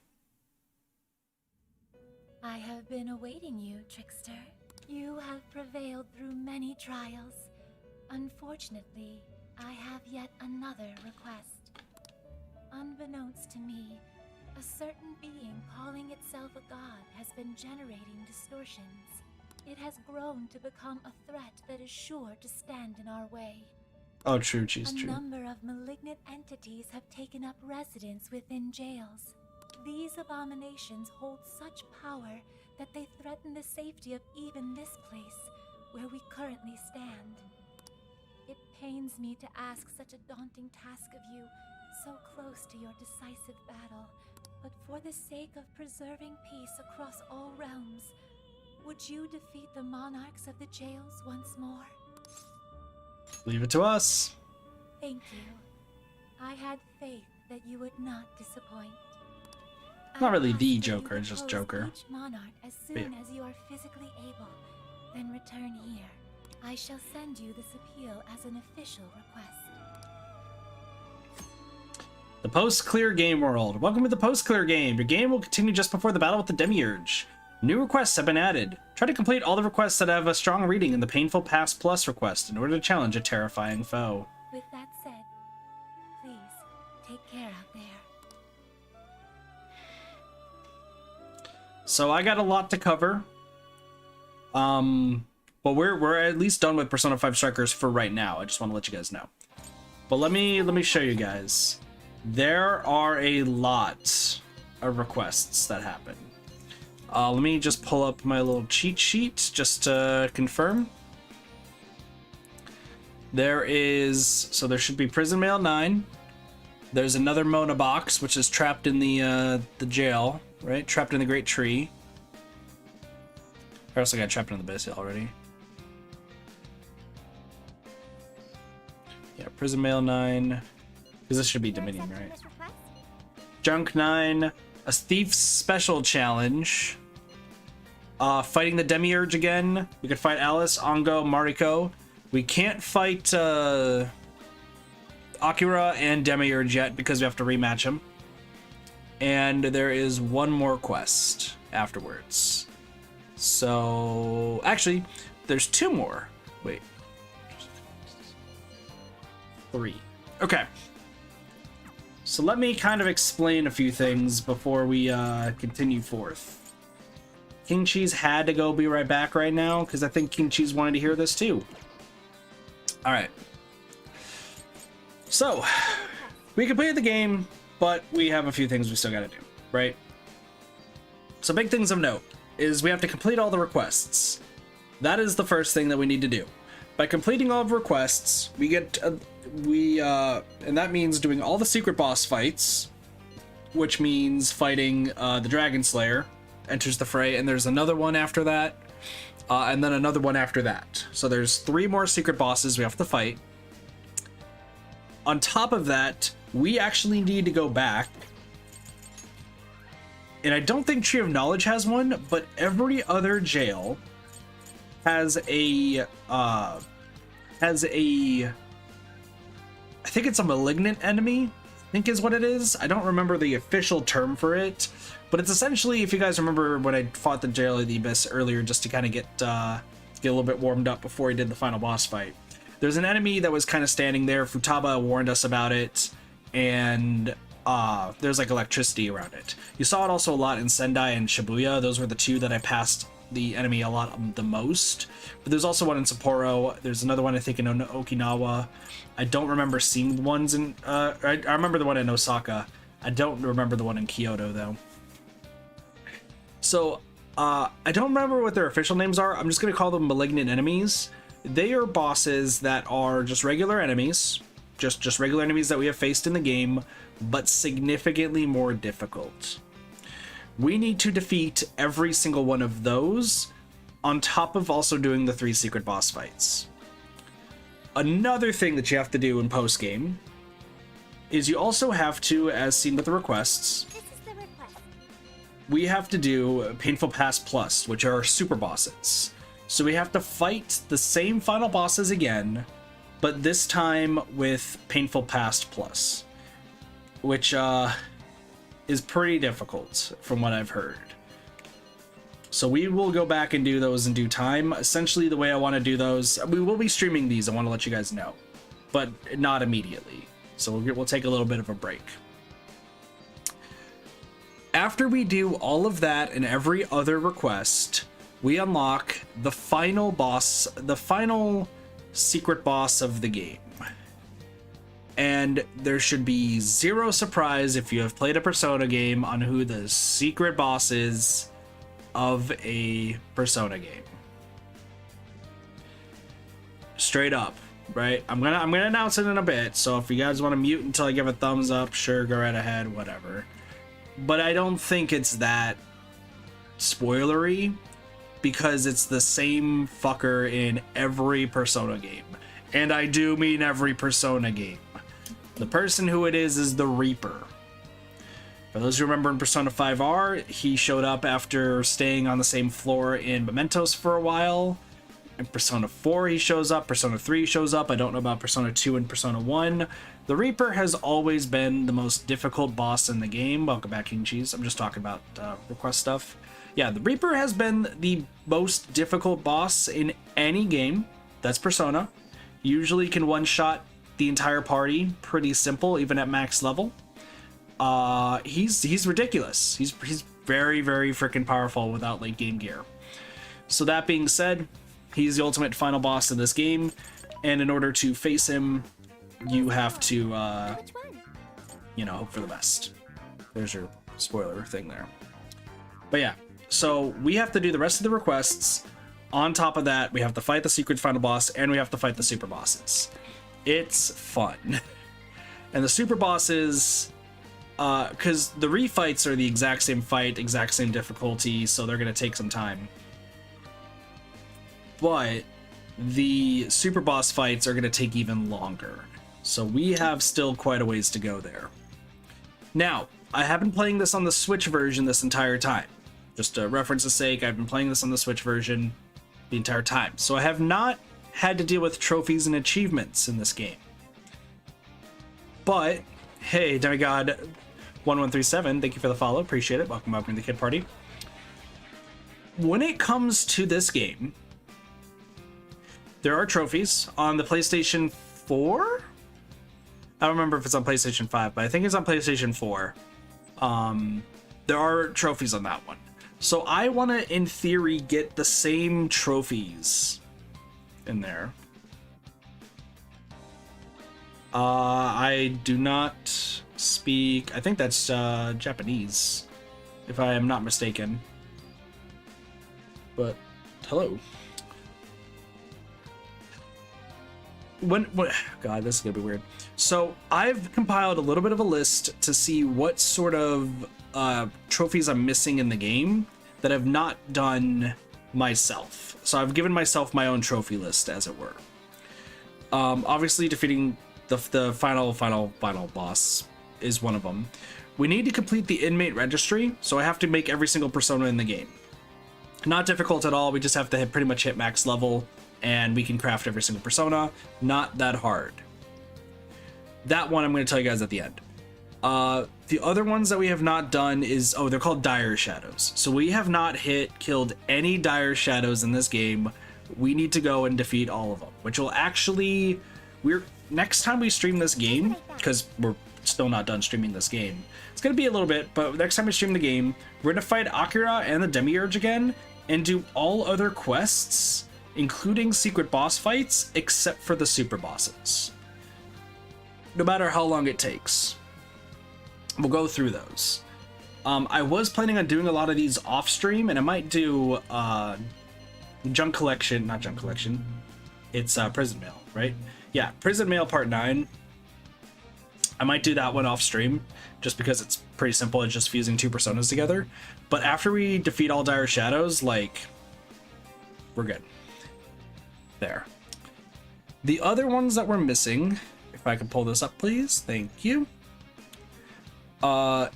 I have been awaiting you, Trickster. You have prevailed through many trials. Unfortunately, I have yet another request. Unbeknownst to me, a certain being calling itself a god has been generating distortions. It has grown to become a threat that is sure to stand in our way. Oh, true, she's true. A number of malignant entities have taken up residence within jails. These abominations hold such power that they threaten the safety of even this place, where we currently stand. It pains me to ask such a daunting task of you, so close to your decisive battle, but for the sake of preserving peace across all realms, would you defeat the monarchs of the jails once more? Leave it to us. Thank you. I had faith that you would not disappoint. Not really the Joker, it's just Joker. Each monarch as soon as you are physically able, then return here. I shall send you this appeal as an official request. The post-clear game world. Welcome to the post-clear game. Your game will continue just before the battle with the Demiurge. New requests have been added. Try to complete all the requests that have a strong reading in the Painful Past Plus request in order to challenge a terrifying foe. With that said, please take care out there. So I got a lot to cover. But we're at least done with Persona 5 Strikers for right now. I just want to let you guys know. But let me show you guys. There are a lot of requests that happen. Let me just pull up my little cheat sheet just to confirm. There should be Prison Mail 9. There's another Mona box, which is trapped in the jail, right? Trapped in the Great Tree. I also got trapped in the base already. Yeah, Prison Mail 9. Because this should be Dominion, right? Junk 9. A Thief's Special Challenge. Fighting the Demiurge again. We could fight Alice, Ongo, Mariko. We can't fight Akira and Demiurge yet because we have to rematch them. And there is one more quest afterwards. So, actually, there's two more. Wait. 3. Okay. So let me kind of explain a few things before we continue forth. King Cheese had to go be right back right now because I think King Cheese wanted to hear this too. All right. So we completed the game, but we have a few things we still got to do, right? So big things of note is we have to complete all the requests. That is the first thing that we need to do. By completing all of the requests, we get and that means doing all the secret boss fights, which means fighting the Dragon Slayer enters the fray, and there's another one after that, and then another one after that. So there's 3 more secret bosses we have to fight. On top of that, we actually need to go back, and I don't think Tree of Knowledge has one, but every other jail has a I think it's a malignant enemy, I think is what it is. I don't remember the official term for it, but it's essentially, if you guys remember when I fought the Jail of the Abyss earlier, just to kind of get a little bit warmed up before I did the final boss fight. There's an enemy that was kind of standing there. Futaba warned us about it, and there's like electricity around it. You saw it also a lot in Sendai and Shibuya. Those were the 2 that I passed the enemy a lot the most. But there's also one in Sapporo. There's another one I think in Okinawa. I don't remember seeing the ones in I remember the one in Osaka. I don't remember the one in Kyoto though. So I don't remember what their official names are. I'm just gonna call them malignant enemies. They are bosses that are just regular enemies, just regular enemies that we have faced in the game, but significantly more difficult. We need to defeat every single one of those, on top of also doing the 3 secret boss fights. Another thing that you have to do in post-game is you also have to, as seen with the requests, This is the request. we have to do Painful Past Plus, which are super bosses. So we have to fight the same final bosses again, but this time with Painful Past Plus, which is pretty difficult from what I've heard. So we will go back and do those in due time. Essentially, the way I want to do those, we will be streaming these, I want to let you guys know, but not immediately. So we'll take a little bit of a break. After we do all of that and every other request, we unlock the final boss, the final secret boss of the game. And there should be zero surprise if you have played a Persona game on who the secret boss is of a Persona game. Straight up, right? I'm gonna announce it in a bit, so if you guys want to mute until I give a thumbs up, sure, go right ahead, whatever. But I don't think it's that spoilery, because it's the same fucker in every Persona game. And I do mean every Persona game. The person who it is the Reaper. For those who remember in Persona 5R, he showed up after staying on the same floor in Mementos for a while. In Persona 4 he shows up, Persona 3 shows up, I don't know about Persona 2 and Persona 1. The Reaper has always been the most difficult boss in the game. Welcome back, King Cheese. I'm just talking about request stuff. Yeah, the Reaper has been the most difficult boss in any game that's Persona. Usually can one-shot the entire party, pretty simple, even at max level. He's ridiculous. He's very, very freaking powerful without late game gear. So that being said, he's the ultimate final boss in this game, and in order to face him, you have to, you know, hope for the best. There's your spoiler thing there. But yeah, so we have to do the rest of the requests. On top of that, we have to fight the secret final boss, and we have to fight the super bosses. It's fun. And the super bosses, because the refights are the exact same fight, exact same difficulty, so they're going to take some time. But the super boss fights are going to take even longer. So we have still quite a ways to go there. Now, I have been playing this on the Switch version this entire time. Just a reference's sake, I've been playing this on the Switch version the entire time. So I have not had to deal with trophies and achievements in this game. But, hey, Demigod1137, thank you for the follow, appreciate it. Welcome to the Kid Party. When it comes to this game, there are trophies on the PlayStation 4? I don't remember if it's on PlayStation 5, but I think it's on PlayStation 4. There are trophies on that one. So I want to, in theory, get the same trophies in there. I do not speak... I think that's Japanese, if I am not mistaken. But, hello. God, this is gonna be weird. So I've compiled a little bit of a list to see what sort of trophies I'm missing in the game that I've not done myself. So I've given myself my own trophy list, as it were. Obviously defeating the final boss is one of them. We need to complete the inmate registry, so I have to make every single persona in the game. Not difficult at all, we just have to pretty much hit max level, and we can craft every single persona. Not that hard. That one I'm going to tell you guys at the end. The other ones that we have not done is, they're called Dire Shadows. So we have not killed any Dire Shadows in this game. We need to go and defeat all of them, which will actually, next time we stream this game, because we're still not done streaming this game, it's going to be a little bit, but next time we stream the game, we're going to fight Akira and the Demiurge again, and do all other quests, including secret boss fights, except for the super bosses. No matter how long it takes. We'll go through those. I was planning on doing a lot of these off stream, and I might do not Junk Collection. It's Prison Mail, right? Yeah, Prison Mail Part 9. I might do that one off stream, just because it's pretty simple. It's just fusing two personas together. But after we defeat all Dire Shadows, like, we're good. There. The other ones that we're missing, if I can pull this up, please. Thank you.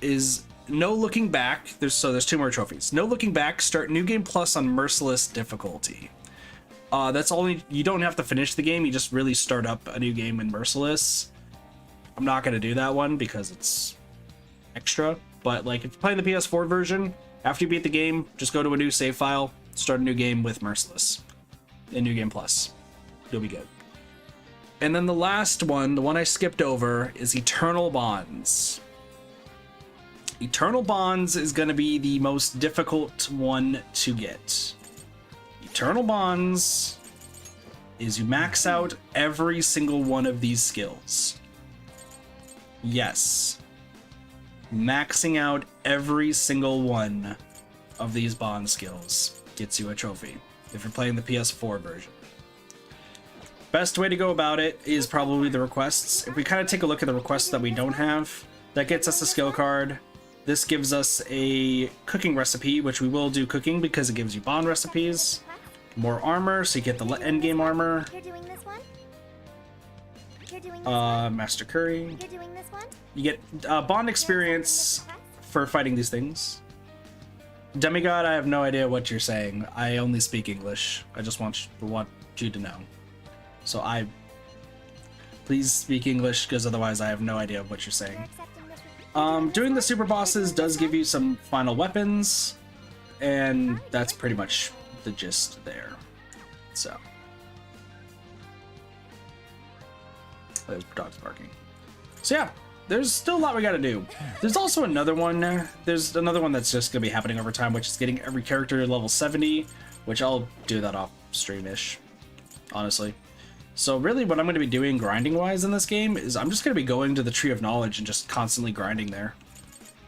is no looking back. There's 2 more trophies. No looking back. Start new game plus on merciless difficulty. That's only, you don't have to finish the game. You just really start up a new game in merciless. I'm not gonna do that one because it's extra. But like if you're playing the PS4 version, after you beat the game, just go to a new save file, start a new game with merciless, in new game plus. You'll be good. And then the last one, the one I skipped over, is Eternal Bonds. Eternal Bonds is going to be the most difficult one to get. Eternal Bonds is you max out every single one of these skills. Yes. Maxing out every single one of these bond skills gets you a trophy if you're playing the PS4 version. Best way to go about it is probably the requests. If we kind of take a look at the requests that we don't have, that gets us a skill card. This gives us a cooking recipe, which we will do cooking because it gives you bond recipes. More armor, so you get the end game armor. You're doing this one? You're doing this one? Master Curry. You're doing this one? You get bond experience for fighting these things. Demigod, I have no idea what you're saying. I only speak English. I just want you to know. So please speak English, because otherwise I have no idea what you're saying. Doing the super bosses does give you some final weapons, and that's pretty much the gist there. So there's dogs barking. So yeah, there's still a lot we gotta do. There's also another one. There's another one that's just gonna be happening over time, which is getting every character to level 70, which I'll do that off stream-ish, honestly. So really what I'm going to be doing grinding-wise in this game is I'm just going to be going to the Tree of Knowledge and just constantly grinding there.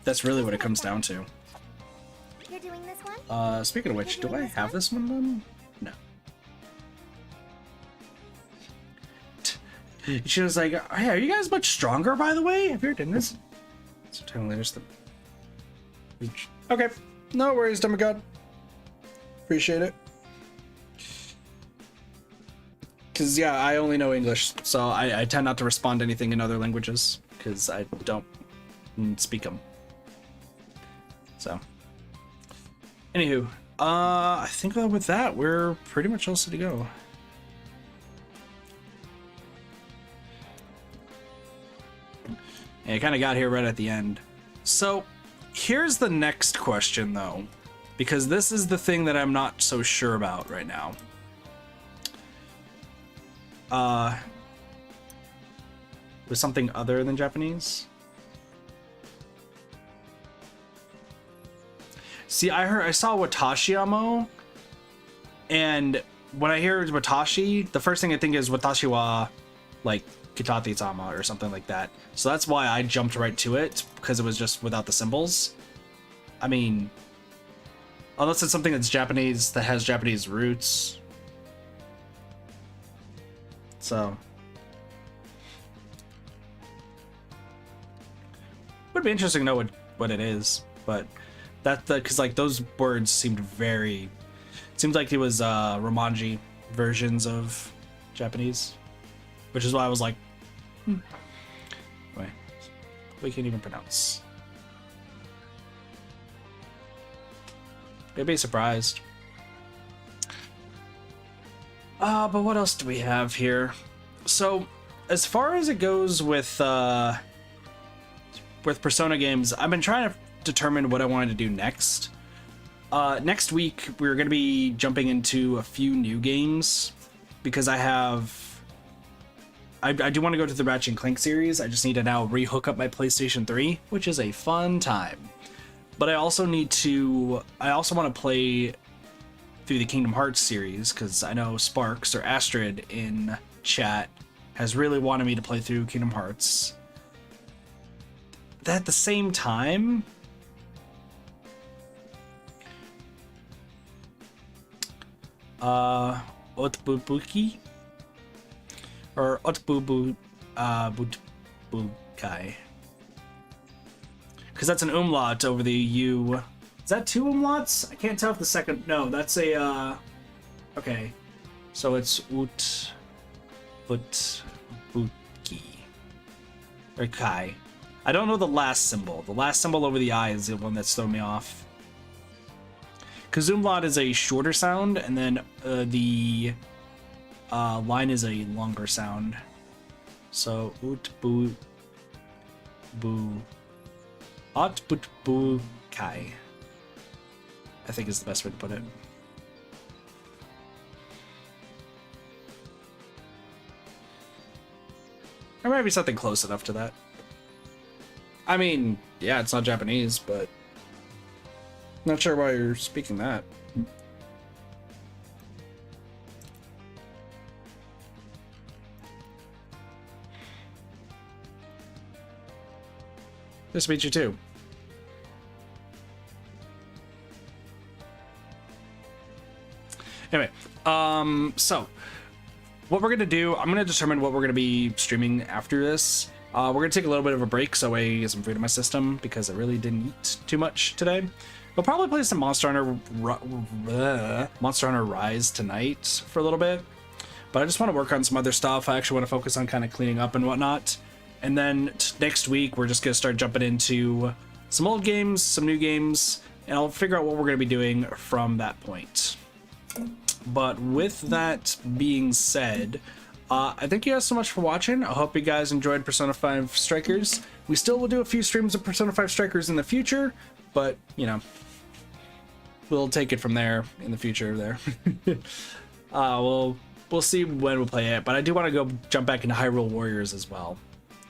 That's really what it comes down to. You're doing this one? Speaking of which, do I have this one done? No. She was like, hey, are you guys much stronger, by the way? Have you ever done this? So totally just the... Okay, no worries, Demigod. Appreciate it. Because, yeah, I only know English, so I tend not to respond to anything in other languages, because I don't speak them. So, anywho, I think that with that, we're pretty much all set to go. And I kind of got here right at the end. So, here's the next question, though, because this is the thing that I'm not so sure about right now. Was something other than Japanese? See, I saw Watashi Amo, and when I hear Watashi, the first thing I think is Watashi wa, like, Kitate-sama or something like that. So that's why I jumped right to it, because it was just without the symbols. I mean, unless it's something that's Japanese, that has Japanese roots. So would be interesting to know what it is, but because like those words seemed very, it seemed like it was Romanji versions of Japanese, which is why I was like, wait, we can't even pronounce. I'd be surprised. But what else do we have here? So, as far as it goes with Persona games, I've been trying to determine what I wanted to do next. Next week, we're going to be jumping into a few new games, because I do want to go to the Ratchet & Clank series. I just need to now re-hook up my PlayStation 3, which is a fun time. But I also want to play through the Kingdom Hearts series, because I know Sparks or Astrid in chat has really wanted me to play through Kingdom Hearts. At the same time, Otbubuki or Otbubu Butbukai, because that's an umlaut over the U. Is that 2 umlauts? I can't tell if the second... No, that's a... Okay. So it's Buki. Or Kai. I don't know the last symbol. The last symbol over the I is the one that's thrown me off. Because umlaut is a shorter sound, and then the line is a longer sound. So, ut, bu, bu, ot, but, bu, kai. I think is the best way to put it. There might be something close enough to that. I mean, yeah, it's not Japanese, but not sure why you're speaking that. Nice to meet you too. Anyway, so what we're gonna do, I'm gonna determine what we're gonna be streaming after this. We're gonna take a little bit of a break so I get some food in my system because I really didn't eat too much today. We'll probably play some Monster Hunter Rise tonight for a little bit, but I just want to work on some other stuff. I actually want to focus on kind of cleaning up and whatnot. And then next week we're just gonna start jumping into some old games, some new games, and I'll figure out what we're gonna be doing from that point. But with that being said, I thank you guys so much for watching. I hope you guys enjoyed Persona 5 Strikers. We still will do a few streams of Persona 5 Strikers in the future, but, you know, we'll take it from there in the future there. We'll see when we'll play it, but I do want to go jump back into Hyrule Warriors as well,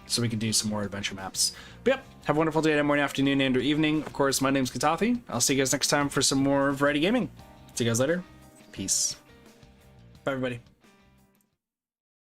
so we can do some more adventure maps. But yep, have a wonderful day, morning, afternoon, and or evening. Of course, my name's Katafi. I'll see you guys next time for some more variety gaming. See you guys later. Peace. Bye, everybody.